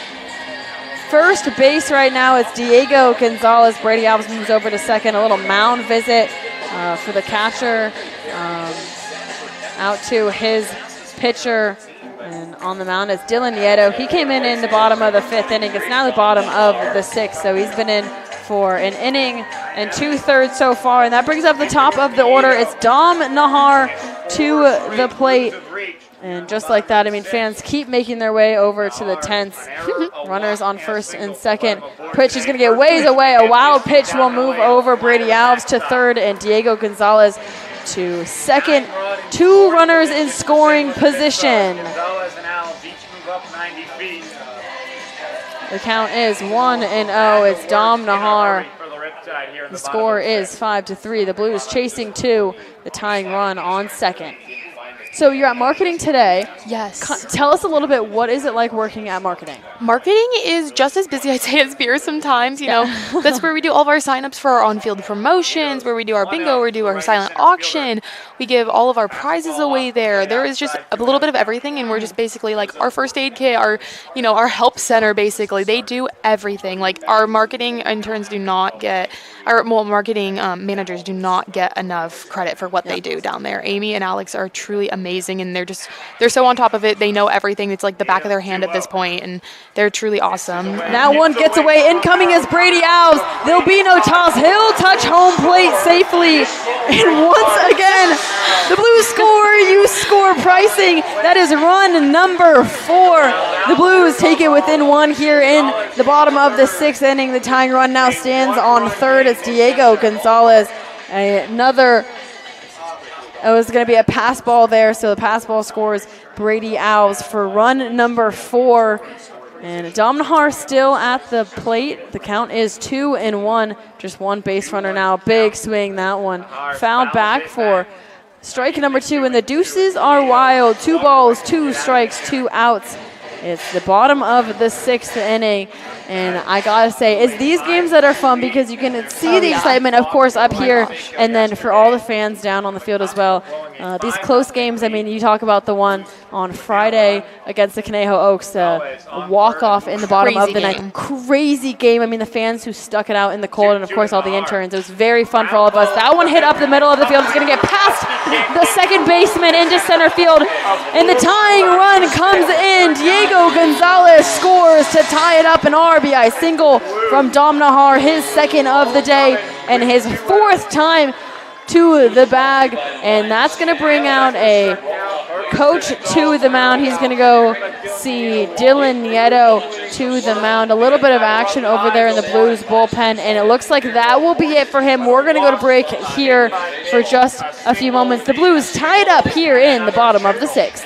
first base right now. It's Diego Gonzalez. Brady Alves moves over to second. A little mound visit for the catcher out to his pitcher. And on the mound is Dylan Nieto. He came in the bottom of the 5th inning. It's now the bottom of the 6th, so he's been in for an inning and 2/3 so far. And that brings up the top of the order. It's Dom Nahar to the plate. And just like that, I mean, fans keep making their way over to the 10th. Runners on first and second. Pitch is going to get ways away. A wild pitch will move over Brady Alves to third and Diego Gonzalez to second. 2 runners in scoring position. The count is 1-0. It's Dom Nahar. The score is 5-3. The Blues chasing 2. The tying run on second. So you're at marketing today. Yes. Tell us a little bit, what is it like working at marketing? Marketing is just as busy, I'd say, as beer sometimes. You know, that's where we do all of our signups for our on-field promotions, where we do our bingo, we do our silent auction. We give all of our prizes away there. There is just a little bit of everything, and we're just basically like our first aid kit, our help center, basically. They do everything. Like, our marketing interns do not get, marketing managers do not get enough credit for what they do down there. Amy and Alex are truly amazing, and they're so on top of it. They know everything. It's like the back of their hand at this point, and they're truly awesome. Now one gets away. Incoming is Brady Alves. There'll be no toss. He'll touch home plate safely. And once again, the Blues score. You score pricing. That is run number 4. The Blues take it within 1 here in the bottom of the 6th inning. The tying run now stands on third. It's Diego Gonzalez. It was going to be a pass ball there, so the pass ball scores Brady Alves for run number 4. And Dom Nahar still at the plate. The count is 2-1. Just 1 base runner now. Big swing, that one. Fouled back for strike number 2, and the deuces are wild. 2 balls, 2 strikes, 2 outs. It's the bottom of the 6th inning. And I gotta say, it's these games that are fun because you can see the excitement, of course, up here, and then for all the fans down on the field as well. These close games, I mean, you talk about the one on Friday against the Conejo Oaks, a walk-off in the bottom of the 9th. Crazy game. I mean, the fans who stuck it out in the cold, and, of course, all the interns. It was very fun for all of us. That one hit up the middle of the field. It's going to get past the second baseman into center field, and the tying run comes in. Diego Gonzalez scores to tie it up, an RBI single from Dom Nahar, his 2nd of the day, and his 4th time to the bag, and that's going to bring out a coach to the mound. He's going to go see Dylan Nieto to the mound. A little bit of action over there in the Blues bullpen, and it looks like that will be it for him. We're going to go to break here for just a few moments. The Blues tie it up here in the bottom of the 6th.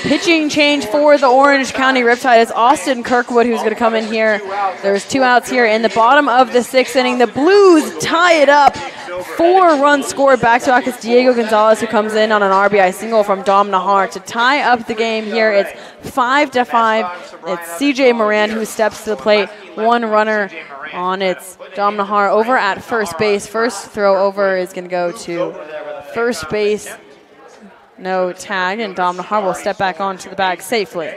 pitching change for the Orange County Riptide. It's Austin Kirkwood who's going to come in here. There's 2 outs here in the bottom of the 6th inning. The Blues tie it up. 4 runs scored back-to-back. It's Diego Gonzalez who comes in on an RBI single from Dom Nahar to tie up the game here. It's 5-5. It's CJ Moran who steps to the plate. 1 runner on. It's Dom Nahar over at first base. First throw over is going to go to first base. No tag, and Dom Nahar will step back onto the bag safely.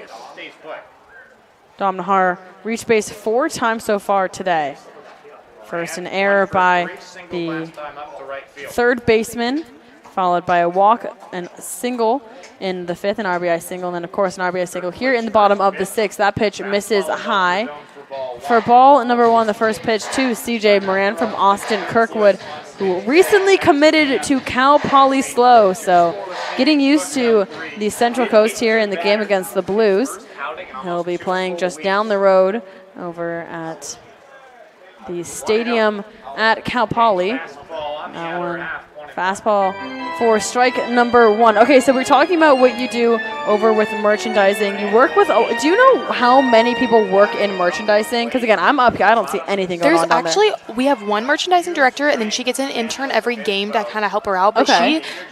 Dom Nahar reached base 4 times so far today. First, an error by the third baseman, followed by a walk and single in the 5th, an RBI single, and then, of course, an RBI single here in the bottom of the 6th. That pitch misses high. For ball number 1, the first pitch to CJ Moran from Austin Kirkwood, who recently committed to Cal Poly SLO, so getting used to the Central Coast here in the game against the Blues. He'll be playing just down the road over at the stadium at Cal Poly. That one, fastball for strike number 1. Okay, so we're talking about what you do over with merchandising. You work with, do you know how many people work in merchandising? Because again, I'm up here, I don't see anything going on down there. We have one merchandising director, and then she gets an intern every game to kind of help her out. But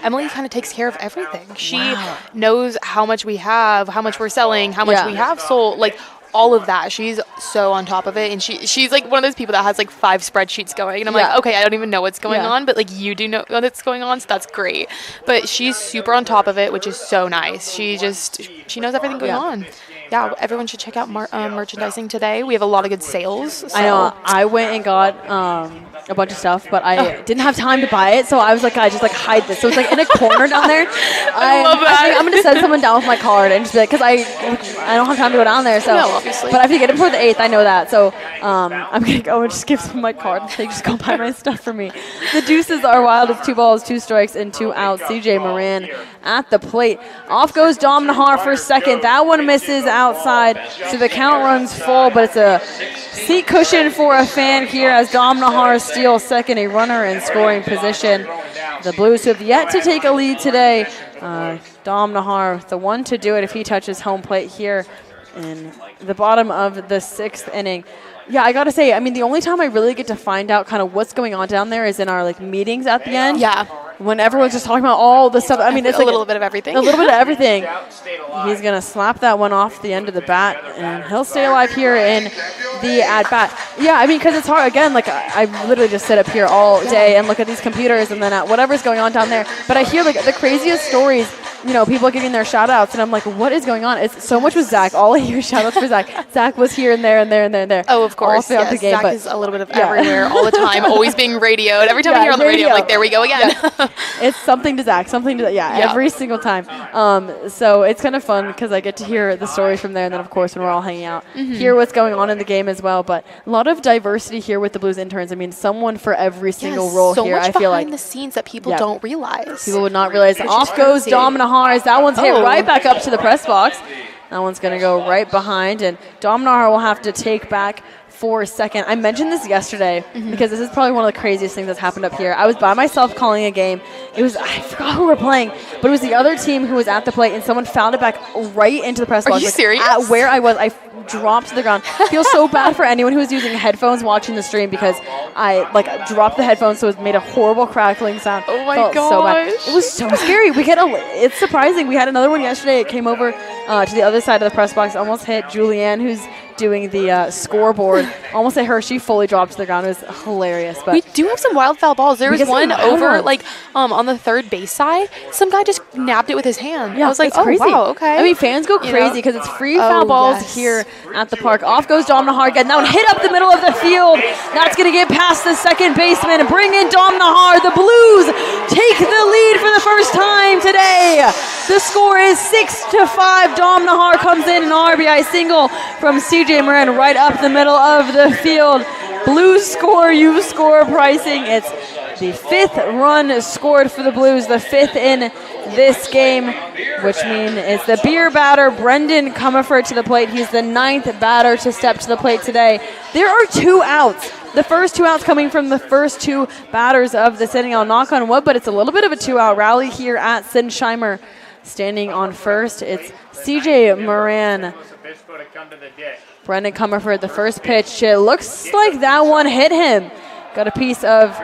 Emily kind of takes care of everything. She knows how much we have, how much we're selling, how much we have sold, like all of that. She's so on top of it, and she's like one of those people that has like 5 spreadsheets going, and I'm like, okay, I don't even know what's going on, but like you do know what's going on, so that's great. But she's super on top of it, which is so nice. She knows everything going on. Yeah, everyone should check out merchandising today. We have a lot of good sales. So. I know. I went and got a bunch of stuff, but I didn't have time to buy it, so I was like, I just like hide this. So it's like in a corner down there. I love that. I'm gonna send someone down with my card and just be like, because I don't have time to go down there. So, no, obviously. But I have to get it before the 8th. I know that. So I'm gonna go and just give them my card. They just go buy my stuff for me. The deuces are wild. It's 2 balls, 2 strikes, and 2 outs. CJ Moran at the plate. Off goes Dom Nahar for second. That one misses outside, so the count runs full, but it's a seat cushion for a fan here as Dom Nahar steals second, a runner in scoring position. The Blues have yet to take a lead today. Dom Nahar, the one to do it if he touches home plate here in the bottom of the 6th inning. Yeah, I got to say, I mean, the only time I really get to find out kind of what's going on down there is in our like meetings at the end. Yeah. When everyone's just talking about all the stuff. I mean, it's a like little bit of everything. A little bit of everything. He's going to slap that one off the end of the bat, and he'll stay alive here in the at-bat. Yeah, I mean, because it's hard. Again, like, I literally just sit up here all day and look at these computers and then at whatever's going on down there. But I hear, like, the craziest stories, you know, people giving their shout-outs, and I'm like, what is going on? It's so much with Zach. All I hear is shout-outs for Zach. Zach was here and there and there and there and there. Oh, of course. All throughout the game. Zach is a little bit of everywhere all the time, always being radioed. Every time I hear on the radio, I'm like, there we go again. It's something to Zach, every single time. So it's kind of fun because I get to hear the stories from there, and then of course when we're all hanging out, hear what's going on in the game as well. But a lot of diversity here with the Blues interns. I mean, someone for every single role so here. Much I feel like behind the scenes that people don't realize. People would not realize. Off goes Dom Nahar. That one's hit right back up to the press box. That one's going to go right behind, and Dom Nahar will have to take back for a second. I mentioned this yesterday because this is probably one of the craziest things that's happened up here. I was by myself calling a game. I forgot who we were playing, but it was the other team who was at the plate, and someone found it back right into the press box. Are you serious? At where I was, I dropped to the ground. I feel so bad for anyone who was using headphones watching the stream because I dropped the headphones, so it made a horrible crackling sound. Oh my gosh. So bad. It was so scary. It's surprising. We had another one yesterday. It came over to the other side of the press box, almost hit Julianne, who's doing the scoreboard. Almost hit her. She fully dropped to the ground. It was hilarious. But we do have some wild foul balls. There was one over on the third base side. Some guy just nabbed it with his hand. Yeah, I was like, oh, crazy. Wow, okay. I mean, fans go crazy because it's free foul balls here at the park. Off goes Dom Nahar again. That one hit up the middle of the field. That's going to get past the second baseman and bring in Dom Nahar. The Blues take the lead for the first time today. The score is 6-5. Dom Nahar comes in an RBI single from CJ Moran right up the middle of the field. Blues score, you score pricing. It's the 5th run scored for the Blues, the 5th in this game, which means it's the beer batter, Brendan Comerford, to the plate. He's the 9th batter to step to the plate today. There are 2 outs. The first 2 outs coming from the first 2 batters of this inning. I'll knock on wood, but it's a little bit of a 2-out rally here at Sinsheimer. standing on first. It's CJ Moran. Brendan Comerford, the first pitch. It looks like that one hit him. Got a piece of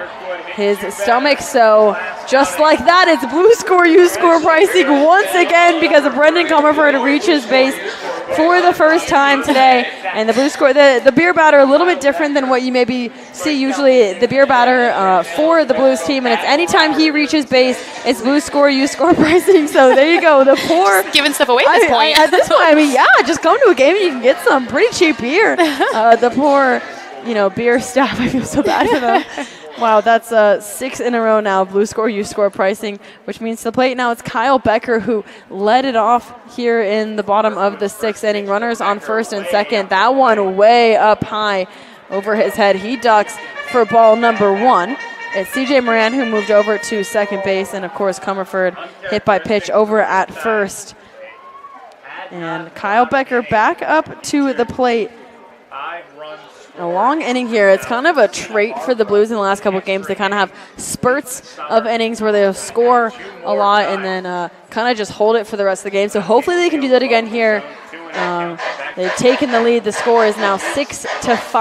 his stomach, so just like that, it's blue score, you score pricing once again because Brendan Comerford reaches base for the first time today. And the blue score, the beer batter, a little bit different than what you maybe see usually. The beer batter for the Blues team, and it's anytime he reaches base, it's blue score, you score pricing. So there you go. The poor Just giving stuff away at this point. at this point, I mean, yeah, just come to a game and you can get some pretty cheap beer. The poor, beer staff. I feel so bad for them. Wow, that's 6 in a row now. Blue score, you score pricing, which means to the plate now it's Kyle Becker who led it off here in the bottom of the 6th inning. Runners on first and second. That one way up high over his head. He ducks for ball number 1. It's CJ Moran who moved over to second base, and of course Comerford hit by pitch over at first. And Kyle Becker back up to the plate. A long inning here. It's kind of a trait for the Blues in the last couple of games. They kind of have spurts of innings where they'll score a lot and then kind of just hold it for the rest of the game. So hopefully they can do that again here. They've taken the lead. The score is now 6-5.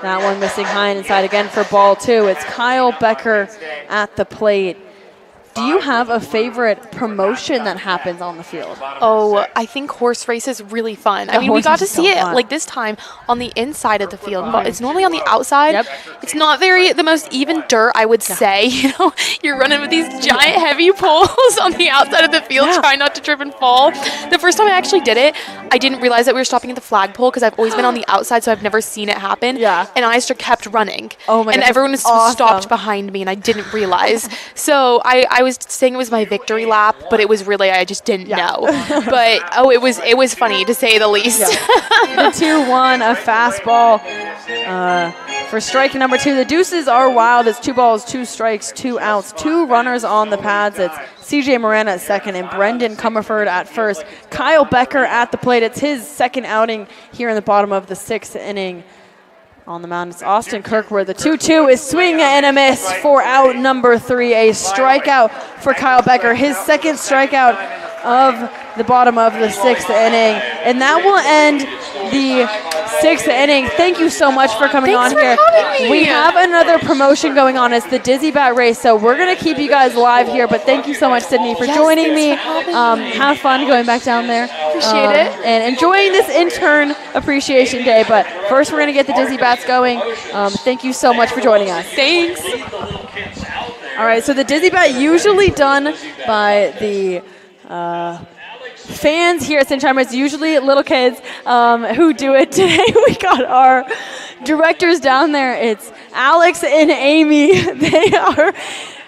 That one missing high and inside again for ball 2. It's Kyle Becker at the plate. Do you have a favorite promotion that happens on the field? Oh, I think horse race is really fun. I mean, we got to see it like this time on the inside of the field, but it's normally on the outside. Yep. It's not the most even dirt, I would say. You're running with these giant heavy poles on the outside of the field, trying not to trip and fall. The first time I actually did it, I didn't realize that we were stopping at the flagpole because I've always been on the outside, so I've never seen it happen. Yeah. And I just kept running. Oh my and gosh, everyone was awesome. stopped behind me, and I didn't realize. So I was saying it was my victory lap, but it was really I just didn't know. But it was funny to say the least. The 2-1, a fastball for strike number 2. The deuces are wild. It's 2 balls, 2 strikes, 2 outs, 2 runners on the pads. It's CJ Moran at second and Brendan Comerford at first. Kyle Becker at the plate. It's his second outing here in the bottom of the 6th inning. On the mound, it's Austin Kirkwood. The 2-2 is swing and a miss for out number 3. A strikeout for Kyle Becker. His second strikeout of the bottom of the 6th inning. And that will end the 6th inning. Thank you so much for coming on here. We have another promotion going on. It's the Dizzy Bat Race. So we're going to keep you guys live here. But thank you so much, Sydney, for joining me. Have fun going back down there. Appreciate it. And enjoying this intern appreciation day. But first, we're going to get the Dizzy Bats going. Thank you so much for joining us. Thanks. All right, so the Dizzy Bat usually done by the fans here at St. Chimers, usually little kids who do it. Today we got our directors down there. It's Alex and Amy. They are,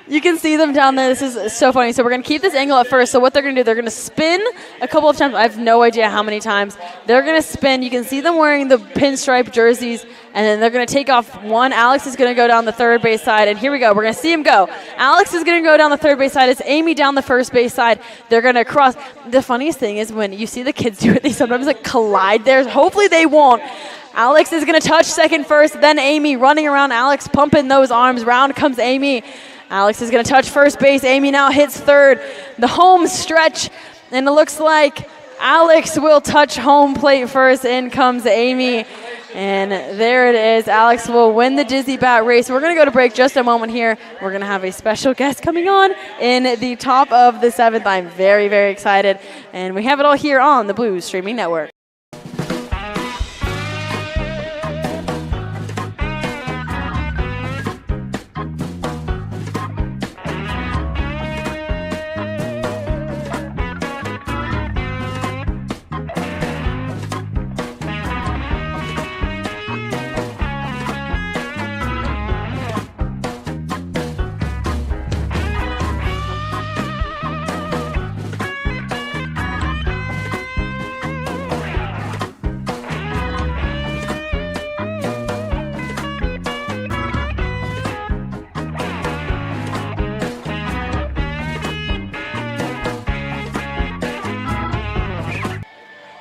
you can see them down there. This is so funny. So we're going to keep this angle at first. So what they're going to do, they're going to spin a couple of times. I have no idea how many times. They're going to spin. You can see them wearing the pinstripe jerseys, and then they're going to take off one. Alex is going to go down the third base side, and here we go. We're going to see him go. Alex is going to go down the third base side. It's Amy down the first base side. They're going to cross. The funniest thing is when you see the kids do it, they sometimes collide there. Hopefully they won't. Alex is going to touch second first, then Amy running around. Alex pumping those arms. Round comes Amy. Alex is going to touch first base. Amy now hits third. The home stretch, and it looks like Alex will touch home plate first. In comes Amy, and there it is. Alex will win the Dizzy Bat Race. We're going to go to break just a moment here. We're going to have a special guest coming on in the top of the 7th. I'm very, very excited, and we have it all here on the Blues Streaming Network.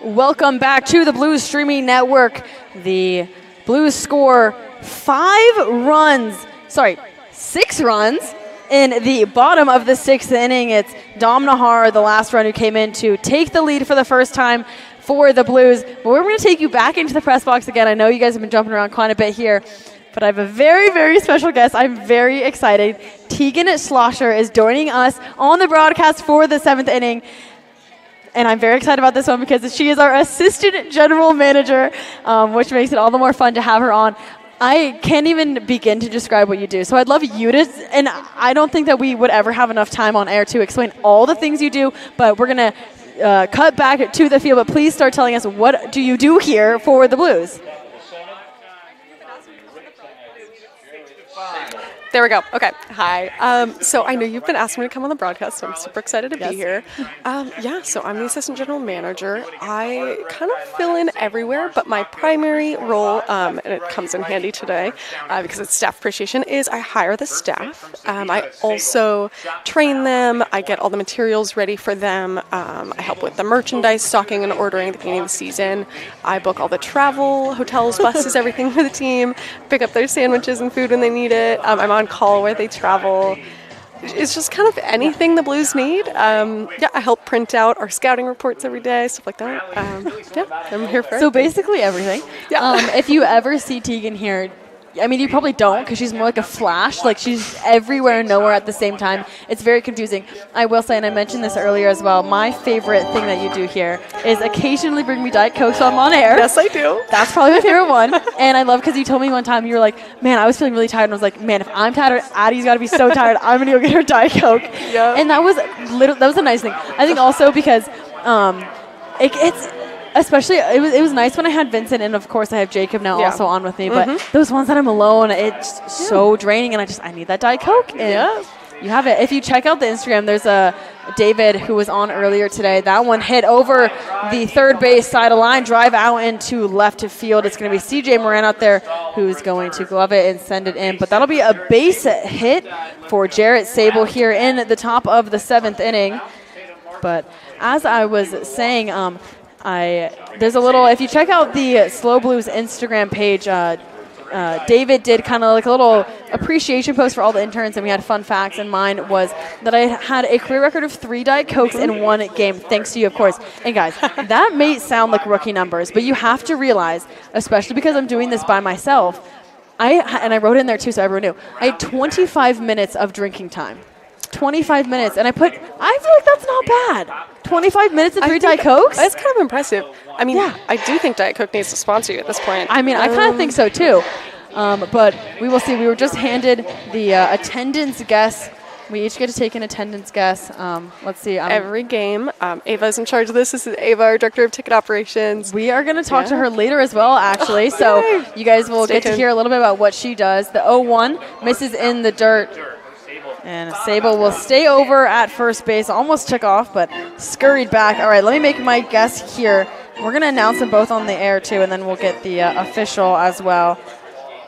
Welcome back to the Blues Streaming Network. The Blues score 6 runs In the bottom of the 6th inning, it's Dom Nahar, the last run, who came in to take the lead for the first time for the Blues. But we're going to take you back into the press box again. I know you guys have been jumping around quite a bit here, but I have a very, very special guest. I'm very excited. Tegan Schlosser is joining us on the broadcast for the 7th inning. And I'm very excited about this one because she is our assistant general manager, which makes it all the more fun to have her on. I can't even begin to describe what you do. So I'd love you to, and I don't think that we would ever have enough time on air to explain all the things you do, but we're going to cut back to the field. But please start telling us, what do you do here for the Blues? There we go. Okay. Hi. So I know you've been asking me to come on the broadcast, so I'm super excited to be here. So I'm the assistant general manager. I kind of fill in everywhere, but my primary role, and it comes in handy today because it's staff appreciation, is I hire the staff. I also train them. I get all the materials ready for them. I help with the merchandise, stocking and ordering at the beginning of the season. I book all the travel, hotels, buses, everything for the team, pick up their sandwiches and food when they need it. I'm on call where they travel. It's just kind of anything the Blues need. I help print out our scouting reports every day, stuff like that. I'm here for it. So basically everything. Yeah. If you ever see Tegan here, I mean, you probably don't because she's more like a flash. Like, she's everywhere and nowhere at the same time. It's very confusing. I will say, and I mentioned this earlier as well, my favorite thing that you do here is occasionally bring me Diet Coke so I'm on air. Yes, I do. That's probably my favorite one. And I love because you told me one time, you were like, man, I was feeling really tired. And I was like, man, if I'm tired, Addie's got to be so tired. I'm going to go get her Diet Coke. Yeah. And that was a nice thing. I think also because it's... Especially, it was nice when I had Vincent, and of course I have Jacob now also on with me. But those ones that I'm alone, it's so draining, and I need that Diet Coke. And you have it. If you check out the Instagram, there's a David who was on earlier today. That one hit over the third base side of line, drive out into left field. It's going to be CJ Moran out there who's going to glove it and send it in. But that'll be a base hit for Jarrett Sable here in the top of the 7th inning. But as I was saying, there's a little, if you check out the SLO Blues Instagram page, David did kind of like a little appreciation post for all the interns, and we had fun facts, and mine was that I had a career record of 3 Diet Cokes in one game, thanks to you, of course. And guys, that may sound like rookie numbers, but you have to realize, especially because I'm doing this by myself, and I wrote it in there too so everyone knew, I had 25 minutes of drinking time. 25 minutes, and I feel like that's not bad. 25 minutes and 3 Diet Cokes? That's kind of impressive. I mean, I do think Diet Coke needs to sponsor you at this point. I mean, I kind of think so too. But we will see. We were just handed the attendance guess. We each get to take an attendance guess. Let's see. Every game. Ava's in charge of this. This is Ava, our director of ticket operations. We are going to talk to her later as well, actually. So you guys will get to hear a little bit about what she does. The 0-1 misses in the dirt. And Sable will stay over at first base. Almost took off, but scurried back. All right, let me make my guess here. We're going to announce them both on the air, too, and then we'll get the official as well.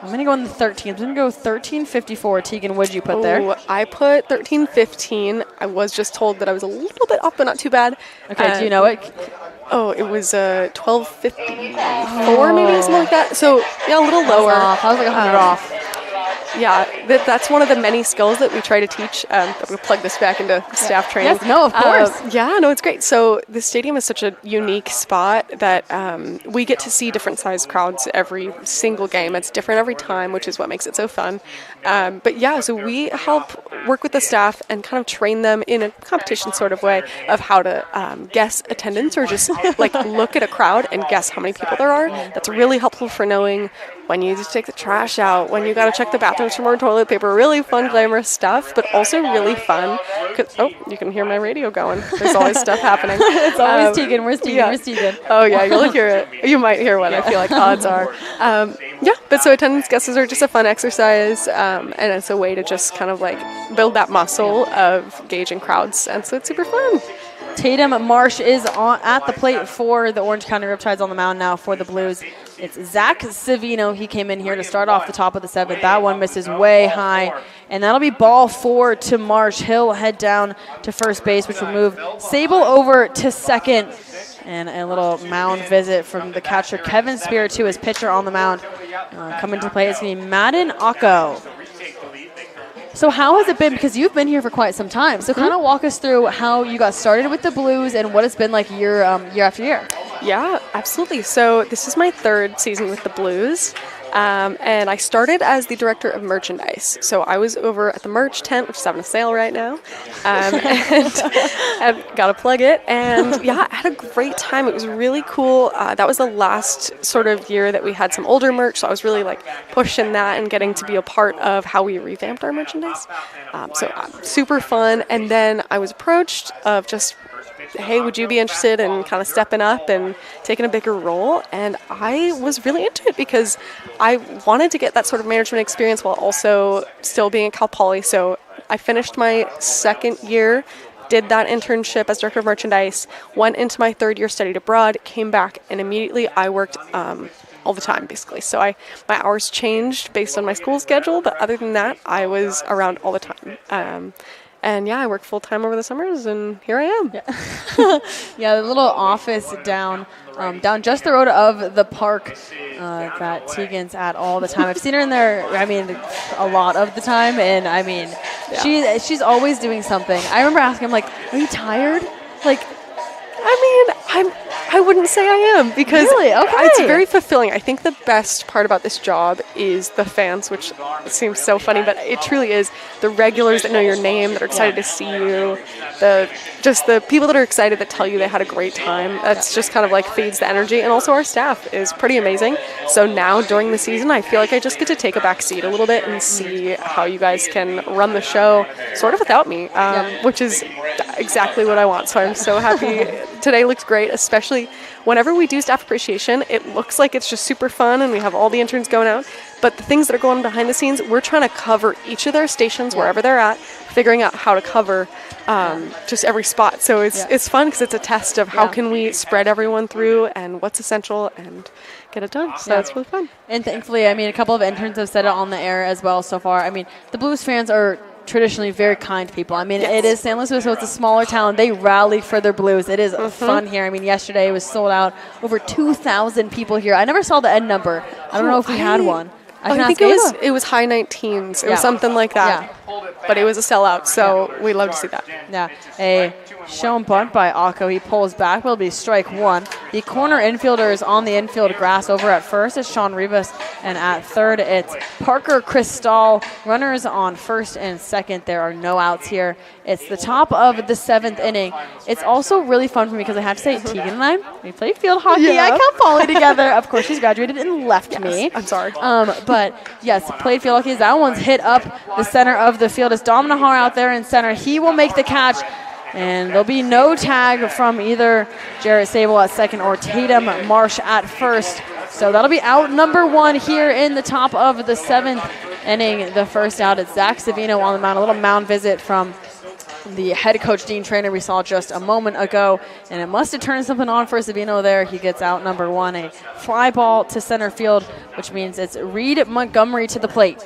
I'm going to go in the 13th. I'm going to go 1354. Tegan, what did you put there? I put 1315. I was just told that I was a little bit off, but not too bad. Okay, do you know it? It was 1254, maybe, something like that. So, yeah, a little lower. I was like 100 off. Yeah, that's one of the many skills that we try to teach. I'm going to plug this back into staff training. Yes, no, of course. It's great. So the stadium is such a unique spot that we get to see different sized crowds every single game. It's different every time, which is what makes it so fun. So we help work with the staff and kind of train them in a competition sort of way of how to guess attendance or just like look at a crowd and guess how many people there are. That's really helpful for knowing when you need to take the trash out, when you got to check the bathrooms for more toilet paper. Really fun, glamorous stuff, but also really fun. You can hear my radio going. There's always stuff happening. It's always Tegan. Where's Tegan? Where's Tegan? Oh, yeah, you'll hear it. You might hear one, I feel like odds are. But so attendance guesses are just a fun exercise, and it's a way to just kind of like build that muscle of gauging crowds, and so it's super fun. Tatum Marsh is at the plate for the Orange County Riptides on the mound now for the Blues. It's Zach Savino. He came in here to start off the top of the 7th. That one misses way high, and that'll be ball 4 to Marsh. He'll head down to first base, which will move Sable over to second. And a little mound visit from the catcher, Kevin Spear, to his pitcher on the mound. Coming to play is going to be Madden Akko. So how has it been? Because you've been here for quite some time. So kind of walk us through how you got started with the Blues and what it's been like year after year. Yeah, absolutely. So this is my 3rd season with the Blues. And I started as the director of merchandise. So I was over at the merch tent, which is having a sale right now. And I've got to plug it. And yeah, I had a great time. It was really cool. That was the last sort of year that we had some older merch. So I was really like pushing that and getting to be a part of how we revamped our merchandise. So super fun. And then I was approached of just, hey, would you be interested in kind of stepping up and taking a bigger role? And I was really into it because I wanted to get that sort of management experience while also still being at Cal Poly. So I finished my 2nd year, did that internship as director of merchandise, went into my 3rd year, studied abroad, came back, and immediately I worked all the time, basically. So my hours changed based on my school schedule, but other than that, I was around all the time. And yeah, I work full time over the summers, and here I am. Yeah, the little office down just the road of the park that Tegan's at all the time. I've seen her in there, I mean, a lot of the time, and I mean, she's always doing something. I remember asking him, like, are you tired? Like, I mean, I wouldn't say I am because really? Okay. It's very fulfilling. I think the best part about this job is the fans, which seems so funny, but it truly is. The regulars that know your name, that are excited to see you, the people that are excited that tell you they had a great time. That's just kind of like feeds the energy. And also our staff is pretty amazing. So now during the season, I feel like I just get to take a back seat a little bit and see how you guys can run the show sort of without me, which is exactly what I want. So I'm so happy. Today looked great, especially whenever we do staff appreciation. It looks like it's just super fun and we have all the interns going out. But the things that are going on behind the scenes, we're trying to cover each of their stations wherever they're at, figuring out how to cover just every spot. So it's fun because it's a test of how can we spread everyone through and what's essential and get it done. So it's really fun. And thankfully, I mean, a couple of interns have said it on the air as well so far. I mean, the Blues fans are traditionally very kind people. I mean, it is San Luis Obispo, it's a smaller town. They rally for their Blues. It is fun here. I mean, yesterday it was sold out. Over 2,000 people here. I never saw the end number. I don't know if we had one. I think it was high 19s. It was something like that. Yeah. But it was a sellout, so we love to see that. Yeah. A shown bunt by Akko. He pulls back. Will be strike one. The corner infielder is on the infield grass. Over at first, it's Sean Rivas. And at third, it's Parker Cristal. Runners on first and second. There are no outs here. It's the top of the 7th inning. It's also really fun for me because I have to say, Tegan and I, we play field hockey at Cal Poly together. Of course, she's graduated and left me. I'm sorry. But yes, played field hockey. That one's hit up the center of the field. It's Dom Nahar out there in center. He will make the catch. And there'll be no tag from either Jarrett Sable at second or Tatum Marsh at first. So that'll be out number 1 here in the top of the 7th inning. The first out, it's Zach Savino on the mound. A little mound visit from the head coach, Dean Trainer, we saw just a moment ago. And it must have turned something on for Savino there. He gets out number 1, a fly ball to center field, which means it's Reed Montgomery to the plate.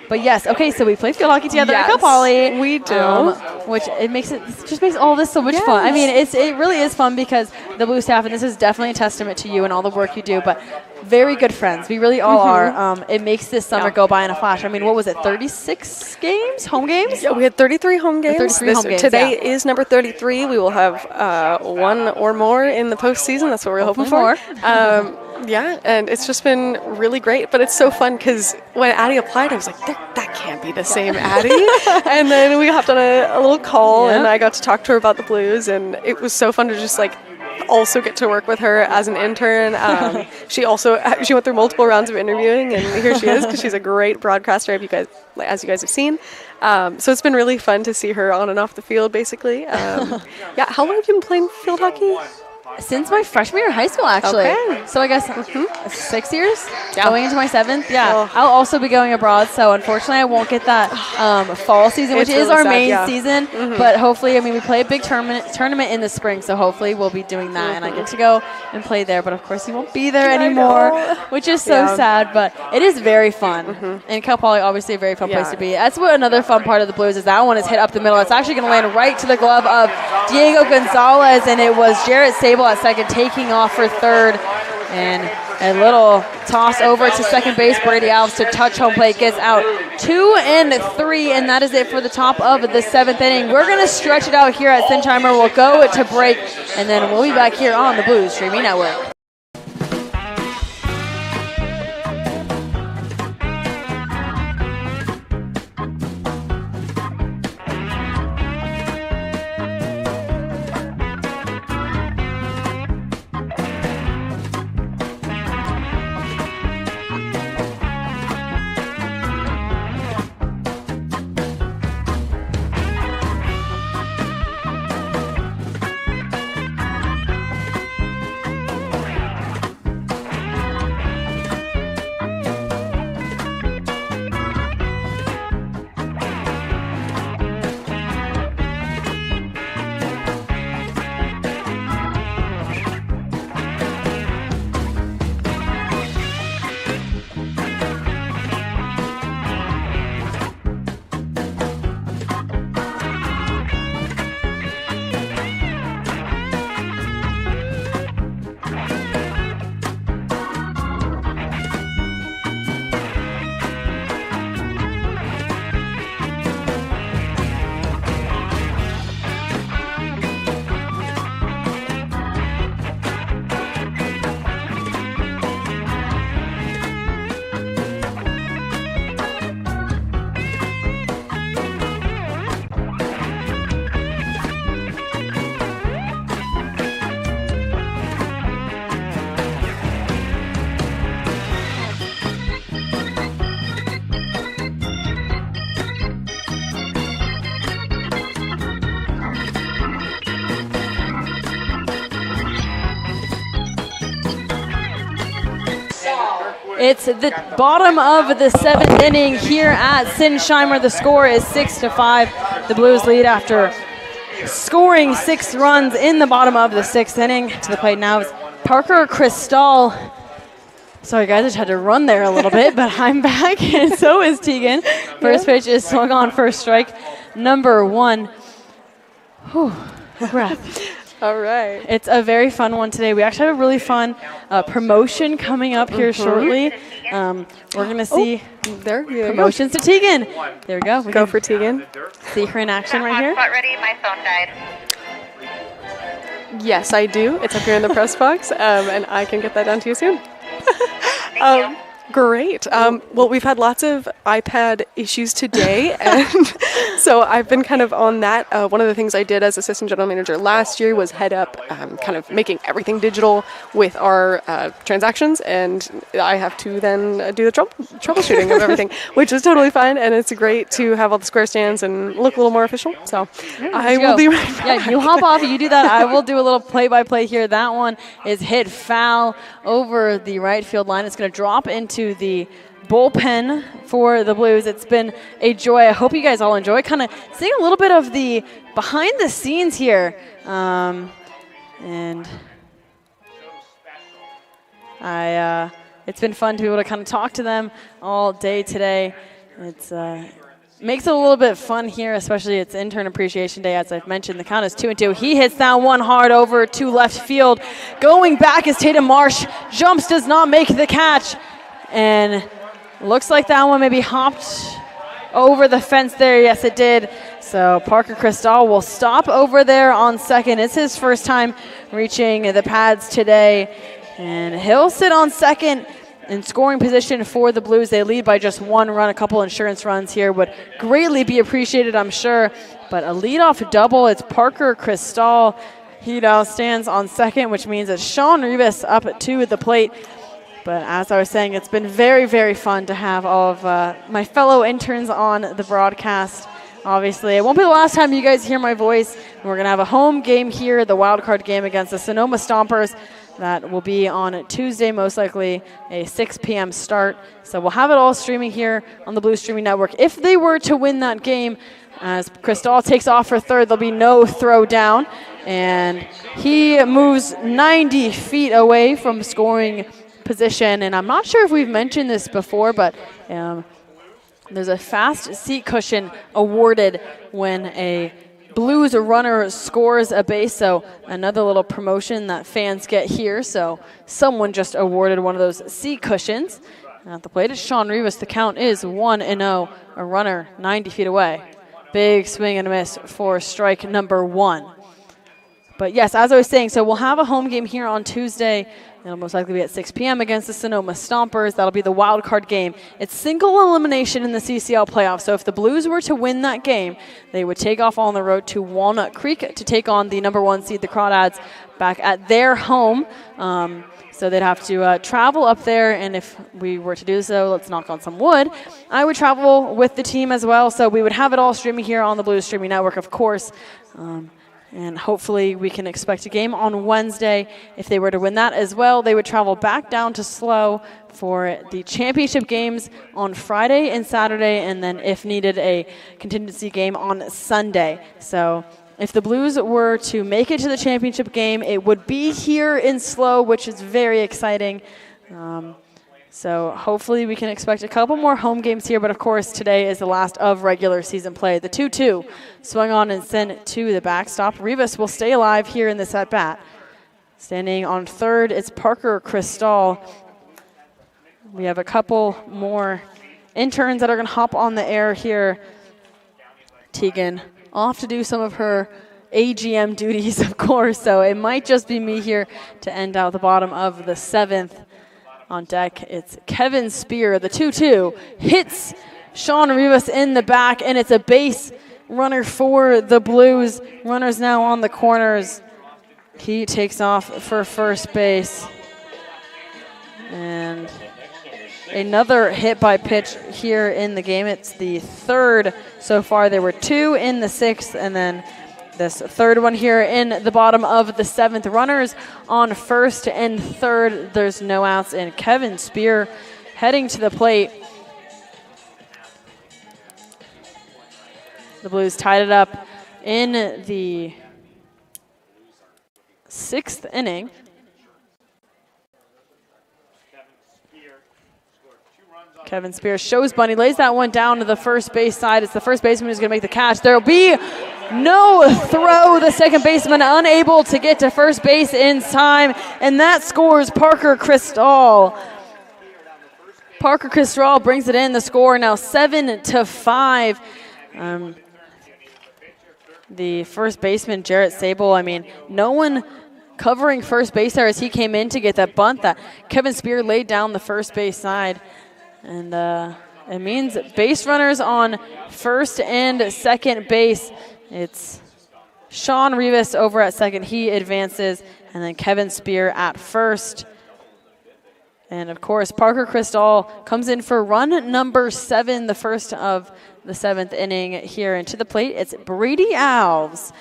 But yes, okay, so we play field hockey together at Cal Poly. We do. Which it just makes all this so much fun. I mean, it really is fun because the Blue staff, and this is definitely a testament to you and all the work you do, but very good friends. We really all are. It makes this summer go by in a flash. I mean, what was it, 36 games? Home games? Yeah, we had 33 home games. 33 home games, today is number 33. We will have 1 or more in the postseason. That's what we're hoping for. Yeah, and it's just been really great, but it's so fun because when Addy applied, I was like, that can't be the same Addy. And then we hopped on a little call, and I got to talk to her about the Blues, and it was so fun to just like also get to work with her as an intern. She went through multiple rounds of interviewing, and here she is because she's a great broadcaster, as you guys have seen. So it's been really fun to see her on and off the field, basically. How long have you been playing field hockey? Since my freshman year of high school, actually. Okay. So I guess 6 years, going into my 7th. Yeah, I'll also be going abroad, so unfortunately I won't get that fall season, which is our main season. But hopefully, I mean, we play a big tournament in the spring, so hopefully we'll be doing that, and I get to go and play there. But of course, you won't be there anymore, which is so sad, but it is very fun. And Cal Poly, obviously a very fun place to be. That's what another fun part of the Blues is. That one is hit up the middle. It's actually going to land right to the glove of Diego Gonzalez, and it was Jarrett Sable at second, taking off for third. And a little toss over to second base. Brady Alves to touch home plate, gets out 2 and 3, and that is it for the top of the 7th inning. We're going to stretch it out here at Sinsheimer. We'll go to break, and then we'll be back here on the Blues Streaming Network. It's the bottom of the 7th inning here at Sinsheimer. The score is 6-5. The Blues lead after scoring 6 runs in the bottom of the 6th inning. To the plate now is Parker Cristal. Sorry, guys, I just had to run there a little bit, but I'm back, and so is Tegan. First pitch is swung on for strike number 1. Whew, breath. All right. It's a very fun one today. We actually have a really fun promotion coming up here shortly. We're going to see promotions to Tegan. There we go. Go for Tegan. See her in action right here. Hotspot ready. My phone died. Yes, I do. It's up here in the press box, and I can get that down to you soon. Great. Well, we've had lots of iPad issues today, and so I've been kind of on that. One of the things I did as assistant general manager last year was head up kind of making everything digital with our transactions, and I have to then do the troubleshooting of everything, which is totally fine, and it's great to have all the square stands and look a little more official. So I will be right back. Yeah, you hop off, you do that. I will do a little play-by-play here. That one is hit foul over the right field line. It's going to drop into the bullpen for the Blues. It's been a joy. I hope you guys all enjoy kind of seeing a little bit of the behind the scenes here. And it's been fun to be able to kind of talk to them all day today. It's makes it a little bit fun here, especially it's Intern Appreciation Day. As I've mentioned, the count is 2-2. He hits that one hard over to left field. Going back is Tatum Marsh. Jumps, does not make the catch. And looks like that one maybe hopped over the fence there. Yes, it did. So Parker Cristal will stop over there on second. It's his first time reaching the pads today. And he'll sit on second in scoring position for the Blues. They lead by just 1 run. A couple insurance runs here would greatly be appreciated, I'm sure. But a leadoff double. It's Parker Cristal. He now stands on second, which means it's Sean Rivas up to the plate. But as I was saying, it's been very, very fun to have all of my fellow interns on the broadcast. Obviously, it won't be the last time you guys hear my voice. We're going to have a home game here, the wild card game against the Sonoma Stompers. That will be on Tuesday, most likely a 6 p.m. start. So we'll have it all streaming here on the Blues Streaming Network. If they were to win that game, as Cristal takes off for third, there'll be no throw down. And he moves 90 feet away from scoring position. And I'm not sure if we've mentioned this before, but there's a fast seat cushion awarded when a Blues runner scores a base, so another little promotion that fans get here. So someone just awarded one of those seat cushions. At the plate is Sean Rivas. The count is 1-0. A runner 90 feet away. Big swing and a miss for strike number 1. But yes, as I was saying, so we'll have a home game here on Tuesday. It'll most likely be at 6 p.m. against the Sonoma Stompers. That'll be the wild card game. It's single elimination in the CCL playoffs. So if the Blues were to win that game, they would take off on the road to Walnut Creek to take on the number 1 seed, the Crawdads, back at their home. So they'd have to travel up there, and if we were to do so, let's knock on some wood, I would travel with the team as well. So we would have it all streaming here on the Blues Streaming Network, of course. And hopefully we can expect a game on Wednesday. If they were to win that as well, they would travel back down to SLO for the championship games on Friday and Saturday, and then if needed, a contingency game on Sunday. So if the Blues were to make it to the championship game, it would be here in SLO, which is very exciting. So hopefully we can expect a couple more home games here, but of course today is the last of regular season play. The 2-2 swung on and sent to the backstop. Rivas will stay alive here in this at-bat. Standing on third, it's Parker Cristal. We have a couple more interns that are going to hop on the air here. Tegan off to do some of her AGM duties, of course, so it might just be me here to end out the bottom of the 7th. On deck, it's Kevin Spear. The 2-2 hits Sean Rivas in the back, and it's a base runner for the Blues. Runners now on the corners. He takes off for first base. And another hit by pitch here in the game. It's the 3rd so far. There were 2 in the 6th, and then this 3rd one here in the bottom of the 7th. Runners on 1st and 3rd. There's no outs, and Kevin Spear heading to the plate. The Blues tied it up in the 6th inning. Kevin Spear shows Bunny, lays that one down to the first base side. It's the first baseman who's going to make the catch. There will be no throw. The second baseman unable to get to first base in time, and that scores Parker Cristal. Parker Cristal brings it in. The score now 7-5. The first baseman, Jarrett Sable, I mean, no one covering first base there as he came in to get that bunt that Kevin Spear laid down the first base side. And it means base runners on first and second base. It's Sean Rivas over at second. He advances. And then Kevin Spear at first. And, of course, Parker Cristal comes in for run number 7, the first of the 7th inning here. And to the plate, it's Brady Alves.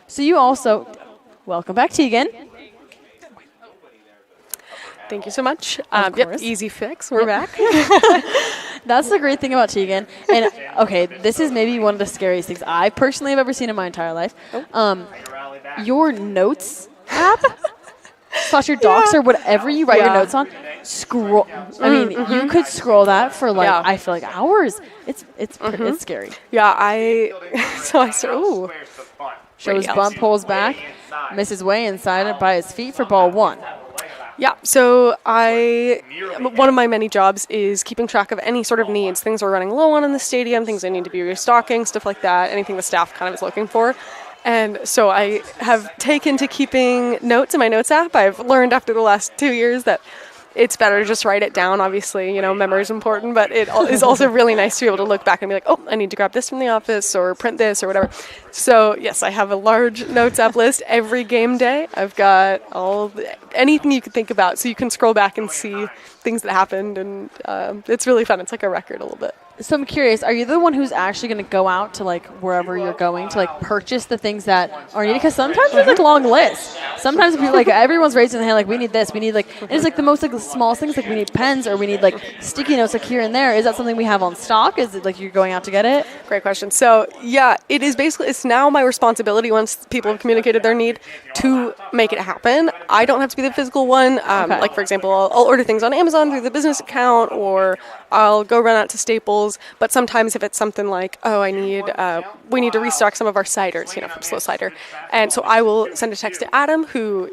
So you also – welcome back, Tegan. Thank you so much. Yep, easy fix. We're back. That's the great thing about Tegan. And, okay, this is maybe one of the scariest things I personally have ever seen in my entire life. Your notes app / your docs or whatever you write your notes on, scroll. I mean, you could scroll that for, like, I feel like hours. It's scary. Yeah, Shows bump, pulls back, misses way inside by his feet for ball 1. Yeah, so one of my many jobs is keeping track of any sort of needs, things we're running low on in the stadium, things I need to be restocking, stuff like that, anything the staff kind of is looking for. And so I have taken to keeping notes in my notes app. I've learned after the last 2 years that it's better to just write it down. Obviously, memory is important, but it is also really nice to be able to look back and be like, oh, I need to grab this from the office or print this or whatever. So, yes, I have a large notes app list every game day. I've got anything you could think about, so you can scroll back and see things that happened, and it's really fun. It's like a record a little bit. So I'm curious, are you the one who's actually going to go out to, like, wherever you're going to, like, purchase the things that are needed? Because sometimes there's, like, long lists. Sometimes people, like, everyone's raising their hand, like, we need this, we need, like, and it's, like, the most, like, the small things, like, we need pens or we need, like, sticky notes, like, here and there. Is that something we have on stock? Is it, like, you're going out to get it? Great question. So, yeah, it is basically, it's now my responsibility once people have communicated their need to make it happen. I don't have to be the physical one. Like, for example, I'll order things on Amazon through the business account, or I'll go run out to Staples. But sometimes if it's something like, oh, we need to restock some of our ciders, from SLO Cider. And so I will send a text to Adam,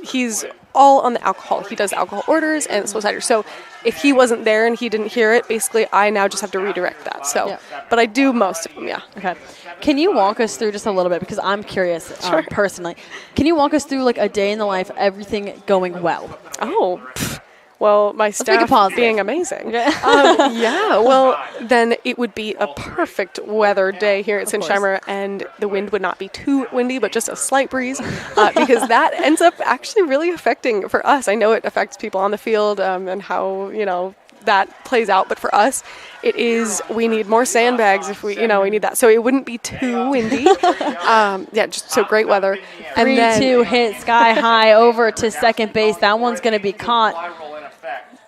he's all on the alcohol. He does alcohol orders and SLO Cider. So if he wasn't there and he didn't hear it, basically I now just have to redirect that. So, but I do most of them, yeah. Okay. Can you walk us through just a little bit, because I'm curious personally. Can you walk us through like a day in the life, everything going well? Oh, well, my staff being amazing. Well, then it would be a perfect weather day here at Sinsheimer, and the wind would not be too windy, but just a slight breeze, because that ends up actually really affecting for us. I know it affects people on the field and how, that plays out, but for us, we need more sandbags if we need that. So it wouldn't be too windy. Just so great weather. 3-2 hit sky high over to second base. That one's going to be caught.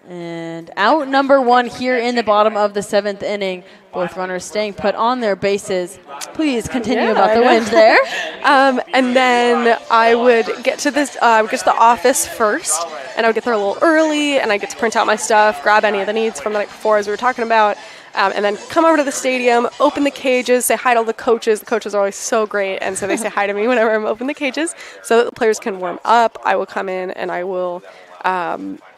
And out number 1 here in the bottom of the 7th inning. Both runners staying put on their bases. Please continue about the wind there. And then I would get to the office first, and I would get there a little early, and I get to print out my stuff, grab any of the needs from the night before, as we were talking about, and then come over to the stadium, open the cages, say hi to all the coaches. The coaches are always so great, and so they say hi to me whenever I'm opening the cages, so that the players can warm up. I will come in, and I will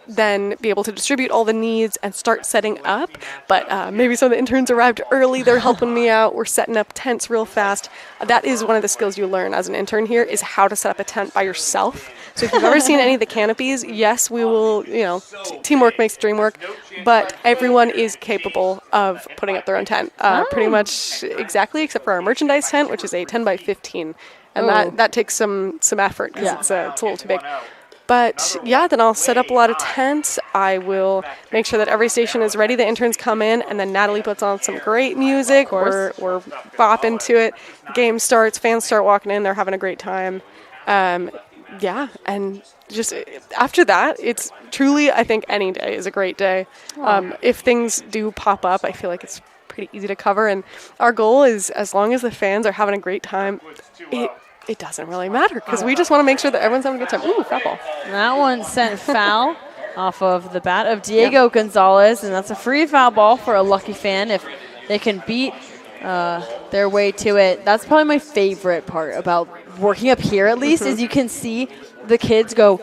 then be able to distribute all the needs and start setting up. But maybe some of the interns arrived early. They're helping me out. We're setting up tents real fast. That is one of the skills you learn as an intern here, is how to set up a tent by yourself. So if you've ever seen any of the canopies, yes, we will, teamwork makes the dream work, but everyone is capable of putting up their own tent. Pretty much exactly, except for our merchandise tent, which is a 10 by 15. And that takes some effort, because it's a little too big. But then I'll set up a lot of tents. I will make sure that every station is ready. The interns come in, and then Natalie puts on some great music. We're bopping to it. Game starts. Fans start walking in. They're having a great time. And just after that, it's truly, I think any day is a great day. If things do pop up, I feel like it's pretty easy to cover. And our goal is, as long as the fans are having a great time, it doesn't really matter, because we just want to make sure that everyone's having a good time. Ooh, foul ball. That one sent foul off of the bat of Diego Gonzalez, and that's a free foul ball for a lucky fan if they can beat their way to it. That's probably my favorite part about working up here, at least, is you can see the kids go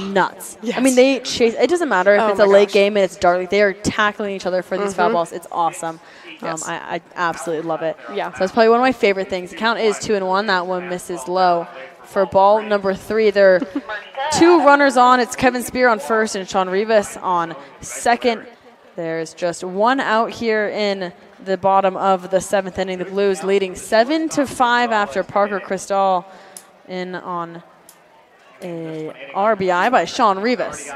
nuts. Yes. I mean, they chase. It doesn't matter if it's a late game and it's dark. They are tackling each other for these foul balls. It's awesome. Yes. I absolutely love it. Yeah. So that's probably one of my favorite things. The count is 2-1. That one misses low. For ball number 3, there are 2 runners on. It's Kevin Spear on first and Sean Rivas on second. There's just 1 out here in the bottom of the 7th inning. The Blues leading 7-5 after Parker Cristal in on a RBI by Sean Rivas.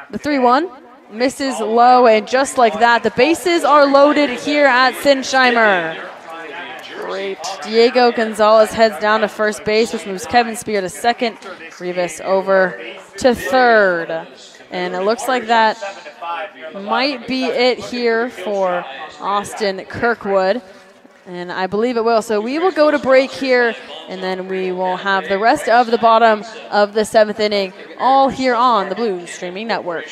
The 3-1. Misses low, and just like that, the bases are loaded here at Sinsheimer. Great. Diego Gonzalez heads down to first base, which moves Kevin Spear to second. Rivas over to third. And it looks like that might be it here for Austin Kirkwood. And I believe it will. So we will go to break here, and then we will have the rest of the bottom of the 7th inning all here on the Blues Streaming Network.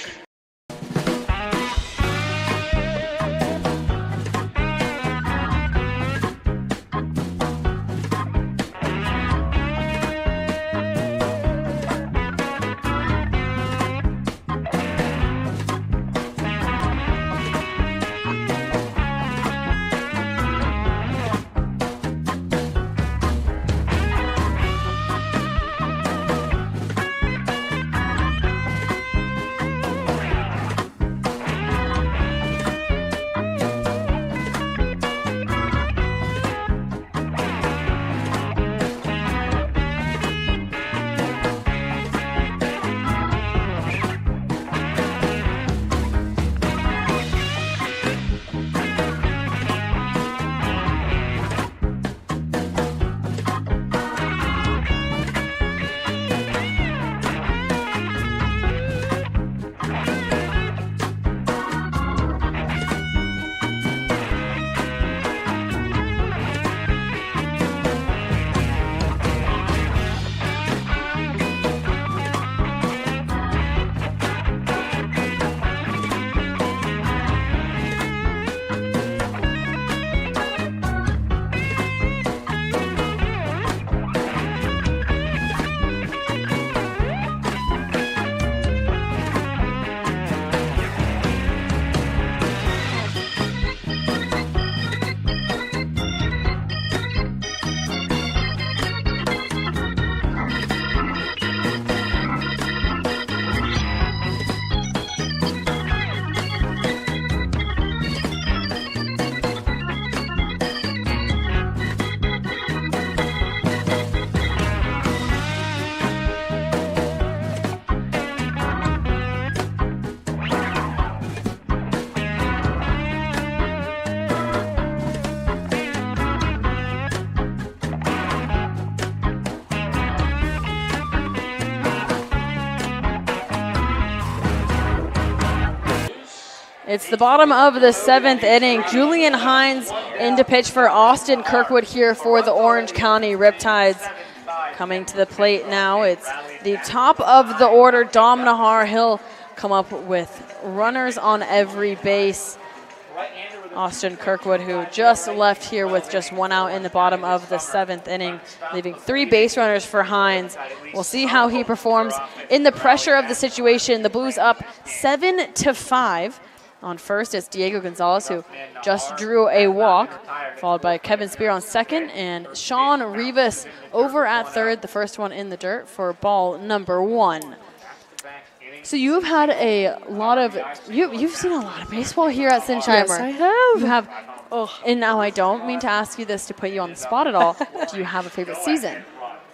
It's the bottom of the 7th inning. Julian Hines in to pitch for Austin Kirkwood here for the Orange County Riptides. Coming to the plate now, it's the top of the order, Dom Nahar. He'll come up with runners on every base. Austin Kirkwood, who just left here with just 1 out in the bottom of the 7th inning, leaving 3 base runners for Hines. We'll see how he performs in the pressure of the situation. The Blues up 7-5. On first, it's Diego Gonzalez, who just drew a walk, followed by Kevin Spear on second, and Sean Rivas over at third, the first one in the dirt for ball number 1. So you've had a lot of, you've seen a lot of baseball here at Sinsheimer. Yes, I have. You have, and now I don't mean to ask you this to put you on the spot at all. Do you have a favorite season?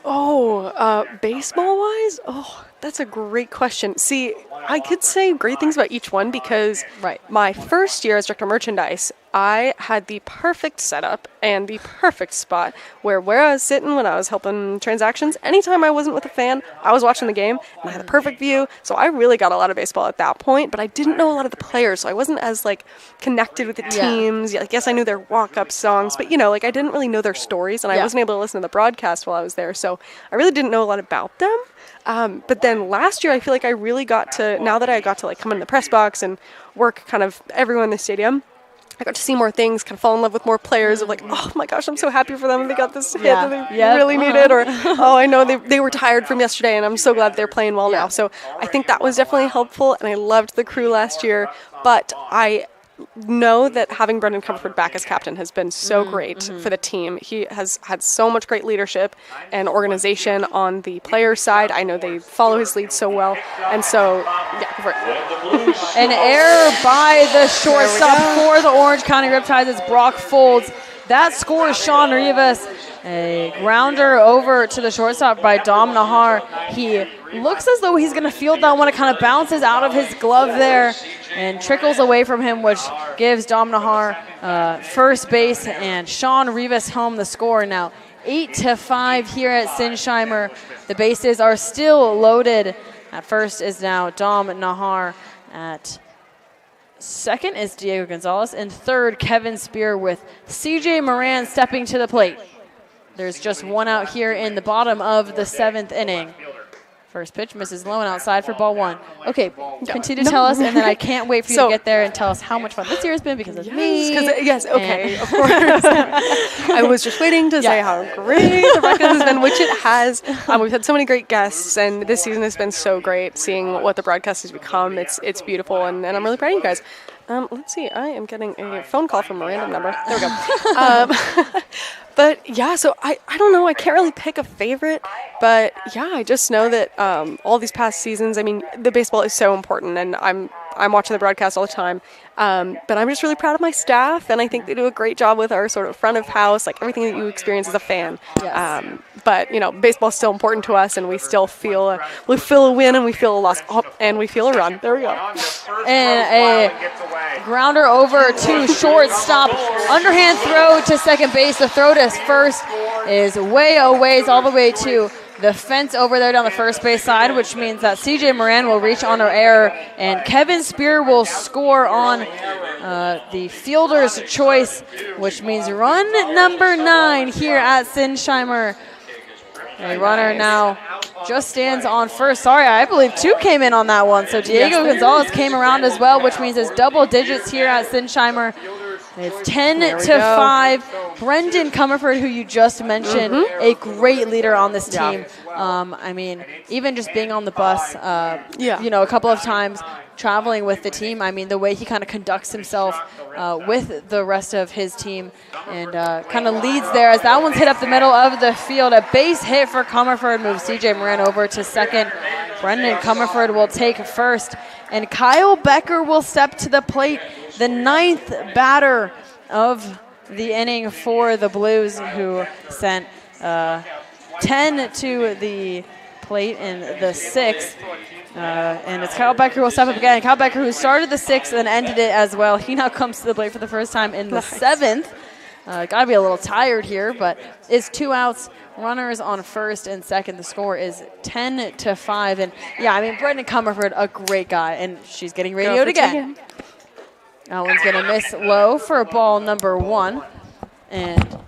Baseball-wise? Oh, that's a great question. See, I could say great things about each one because my first year as director of merchandise, I had the perfect setup and the perfect spot where I was sitting when I was helping transactions, anytime I wasn't with a fan, I was watching the game and I had the perfect view. So I really got a lot of baseball at that point, but I didn't know a lot of the players, so I wasn't as connected with the teams. I guess I knew their walk-up songs, but I didn't really know their stories, and I wasn't able to listen to the broadcast while I was there, so I really didn't know a lot about them. But then last year, I feel like I really got to, now that I got to come in the press box and work kind of everyone in the stadium, I got to see more things, kind of fall in love with more players of oh my gosh, I'm so happy for them and they got this hit that they really needed, or oh, I know they were tired from yesterday and I'm so glad they're playing well now. So I think that was definitely helpful, and I loved the crew last year, but I know that having Brendan Comerford back as captain has been so great for the team. He has had so much great leadership and organization on the player side. I know they follow his lead so well, and so go for it. An error by the shortstop for the Orange County Riptides as Brock folds. That scores Sean Rivas. A grounder over to the shortstop by Dom Nahar. He looks as though he's going to field that one. It kind of bounces out of his glove there and trickles away from him, which gives Dom Nahar first base, and Sean Rivas home the score. Now 8-5 here at Sinsheimer. The bases are still loaded. At first is now Dom Nahar. At second is Diego Gonzalez. And third, Kevin Spear, with CJ Moran stepping to the plate. There's just 1 out here in the bottom of the 7th inning. First pitch misses low and outside for ball 1. Okay, continue to tell us, and then I can't wait for you to get there and tell us how much fun this year has been because of me. Yes, okay, of course. I was just waiting to say how great the broadcast has been, which it has. We've had so many great guests, and this season has been so great seeing what the broadcast has become. It's beautiful, and I'm really proud of you guys. Let's see, I am getting a phone call from a random number. There we go. But yeah, so I don't know, I can't really pick a favorite, but yeah, I just know that all these past seasons, I mean, the baseball is so important, and I'm watching the broadcast all the time, but I'm just really proud of my staff, and I think they do a great job with our sort of front of house, everything that you experience as a fan. Yes. But baseball is still important to us, and we still feel a win, and we feel a loss, and we feel a run. There we go. And a grounder over to shortstop. Underhand throw to second base. The throw to first is way a ways, all the way to the fence over there down the first base side, which means that CJ Moran will reach on her error, and Kevin Spear will score on the fielder's choice, which means run number 9 here at Sinsheimer. A runner now just stands on first. Sorry, I believe 2 came in on that one. So Diego Gonzalez came around as well, which means it's double digits here at Sinsheimer. It's 10-5. Brendan Comerford, who you just mentioned, a great leader on this team. I mean, even just being on the bus, a couple of times, traveling with the team. I mean, the way he kind of conducts himself with the rest of his team and kind of leads there as that one's hit up the middle of the field. A base hit for Comerford moves CJ Moran over to second. Brendan Comerford will take first, and Kyle Becker will step to the plate, the 9th batter of the inning for the Blues, who sent 10 to the plate in the 6th. And it's Kyle Becker who will step up again. Kyle Becker, who started the 6th and ended it as well. He now comes to the plate for the first time in the 7th. Got to be a little tired here, but it's 2 outs. Runners on first and second. The score is 10-5. And yeah, I mean, Brendan Comerford, a great guy, and she's getting radioed again. That one's going to miss low for ball number 1. And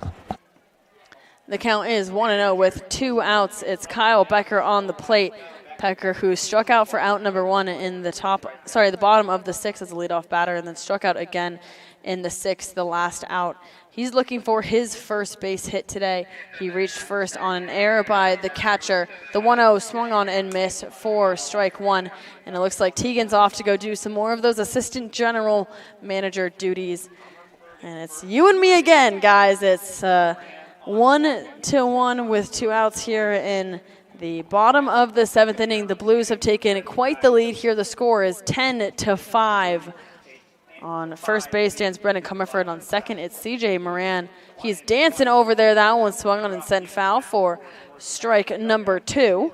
the count is 1-0 with 2 outs. It's Kyle Becker on the plate. Becker, who struck out for out number 1 in the bottom of the 6th as a leadoff batter, and then struck out again in the 6th, the last out. He's looking for his first base hit today. He reached first on an error by the catcher. The 1-0 swung on and missed for strike 1. And it looks like Tegan's off to go do some more of those assistant general manager duties. And it's you and me again, guys. It's 1-1 with 2 outs here in the bottom of the 7th inning. The Blues have taken quite the lead here. The score is 10-5. On first base stands Brendan Comerford. On second, it's CJ Moran. He's dancing over there. That one swung on and sent foul for strike number 2.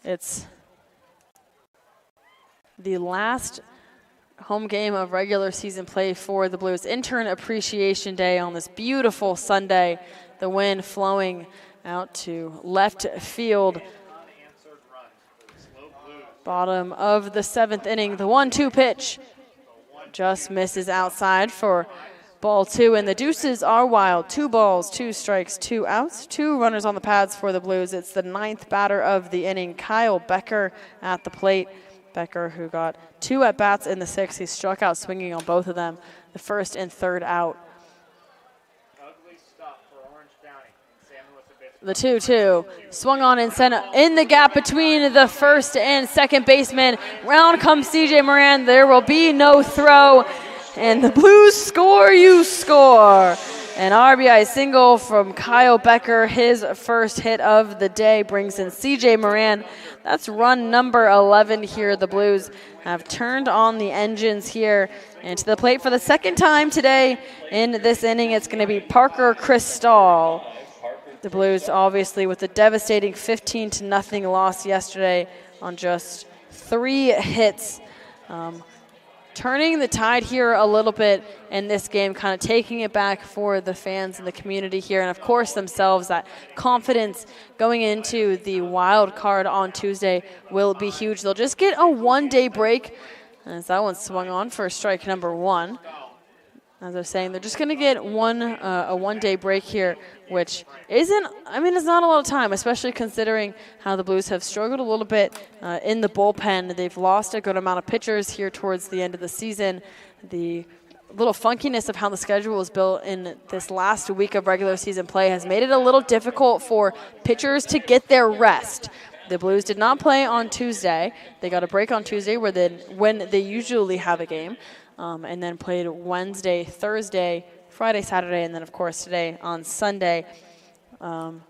It's the last home game of regular season play for the Blues. Intern Appreciation Day on this beautiful Sunday. The wind flowing out to left field. Bottom of the 7th inning, the 1-2 pitch just misses outside for ball 2, and the deuces are wild. 2 balls, 2 strikes, 2 outs, 2 runners on the pads for the Blues. It's the 9th batter of the inning, Kyle Becker at the plate. Becker, who got 2 at-bats in the 6th. He struck out swinging on both of them, the 1st and 3rd out. The 2-2 swung on and sent in the gap between the first and second baseman. Round comes CJ Moran. There will be no throw. And the Blues score, you score. An RBI single from Kyle Becker. His first hit of the day brings in CJ Moran. That's run number 11 here. The Blues have turned on the engines here. And to the plate for the second time today in this inning, it's going to be Parker Cristal. The Blues, obviously, with a devastating 15-0 loss yesterday on just 3 hits. Turning the tide here a little bit in this game, kind of taking it back for the fans and the community here, and of course themselves. That confidence going into the wild card on Tuesday will be huge. They'll just get a 1-day break, as that one swung on for strike number 1. As I was saying, they're just going to get a 1-day break here, which isn't, it's not a lot of time, especially considering how the Blues have struggled a little bit in the bullpen. They've lost a good amount of pitchers here towards the end of the season. The little funkiness of how the schedule was built in this last week of regular season play has made it a little difficult for pitchers to get their rest. The Blues did not play on Tuesday. They got a break on Tuesday when they usually have a game. And then played Wednesday, Thursday, Friday, Saturday, and then, of course, today on Sunday. 1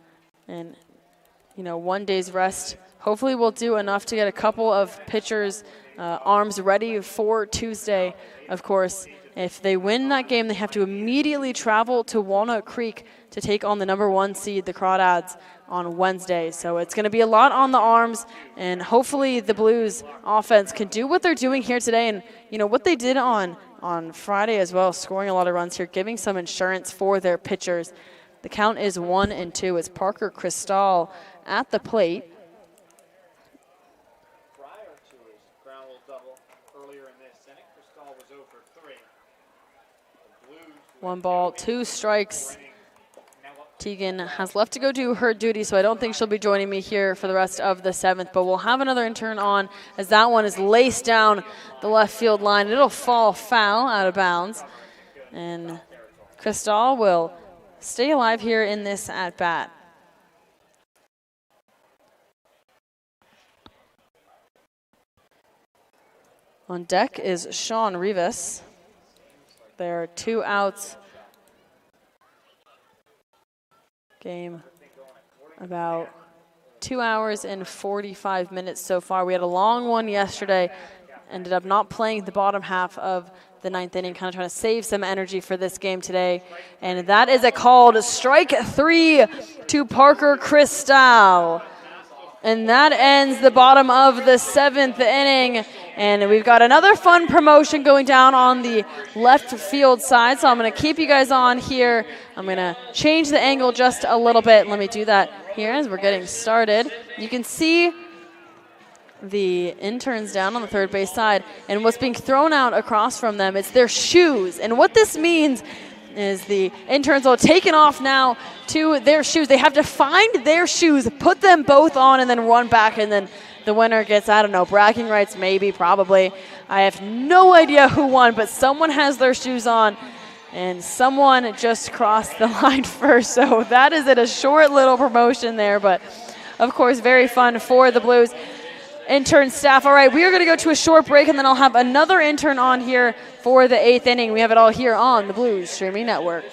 day's rest hopefully will do enough to get a couple of pitchers' arms ready for Tuesday. Of course, if they win that game, they have to immediately travel to Walnut Creek to take on the number 1 seed, the Crawdads, on Wednesday. So it's going to be a lot on the arms, and hopefully the Blues offense can do what they're doing here today, and what they did on Friday as well, scoring a lot of runs here, giving some insurance for their pitchers. The count is 1-2. It's Parker Cristal at the plate. Prior to his ground rule double earlier in this inning, Cristal was 0 for 3. The Blues 1 ball, 2 strikes. Tegan has left to go do her duty, so I don't think she'll be joining me here for the rest of the 7th, but we'll have another intern on as that one is laced down the left field line. It'll fall foul out of bounds, and Cristal will stay alive here in this at-bat. On deck is Sean Rivas. There are 2 outs. Game about 2 hours and 45 minutes so far. We had a long one yesterday. Ended up not playing the bottom half of the 9th inning, kind of trying to save some energy for this game today. And that is a called strike 3 to Parker Cristal. And that ends the bottom of the 7th inning. And we've got another fun promotion going down on the left field side. So I'm going to keep you guys on here. I'm going to change the angle just a little bit. Let me do that here as we're getting started. You can see the interns down on the third base side, and what's being thrown out across from them is their shoes. And what this means is the interns are taken off now to their shoes. They have to find their shoes, put them both on, and then run back, and then the winner gets, I don't know, bragging rights, maybe, probably. I have no idea who won, but someone has their shoes on, and someone just crossed the line first. So that is it, a short little promotion there, but of course, very fun for the Blues intern staff. All right, we are going to go to a short break, and then I'll have another intern on here for the 8th inning. We have it all here on the Blues Streaming Network.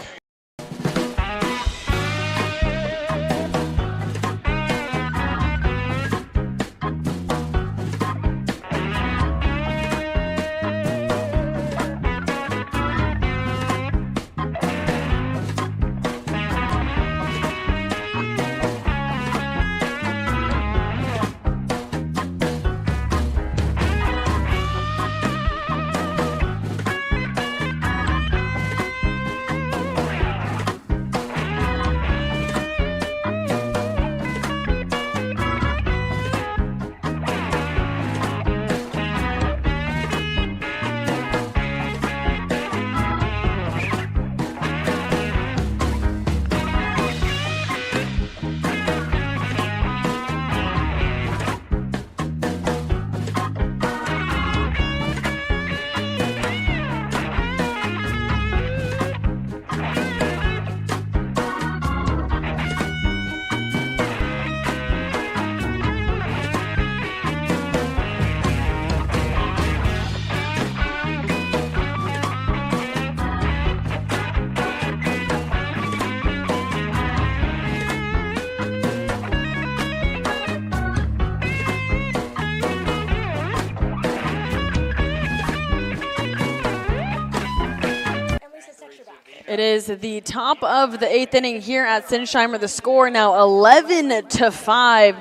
It is the top of the 8th inning here at Sinsheimer. The score now 11-5.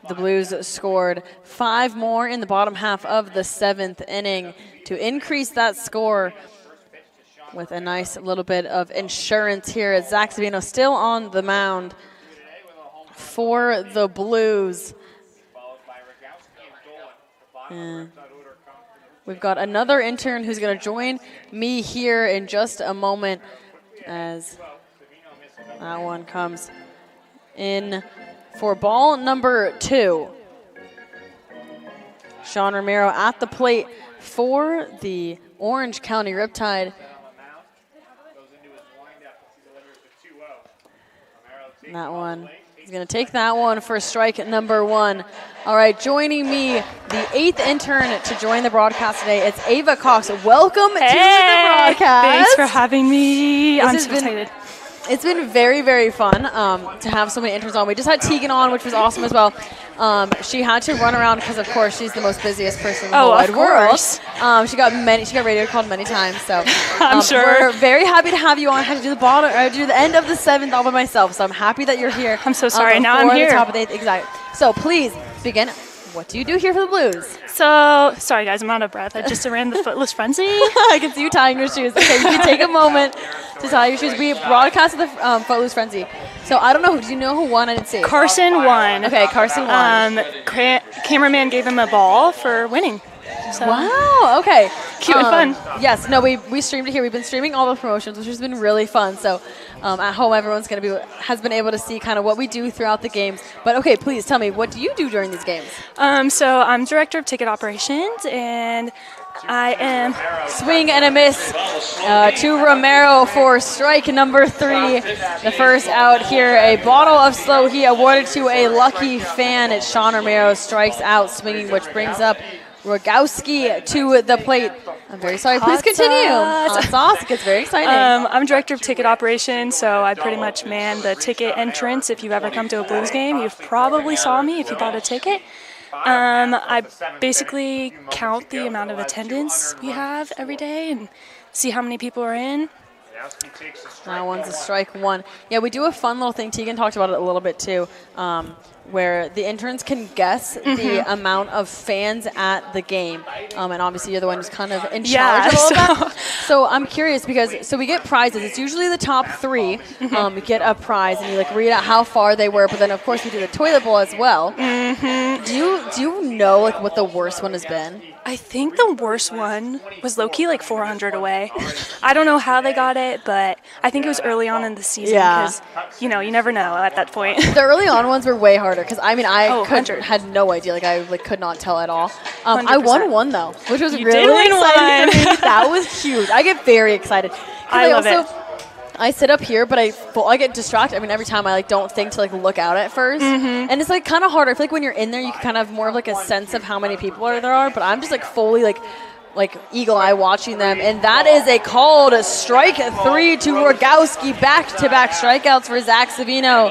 The Blues scored 5 more in the bottom half of the 7th inning to increase that score with a nice little bit of insurance here as Zach Savino still on the mound for the Blues. And we've got another intern who's going to join me here in just a moment as that one comes in for ball number 2. Sean Romero at the plate for the Orange County Riptide. And that one, he's going to take that one for strike number 1. All right, joining me, the 8th intern to join the broadcast today, it's Ava Cox. Welcome to the broadcast. Thanks for having me. I'm so excited. It's been very, very fun to have so many interns on. We just had Tegan on, which was awesome as well. She had to run around because, of course, she's the most busiest person in the whole wide world. She got radio called many times. So I'm sure. We're very happy to have you on. I had to do the bottom, or do the end of the 7th all by myself. So I'm happy that you're here. I'm so sorry. Now I'm here. The top of the 8th, exactly. So please begin. What do you do here for the Blues? So, sorry guys, I'm out of breath. I just ran the Footless Frenzy. I can see you tying your shoes. Okay, you can take a moment to tie your shoes. We broadcasted the Footloose Frenzy. So I don't know. Do you know who won? I didn't see. Carson won. Okay, Carson won. Cameraman gave him a ball for winning. So wow. Okay. Cute and fun. Yes. No. We streamed it here. We've been streaming all the promotions, which has been really fun. So at home, everyone's has been able to see kind of what we do throughout the games. But okay, please tell me, what do you do during these games? So I'm director of ticket operations, and I am swing and a miss to Romero for strike number 3. The first out here, a bottle of SLO he awarded to a lucky fan. It's Sean Romero strikes out swinging, which brings up Rogowski to the plate. I'm very sorry. Please continue. Hot sauce. It gets very exciting. I'm director of ticket operations, so I pretty much man the ticket entrance. If you've ever come to a Blues game, you've probably saw me if you bought a ticket. I basically count the amount of attendance we have every day and see how many people are in. That one's a strike one. Yeah, we do a fun little thing. Tegan talked about it a little bit too, where the interns can guess the amount of fans at the game. And obviously you're the one who's kind of in charge of all that. So I'm curious because we get prizes. It's usually the top 3 get a prize, and you like read out how far they were. But then of course we do the toilet bowl as well. Do you know like what the worst one has been? I think the worst one was low-key like 400 away. I don't know how they got it, but I think it was early on in the season because, you never know at that point. The early on ones were way harder because, I mean, I had no idea. Like, I could not tell at all. I won one, though, which was really exciting for me. That was huge. I get very excited. I love it. I sit up here, but I get distracted. I mean, every time I don't think to look out at first, and it's kind of harder. I feel like when you're in there, you can kind of have more of a sense of how many people there are. But I'm just fully eagle eye watching them, and that is a called strike 3 to Rogowski. Back-to-back strikeouts for Zach Savino.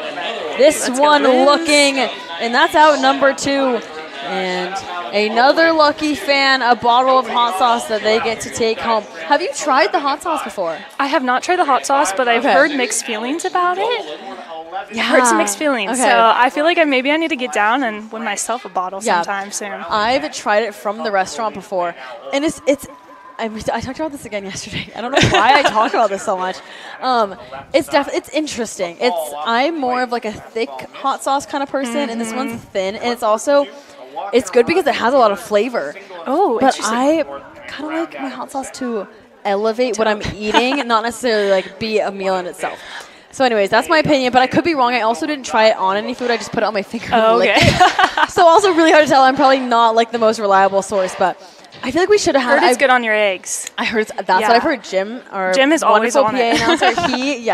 This one looking, and that's out number 2. And another lucky fan, a bottle of hot sauce that they get to take home. Have you tried the hot sauce before? I have not tried the hot sauce, but I've heard mixed feelings about it. Yeah, I've heard some mixed feelings. So I feel like maybe I need to get down and win myself a bottle sometime soon. I've tried it from the restaurant before, and I talked about this again yesterday. I don't know why I talk about this so much. It's interesting. I'm more of a thick hot sauce kind of person, and this one's thin, and it's good because it has a lot of flavor. Oh, but I kind of like my hot sauce to elevate what I'm eating, not necessarily be a meal in itself. So anyways, that's my opinion, but I could be wrong. I also didn't try it on any food. I just put it on my finger and licked it. So also really hard to tell. I'm probably not the most reliable source, but I feel like we should have had. It's good on your eggs. I heard that's what I've heard. Jim is always on PA announcer. He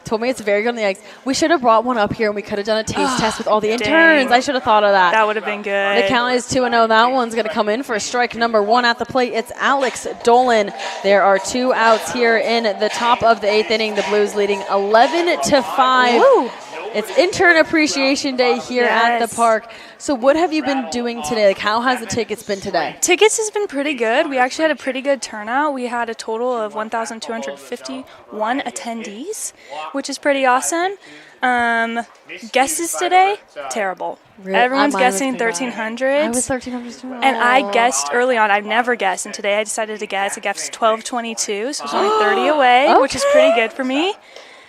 told me it's very good on the eggs. We should have brought one up here, and we could have done a taste test with all the interns. I should have thought of that. That would have been good. The count is 2-0. That one's going to come in for strike number 1 at the plate. It's Alex Dolan. There are 2 outs here in the top of the 8th inning. The Blues leading 11-5. Woo. It's Intern Appreciation Day here at the park. So what have you been doing today? How has the tickets been today? Tickets has been pretty good. We actually had a pretty good turnout. We had a total of 1,251 attendees, which is pretty awesome. Guesses today? Terrible. Really? Everyone's guessing 1,300. I was 1,300 too. And I guessed early on. I've never guessed, and today I decided to guess. I guessed 1,222, so it's only 30 away, which is pretty good for me.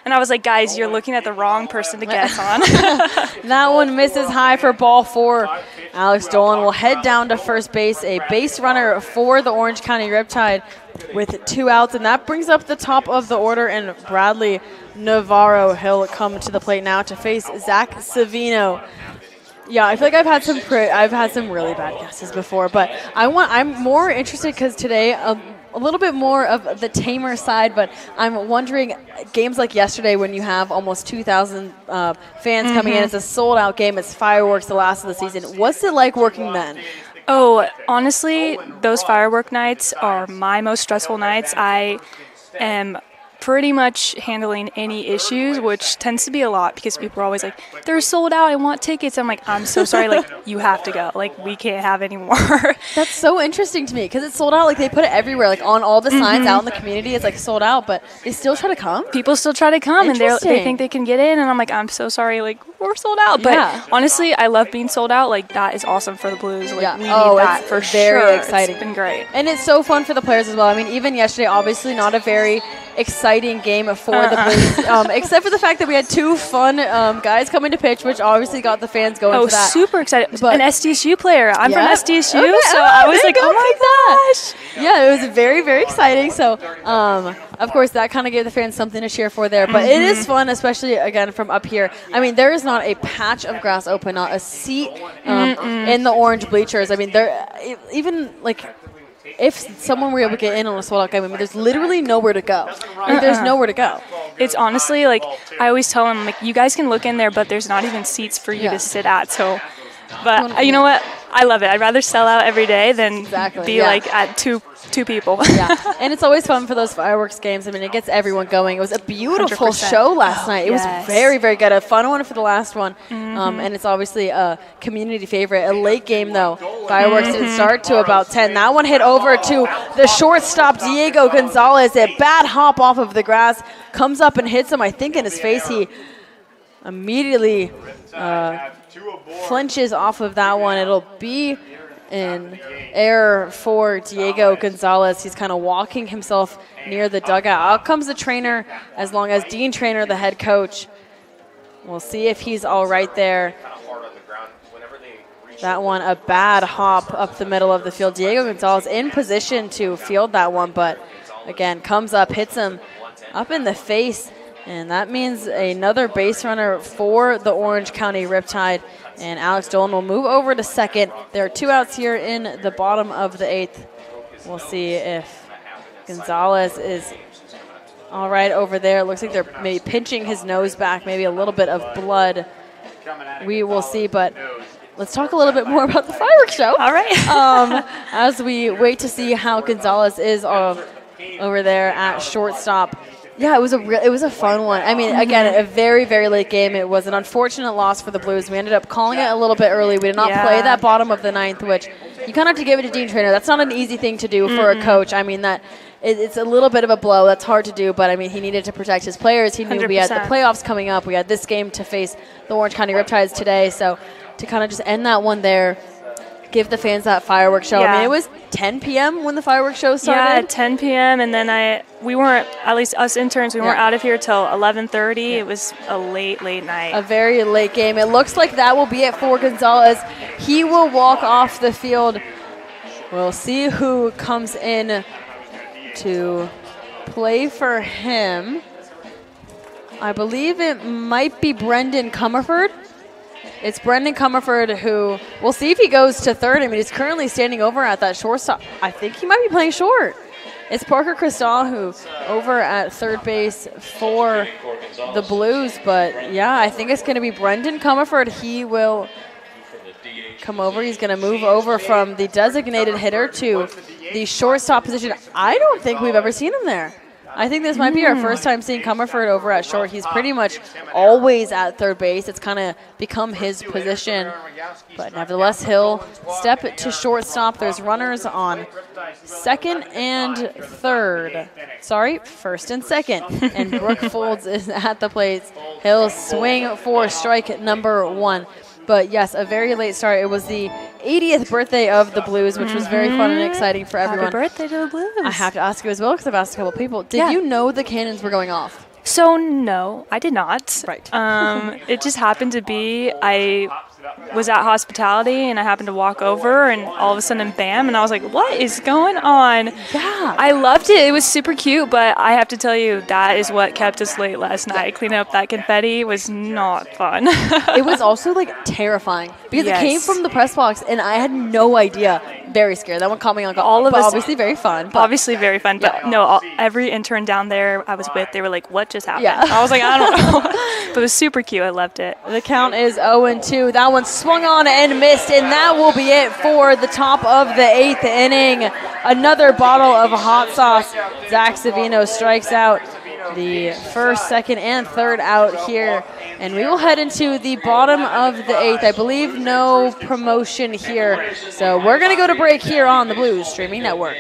And I was like, guys, you're looking at the wrong person to guess on. That one misses high for ball 4. Alex Dolan will head down to first base, a base runner for the Orange County Riptide with 2 outs. And that brings up the top of the order, and Bradley Navarro, he'll come to the plate now to face Zach Savino. Yeah, I feel like I've had some really bad guesses before, but I'm more interested because today a little bit more of the tamer side, but I'm wondering, games like yesterday when you have almost 2,000 fans coming in, it's a sold-out game, it's fireworks the last of the season. What's it like working then? Oh, honestly, those firework nights are my most stressful nights. I am pretty much handling any issues, which tends to be a lot because people are always like, they're sold out, I want tickets. I'm like, I'm so sorry, you have to go. We can't have any more. That's so interesting to me because it's sold out. They put it everywhere, on all the signs out in the community. It's sold out, but they still try to come? People still try to come, and they think they can get in, and I'm like, I'm so sorry, we're sold out. But honestly, I love being sold out. That is awesome for the Blues. We need that for sure. Very exciting. It's been great. And it's so fun for the players as well. I mean, even yesterday, obviously not a very exciting game for the Blues, except for the fact that we had 2 fun guys coming to pitch, which obviously got the fans going for that. Super excited. But an SDSU player. I'm from SDSU, so I was like, oh my gosh. Yeah, it was very, very exciting. So, of course, that kind of gave the fans something to cheer for there. But it is fun, especially, again, from up here. I mean, there is not a patch of grass open, not a seat in the orange bleachers. I mean, even if someone were able to get in on a sold-out game, there's literally nowhere to go. There's nowhere to go. It's honestly, I always tell them, you guys can look in there, but there's not even seats for you to sit at. So, but you know what? I love it. I'd rather sell out every day than be yeah. like at two people. Yeah, and it's always fun for those fireworks games. I mean, it gets everyone going. It was a beautiful 100%. show last night. It was Yes. very, very good. A fun one for the last one. And it's obviously a community favorite. A late game, though. Fireworks didn't start to about 10. That one hit over to the shortstop, Diego Gonzalez. A bad hop off of the grass. Comes up and hits him, I think, in his face. He immediately flinches off of that one. It'll be in error for Diego Gonzalez. He's kind of walking himself near the dugout. Out comes the trainer, as long as Dean Trainer, the head coach. We'll see if he's all right there. That one, a bad hop up the middle of the field. Diego Gonzalez in position to field that one, but again, comes up, hits him up in the face, and that means another base runner for the Orange County Riptide. And Alex Dolan will move over to second. There are 2 outs here in the bottom of the 8th. We'll see if Gonzalez is all right over there. It looks like they're maybe pinching his nose back, maybe a little bit of blood. We will see, but let's talk a little bit more about the fireworks show. All right. As we wait to see how Gonzalez is over there at shortstop. Yeah, it was a fun one. I mean, again, a very, very late game. It was an unfortunate loss for the Blues. We ended up calling it a little bit early. We did not play that bottom of the 9th, which you kind of have to give it to Dean Trainer. That's not an easy thing to do for a coach. I mean, it's a little bit of a blow. That's hard to do, but I mean, he needed to protect his players. He knew 100%. We had the playoffs coming up. We had this game to face the Orange County Riptides today. So to kind of just end that one there, give the fans that fireworks show. Yeah. I mean, it was 10 p.m. when the fireworks show started. Yeah, at 10 p.m. and then we weren't, at least us interns, we weren't out of here till 11:30. It was a late night. A very late game. It looks like that will be it for Gonzalez. He will walk off the field. We'll see who comes in to play for him. I believe it might be Brendan Comerford. It's Brendan Comerford who, we'll see if he goes to third. I mean, he's currently standing over at that shortstop. I think he might be playing short. It's Parker Cristal who over at third base for the Blues. But, yeah, I think it's going to be Brendan Comerford. He will come over. He's going to move over from the designated hitter to the shortstop position. I don't think we've ever seen him there. I think this might be our first time seeing Comerford over at short. He's pretty much always at third base. It's kind of become his position. But nevertheless, he'll step to shortstop. There's runners on second and third. Sorry, first and second. And Brooke Folds is at the plate. He'll swing for strike number 1. But, yes, a very late start. It was the 80th birthday of the Blues, which was very fun and exciting for everyone. Happy birthday to the Blues. I have to ask you as well because I've asked a couple people. Did you know the cannons were going off? So, no, I did not. Right. It just happened to be, I was at hospitality and I happened to walk over and all of a sudden, bam, and I was like, what is going on? Yeah. I loved it. It was super cute, but I have to tell you, that is what kept us late last night. Cleaning up that confetti was not fun. It was also, like, terrifying because it came from the press box and I had no idea. Very scared. That one caught me on guard. All of us, obviously very fun. Obviously very fun, but no, every intern down there I was with, they were like, what just happened? Yeah. I was like, I don't know. But it was super cute. I loved it. The count is 0-2. That one swung on and missed, and that will be it for the top of the 8th inning. Another bottle of hot sauce. Zach Savino strikes out the first, second, and third out here. And we will head into the bottom of the 8th. I believe no promotion here. So we're going to go to break here on the Blues Streaming Network.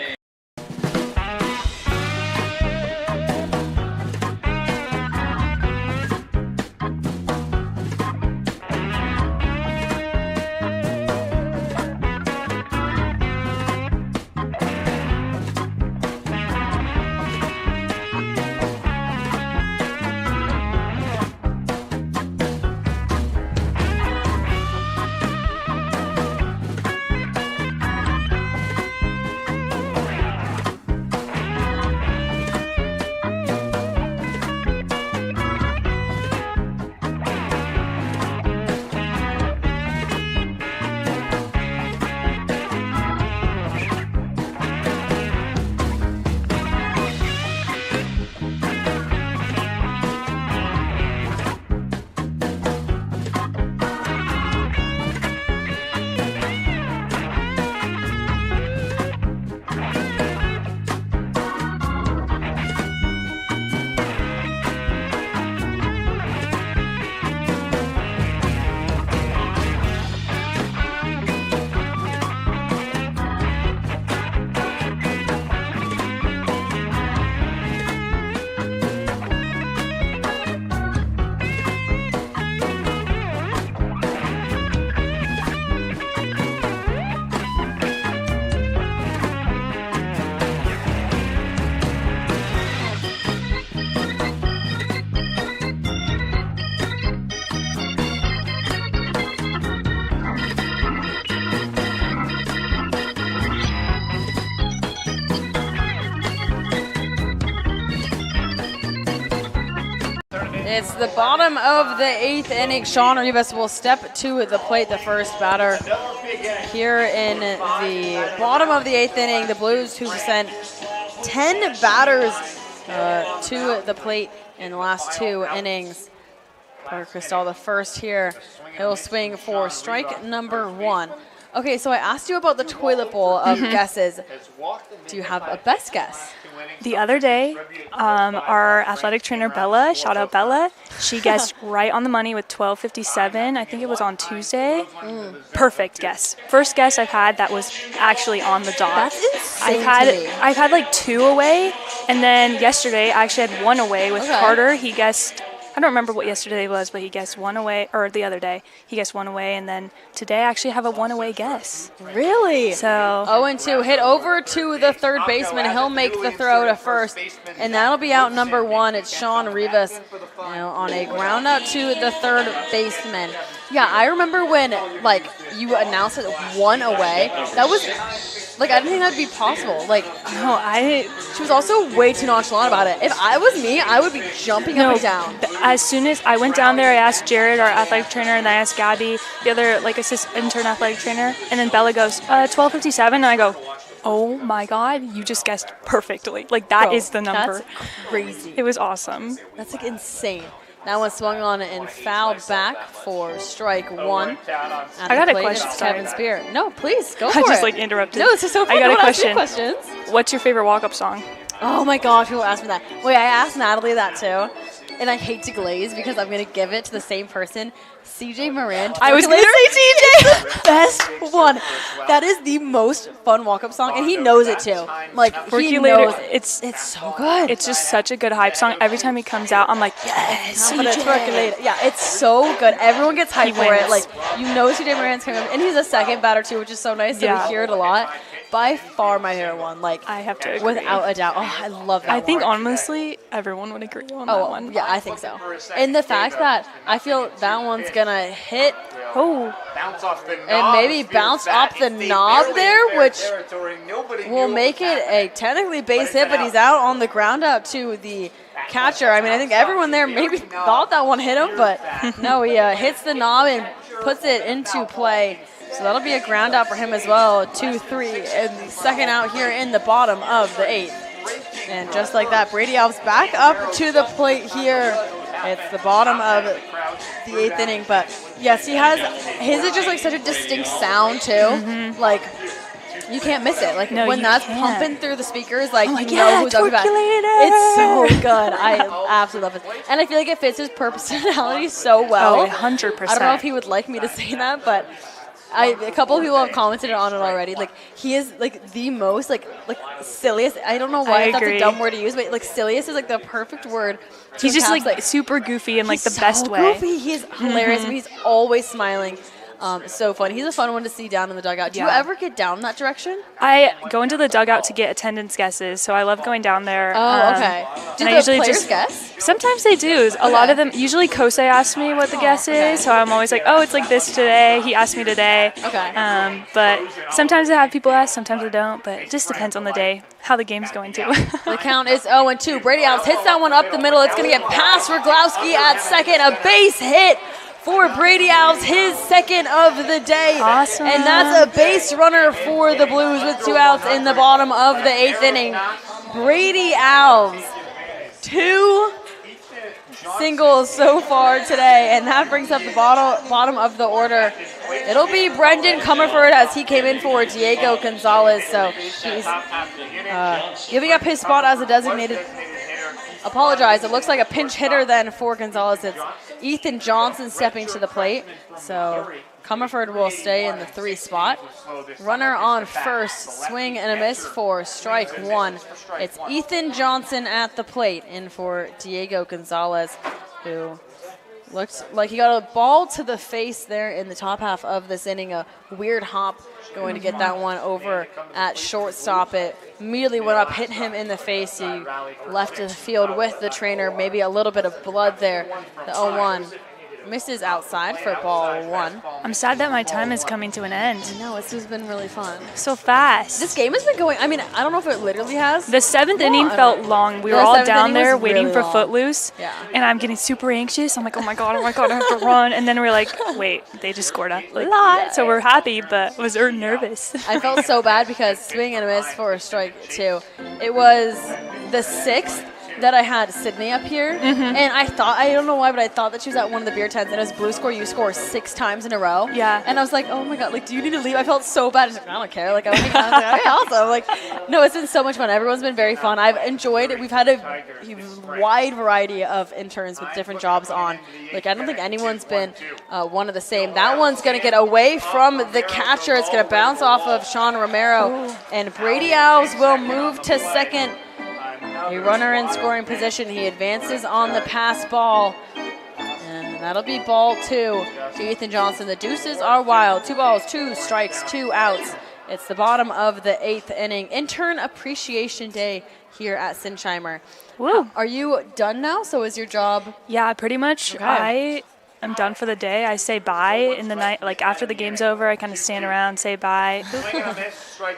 It's the bottom of the 8th inning. Sean Rivas will step to the plate, the first batter here in the bottom of the 8th inning. The Blues, who sent 10 batters to the plate in the last 2 innings. Parker Cristal, the first here. He'll swing for strike number 1. Okay, so I asked you about the toilet bowl of guesses. Do you have a best guess? The other day, our athletic trainer Bella, shout out Bella, she guessed right on the money with 12:57. I think it was on Tuesday. Perfect guess. First guess I've had that was actually on the dot. That's insane. I've had like 2 away, and then yesterday I actually had 1 away with Carter. He guessed. I don't remember what yesterday was, but he guessed 1 away, or the other day, he guessed 1 away, and then today I actually have a 1 away guess. Really? So 0-2, hit over to the third baseman. He'll make the throw to first, and that'll be out number 1. It's Sean Rivas on a ground out to the third baseman. Yeah, I remember when you announced it 1 away. That was I didn't think that would be possible. She was also way too nonchalant about it. If I was me, I would be jumping up and down. As soon as I went down there, I asked Jared, our athletic trainer, and I asked Gabby, the other intern athletic trainer, and then Bella goes, 12:57, and I go, oh my God, you just guessed perfectly. That is the number. That's crazy. It was awesome. That's insane. That one swung on and fouled back for strike 1. I got a question. It's Kevin Spear. No, please, go for it. I just interrupted. No, this is so fun. I got a question. question. What's your favorite walk-up song? Oh my gosh, people ask me that. Wait, I asked Natalie that too. And I hate to glaze because I'm going to give it to the same person. CJ Moran. I was going to say TJ. Best one. That is the most fun walk-up song, and he knows it too. He knows it's so good. It's just such a good hype song. Every time he comes out, I'm like, yes, CJ. Yeah, it's so good. Everyone gets hyped for it. CJ Moran's coming up, and he's a second batter too, which is so nice. So we hear it a lot. By far my favorite one. I have to agree. Without a doubt. Oh, I love that I think honestly everyone would agree on that one. Yeah, I think so. And the fact that I feel that one's gonna hit and maybe bounce off the knob there, which will make it a technically base hit, but he's out on the ground out to the catcher. I mean, I think everyone there maybe thought that one hit him, but no, he hits the knob and puts it into play. So that'll be a ground out for him as well. 2-3, and the second out here in the bottom of the 8th. And just like that, Brady Alves back up to the plate here. It's the bottom of the 8th inning, but yes, his is just such a distinct sound too. You can't miss it. When that's pumping through the speakers, you know who's talking about it. It's so good. I absolutely love it. And I feel like it fits his personality so well. Oh, 100%. I don't know if he would like me to say that, but a couple of people have commented on it already. He is the most silliest. I don't know why that's a dumb word to use, but silliest is the perfect word. He's just super goofy in the best way. Goofy. He's hilarious. I mean, he's always smiling. So fun. He's a fun one to see down in the dugout. Do you ever get down that direction? I go into the dugout to get attendance guesses, so I love going down there. Oh, okay. Do the players guess? Sometimes they do. A lot of them. Usually Kosei asks me what the guess is, so I'm always like, oh, it's this today. He asked me today. Okay. But sometimes I have people ask, sometimes I don't, but it just depends on the day, how the game's going to. The count is 0-2. Brady Alves hits that one up the middle. It's going to get past Roglowski at second. A base hit for Brady Alves, his second of the day. Awesome. And that's a base runner for the Blues with 2 outs in the bottom of the 8th inning. Brady Alves, 2 singles so far today, and that brings up the bottom of the order. It'll be Brendan Comerford as he came in for Diego Gonzalez, so he's giving up his spot as a designated. Apologize. It looks like a pinch hitter then for Gonzalez. It's Ethan Johnson stepping to the plate. So Comerford will stay in the 3 spot. Runner on first, swing and a miss for strike 1. It's Ethan Johnson at the plate in for Diego Gonzalez, who looked like he got a ball to the face there in the top half of this inning. A weird hop going to get that one over at shortstop. It immediately went up, hit him in the face. He left the field with the trainer. Maybe a little bit of blood there. The 0-1 misses outside for ball 1. I'm sad that my time is coming to an end. I know, this has been really fun. So fast. This game has been going, I mean, I don't know if it literally has. The 7th inning felt long. We were The all 7th down inning there was waiting really for long. Footloose. Yeah. And I'm getting super anxious. I'm like, oh my God, I have to run. And then we're like, wait, they just scored a lot. So we're happy, but was nervous. I felt so bad because swing and a miss for a strike 2. It was the 6th that I had Sydney up here, and I don't know why, but I thought that she was at one of the beer tents, and it was blue score, you score 6 times in a row. Yeah. And I was like, oh my God, like, do you need to leave? I felt so bad. She's like, I don't care. Like, I was like, okay, awesome. Like, no, it's been so much fun. Everyone's been very fun. I've enjoyed it. We've had a wide variety of interns with different jobs on. Like, I don't think anyone's been one of the same. That one's going to get away from the catcher. It's going to bounce off of Sean Romero, and Brady Owls will move to second. A runner in scoring position. He advances on the pass ball. And that'll be ball 2 to Ethan Johnson. The deuces are wild. 2 balls, 2 strikes, 2 outs. It's the bottom of the 8th inning. Intern Appreciation Day here at Sinsheimer. Woo. Are you done now? So is your job? Yeah, pretty much. Okay. I'm done for the day. I say bye in the night. Like after the game's over, I kind of stand around, say bye.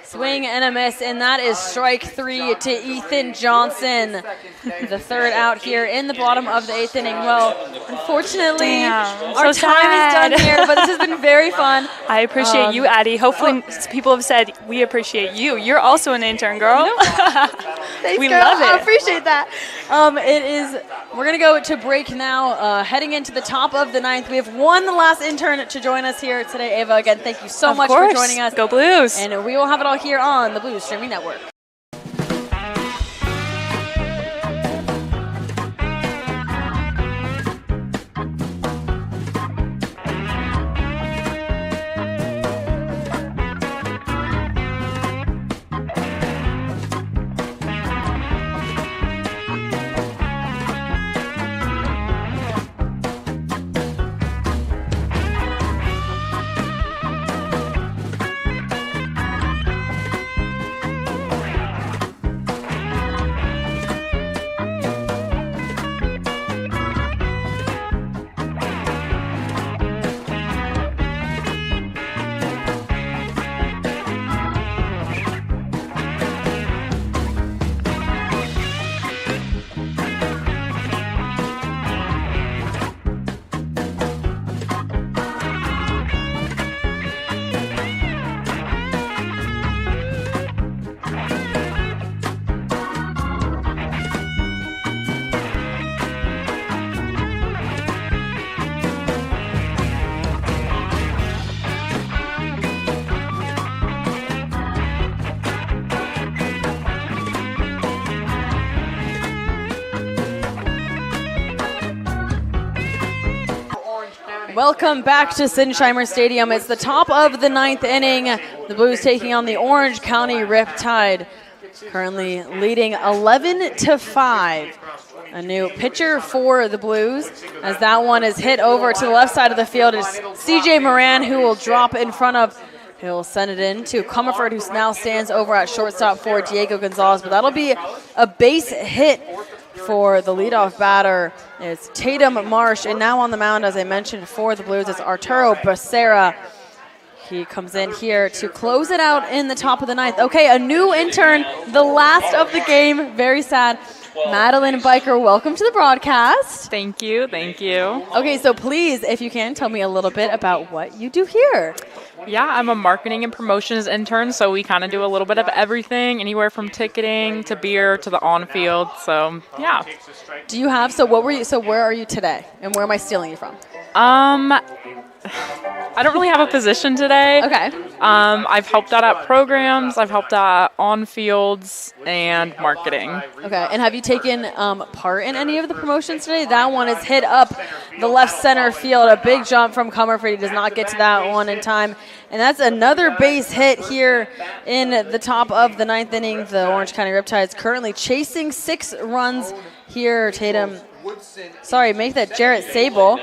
Swing and a miss, and that is strike 3 to Ethan Johnson. The third out here in the bottom of the 8th inning. Well, unfortunately, our so time sad. is done here, but this has been very fun. I appreciate you, Addy. Hopefully, people have said we appreciate you. You're also an intern, girl. Thanks, we girl. love it. I appreciate that. We're going to go to break now, heading into the top of the 9th. We have one last intern to join us here today. Ava, again, thank you so much for joining us. Go Blues. And we will have it all here on the Blues Streaming Network. Welcome back to Sinsheimer Stadium. It's the top of the 9th inning. The Blues taking on the Orange County Riptide, currently leading 11-5. A new pitcher for the Blues, as that one is hit over to the left side of the field. It's CJ Moran, who will drop in front of. He'll send it in to Comerford, who now stands over at shortstop for Diego Gonzalez. But that'll be a base hit for the leadoff batter. It's Tatum Marsh, and now on the mound, as I mentioned, for the Blues, it's Arturo Becerra. He comes in here to close it out in the top of the 9th. Okay, a new intern, the last of the game. Very sad. Madeline Biker, welcome to the broadcast. Thank you, thank you. Okay, so please, if you can, tell me a little bit about what you do here. Yeah, I'm a marketing and promotions intern, so we kind of do a little bit of everything, anywhere from ticketing to beer to the on-field, so yeah. Do you have, where are you today, and where am I stealing you from? I don't really have a position today. Okay. I've helped out at programs, I've helped out on fields, and marketing. Okay, and have you taken part in any of the promotions today? That one is hit up the left center field. A big jump from Comerford. He does not get to that one in time. And that's another base hit here in the top of the 9th inning. The Orange County Riptides currently chasing 6 runs here. Make that Jarrett Sable.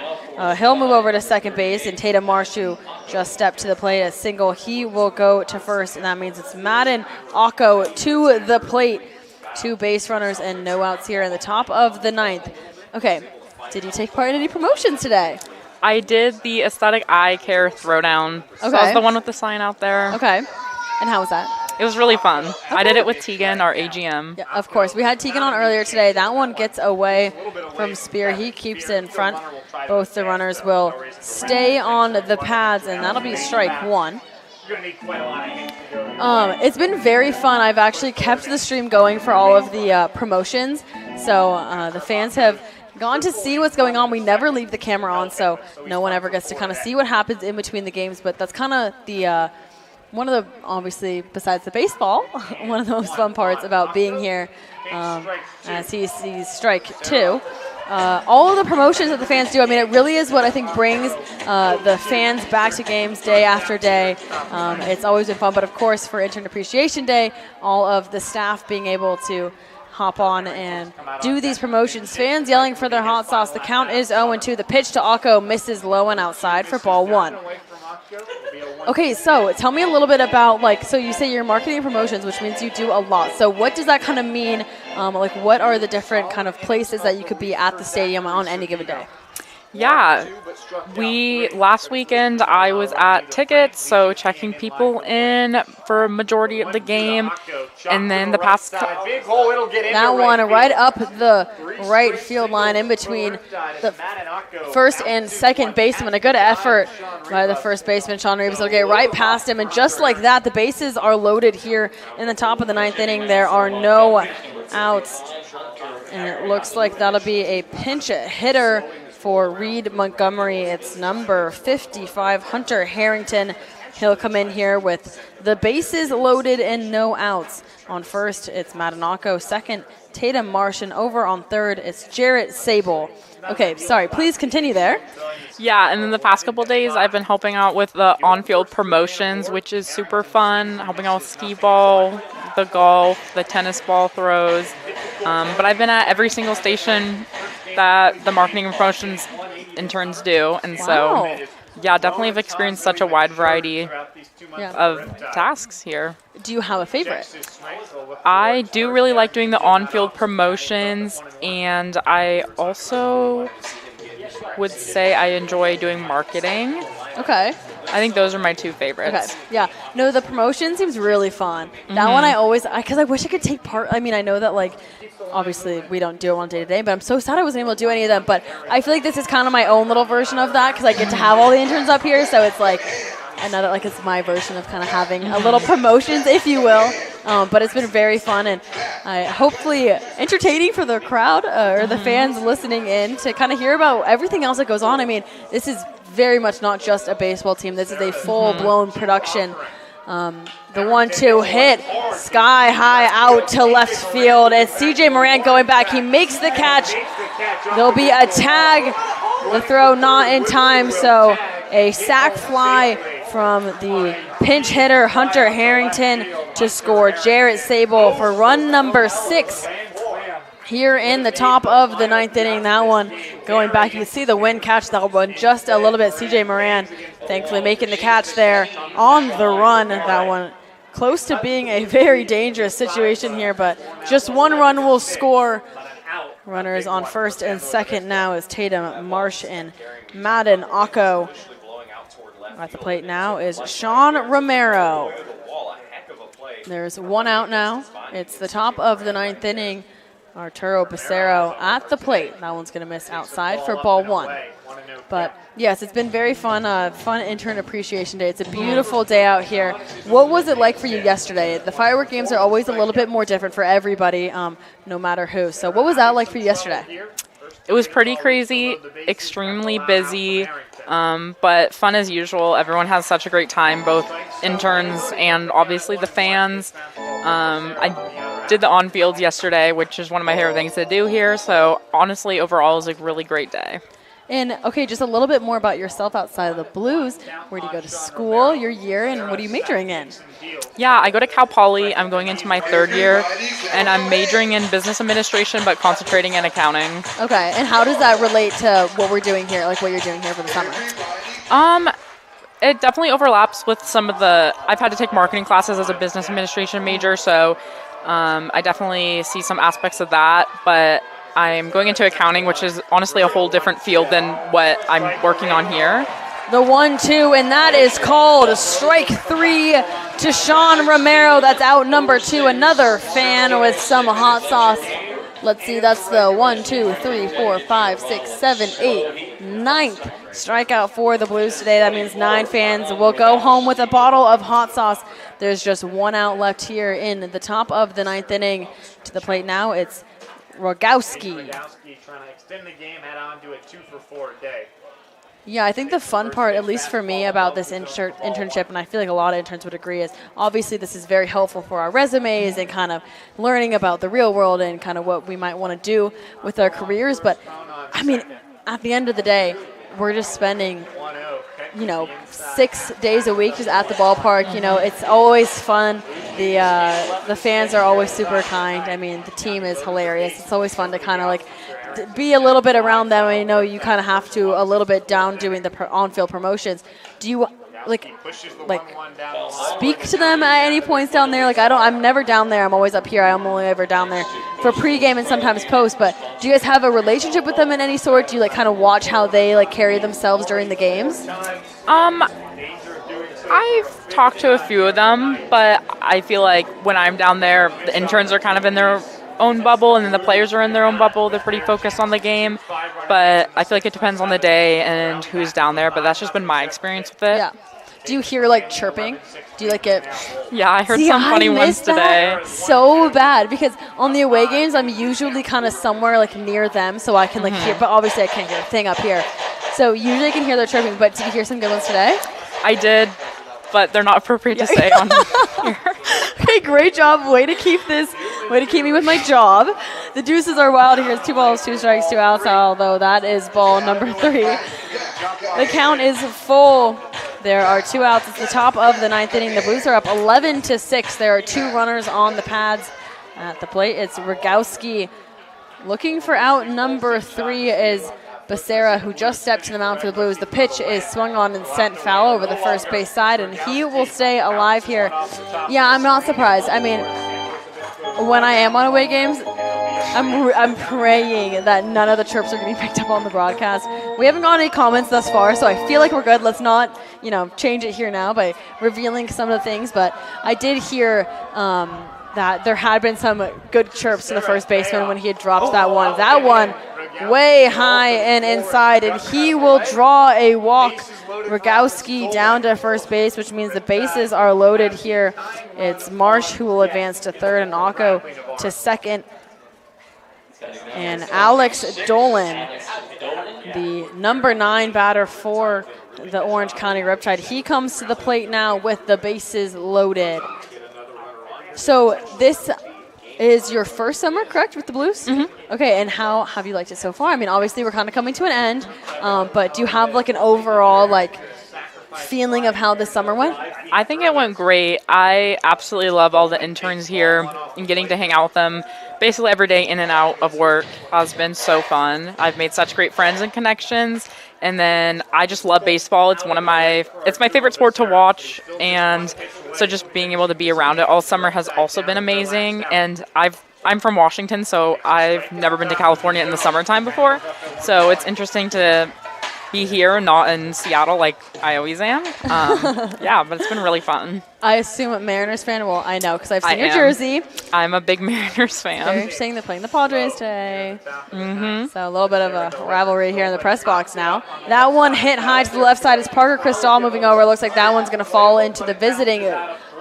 He'll move over to second base, and Tatum Marsh, who just stepped to the plate, a single. He will go to first, and that means it's Madden Occo to the plate. 2 base runners and no outs here in the top of the 9th. Okay, did you take part in any promotions today? I did the Aesthetic Eye Care Throwdown. So that was the one with the sign out there. Okay. And how was that? It was really fun. I did it with Tegan, our AGM. Yeah, of course. We had Tegan on earlier today. That one gets away from Spear. He keeps it in front. Both the runners will stay on the pads, and that'll be strike one. It's been very fun. I've actually kept the stream going for all of the promotions. So the fans have gone to see what's going on. We never leave the camera on, so no one ever gets to kind of see what happens in between the games. But that's kind of the one of the, obviously, besides the baseball, one of the most fun parts about being here as he sees strike two. All of the promotions that the fans do, I mean, it really is what I think brings the fans back to games day after day. It's always been fun, but of course for Intern Appreciation Day, all of the staff being able to hop on and do these promotions. Fans yelling for their hot sauce. The count is 0-2. The pitch to Akko misses low and outside for ball one. Okay, so tell me a little bit about, like, so you say you're marketing promotions, which means you do a lot. So what does that kind of mean? Like, what are the different kind of places that you could be at the stadium on any given day? Yeah, last weekend I was at tickets, so checking people in for a majority of the game, and then the past that one right up the right field line in between the first and second baseman. A good effort by the first baseman, Sean Reeves. Will get right past him, and just like that, the bases are loaded here in the top of the ninth inning. There are no outs, and it looks like that'll be a pinch hitter for Reed Montgomery. It's number 55, Hunter Harrington. He'll come in here with the bases loaded and no outs. On first, it's Madanako. Second, Tatum Marsh. And over on third, it's Jarrett Sable. Okay, sorry, please continue there. Yeah, and then the past couple of days, I've been helping out with the on-field promotions, which is super fun, helping out with skee ball, the golf, the tennis ball throws. But I've been at every single station that the marketing and promotions interns do. And so, yeah, definitely have experienced such a wide variety of tasks here. Do you have a favorite? I do really like doing the on-field promotions, and I also would say I enjoy doing marketing. Okay. I think those are my two favorites. Okay, yeah. No, the promotion seems really fun. That one I always, because I wish I could take part. I mean, I know that, like, obviously we don't do it on day-to-day, but I'm so sad I wasn't able to do any of them. But I feel like this is kind of my own little version of that because I get to have all the interns up here, so it's like, I know that, like, it's my version of kind of having a little promotions, if you will. But it's been very fun and hopefully entertaining for the crowd or the fans listening in to kind of hear about everything else that goes on. I mean, this is very much not just a baseball team. This is a full-blown production. The 1-2 hit, sky high out to left field. It's CJ Moran going back. He makes the catch. There'll be a tag. The throw not in time, so a sac fly from the pinch hitter Hunter Harrington to score Jarrett Sable for run number 6 here in the top of the ninth inning. That one going back. You can see the wind catch that one just a little bit. CJ Moran thankfully making the catch there on the run. That one close to being a very dangerous situation here, but just one run will score. Runners on first and second now is Tatum Marsh and Madden Akko. At the plate now is Sean Romero. There's one out now. It's the top of the ninth inning. Arturo Becerro at the plate. That one's going to miss outside for ball one. But yes, it's been very fun. Fun intern appreciation day. It's a beautiful day out here. What was it like for you yesterday? The firework games are always a little bit more different for everybody, no matter who. So what was that like for you yesterday? It was pretty crazy, extremely busy, but fun as usual. Everyone has such a great time, both interns and obviously the fans. I did the on-fields yesterday, which is one of my favorite things to do here. So honestly, overall, it was a really great day. And, okay, just a little bit more about yourself outside of the Blues. Where do you go to school, your year, and what are you majoring in? Yeah, I go to Cal Poly. I'm going into my third year, and I'm majoring in business administration but concentrating in accounting. Okay, and how does that relate to what we're doing here, like what you're doing here for the summer? It definitely overlaps with some of the – I've had to take marketing classes as a business administration major, so I definitely see some aspects of that, but I'm going into accounting, which is honestly a whole different field than what I'm working on here. The 1-2, and that is called strike 3 to Sean Romero. That's out number 2. Another fan with some hot sauce. Let's see, that's the 1, 2, 3, 4, 5, 6, 7, 8, 9th strikeout for the Blues today. That means 9 fans will go home with a bottle of hot sauce. There's just 1 out left here in the top of the 9th inning. To the plate now, it's Rogowski. Trying to extend the game, head on to a 2-for-4 day. Yeah, I think the fun part, at least for me, about this internship, and I feel like a lot of interns would agree, is obviously this is very helpful for our resumes and kind of learning about the real world and kind of what we might want to do with our careers. But, I mean, at the end of the day, we're just spending, 6 days a week just at the ballpark. It's always fun. The fans are always super kind. I mean, the team is hilarious. It's always fun to kind of be a little bit around them. I know you kind of have to a little bit down doing the on-field promotions. Do you speak to them at any points down there? I'm never down there. I'm always up here. I'm only ever down there for pregame and sometimes post. But do you guys have a relationship with them in any sort? Do you kind of watch how they carry themselves during the games? I've talked to a few of them, but I feel like when I'm down there, the interns are kind of in their own bubble, and then the players are in their own bubble. They're pretty focused on the game, but I feel like it depends on the day and who's down there, but that's just been my experience with it. Yeah. Do you hear chirping? Do you get? Yeah, I heard some funny ones today. So bad, because on the away games I'm usually kind of somewhere near them, so I can hear, but obviously I can't hear a thing up here. So usually I can hear their chirping, but did you hear some good ones today? I did, but they're not appropriate to say on here. Okay, great job. Way to keep me with my job. The Deuces are wild here. It's 2 balls, 2 strikes, 2 outs, although that is ball number 3. The count is full. There are 2 outs. It's the top of the 9th inning. The Blues are up 11-6. There are 2 runners on the pads at the plate. It's Rogowski. Looking for out number 3 is Becerra, who just stepped to the mound for the Blues. The pitch is swung on and sent foul over the first base side, and he will stay alive here. Yeah, I'm not surprised. I mean, when I am on away games, I'm praying that none of the chirps are getting picked up on the broadcast. We haven't got any comments thus far, so I feel like we're good. Let's not, change it here now by revealing some of the things. But I did hear that there had been some good chirps to the first baseman when he had dropped that one. That one way high and inside, and he will draw a walk. Rogowski down to first base, which means the bases are loaded here. It's Marsh who will advance to third and Akko to second. And Alex Dolan, the number 9 batter for the Orange County Riptide, he comes to the plate now with the bases loaded. So this is your first summer, correct, with the Blues? Mm-hmm. Okay, and how have you liked it so far? I mean, obviously we're kind of coming to an end, but do you have an overall feeling of how this summer went? I think it went great. I absolutely love all the interns here and getting to hang out with them. Basically every day in and out of work has been so fun. I've made such great friends and connections, and then I just love baseball. It's my favorite sport to watch, and so just being able to be around it all summer has also been amazing. And I'm from Washington, so I've never been to California in the summertime before, so it's interesting to be here, not in Seattle like I always am. Yeah, but it's been really fun. I assume a Mariners fan. Well, I know because I've seen your jersey. I'm a big Mariners fan. Very interesting. They're playing the Padres today. Mm-hmm. So a little bit of a rivalry here in the press box now. That one hit high to the left side is Parker Cristal moving over. It looks like that one's going to fall into the visiting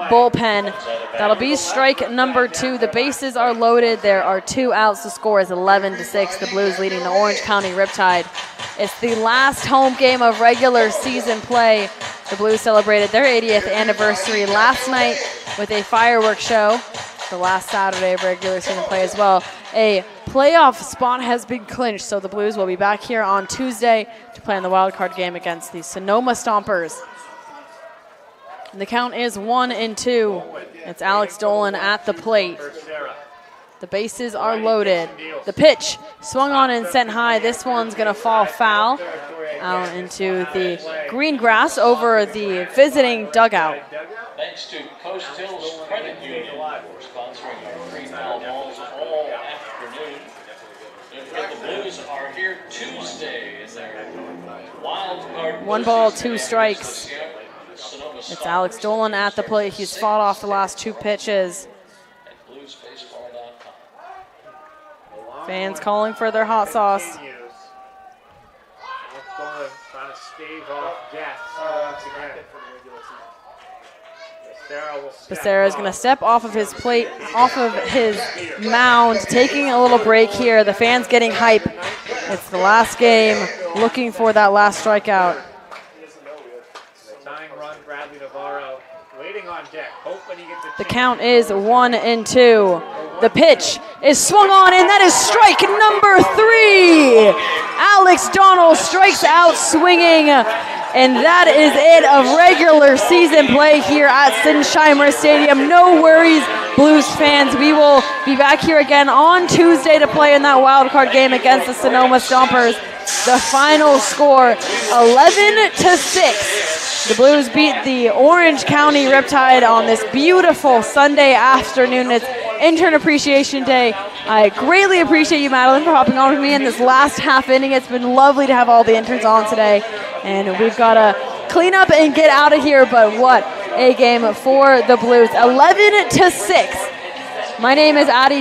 bullpen. That'll be strike number 2. The bases are loaded. There are 2 outs. The score is 11-6. The Blues leading the Orange County Riptide. It's the last home game of regular season play. The Blues celebrated their 80th anniversary last night with a fireworks show. The last Saturday of regular season play as well. A playoff spot has been clinched, so the Blues will be back here on Tuesday to play in the wild card game against the Sonoma Stompers. And the count is 1-2. It's Alex Dolan at the plate. The bases are loaded. The pitch swung on and sent high. This one's going to fall foul out into the green grass over the visiting dugout. Thanks to Coast Hills Credit Union for sponsoring our green foul balls all afternoon. 1 ball, 2 strikes. It's Alex Dolan at the plate. He's fought off the last 2 pitches. Fans calling for their hot sauce. Alex Dolan trying to stave off death. Becerra is going to step off of his plate, off of his mound, taking a little break here. The fans getting hype. It's the last game, looking for that last strikeout. The tying run, Bradley Navarro, waiting on deck, hoping he gets a The count is 1-2. The pitch is swung on, and that is strike number 3. Alex Donald strikes out swinging, and that is it of regular season play here at Sinsheimer Stadium. No worries, Blues fans. We will be back here again on Tuesday to play in that wild card game against the Sonoma Stompers. The final score, 11-6. The Blues beat the Orange County Riptide on this beautiful Sunday afternoon. It's Intern Appreciation Day. I greatly appreciate you, Madeline, for hopping on with me in this last half inning. It's been lovely to have all the interns on today. And we've got to clean up and get out of here, but what a game for the Blues. 11-6. My name is Addy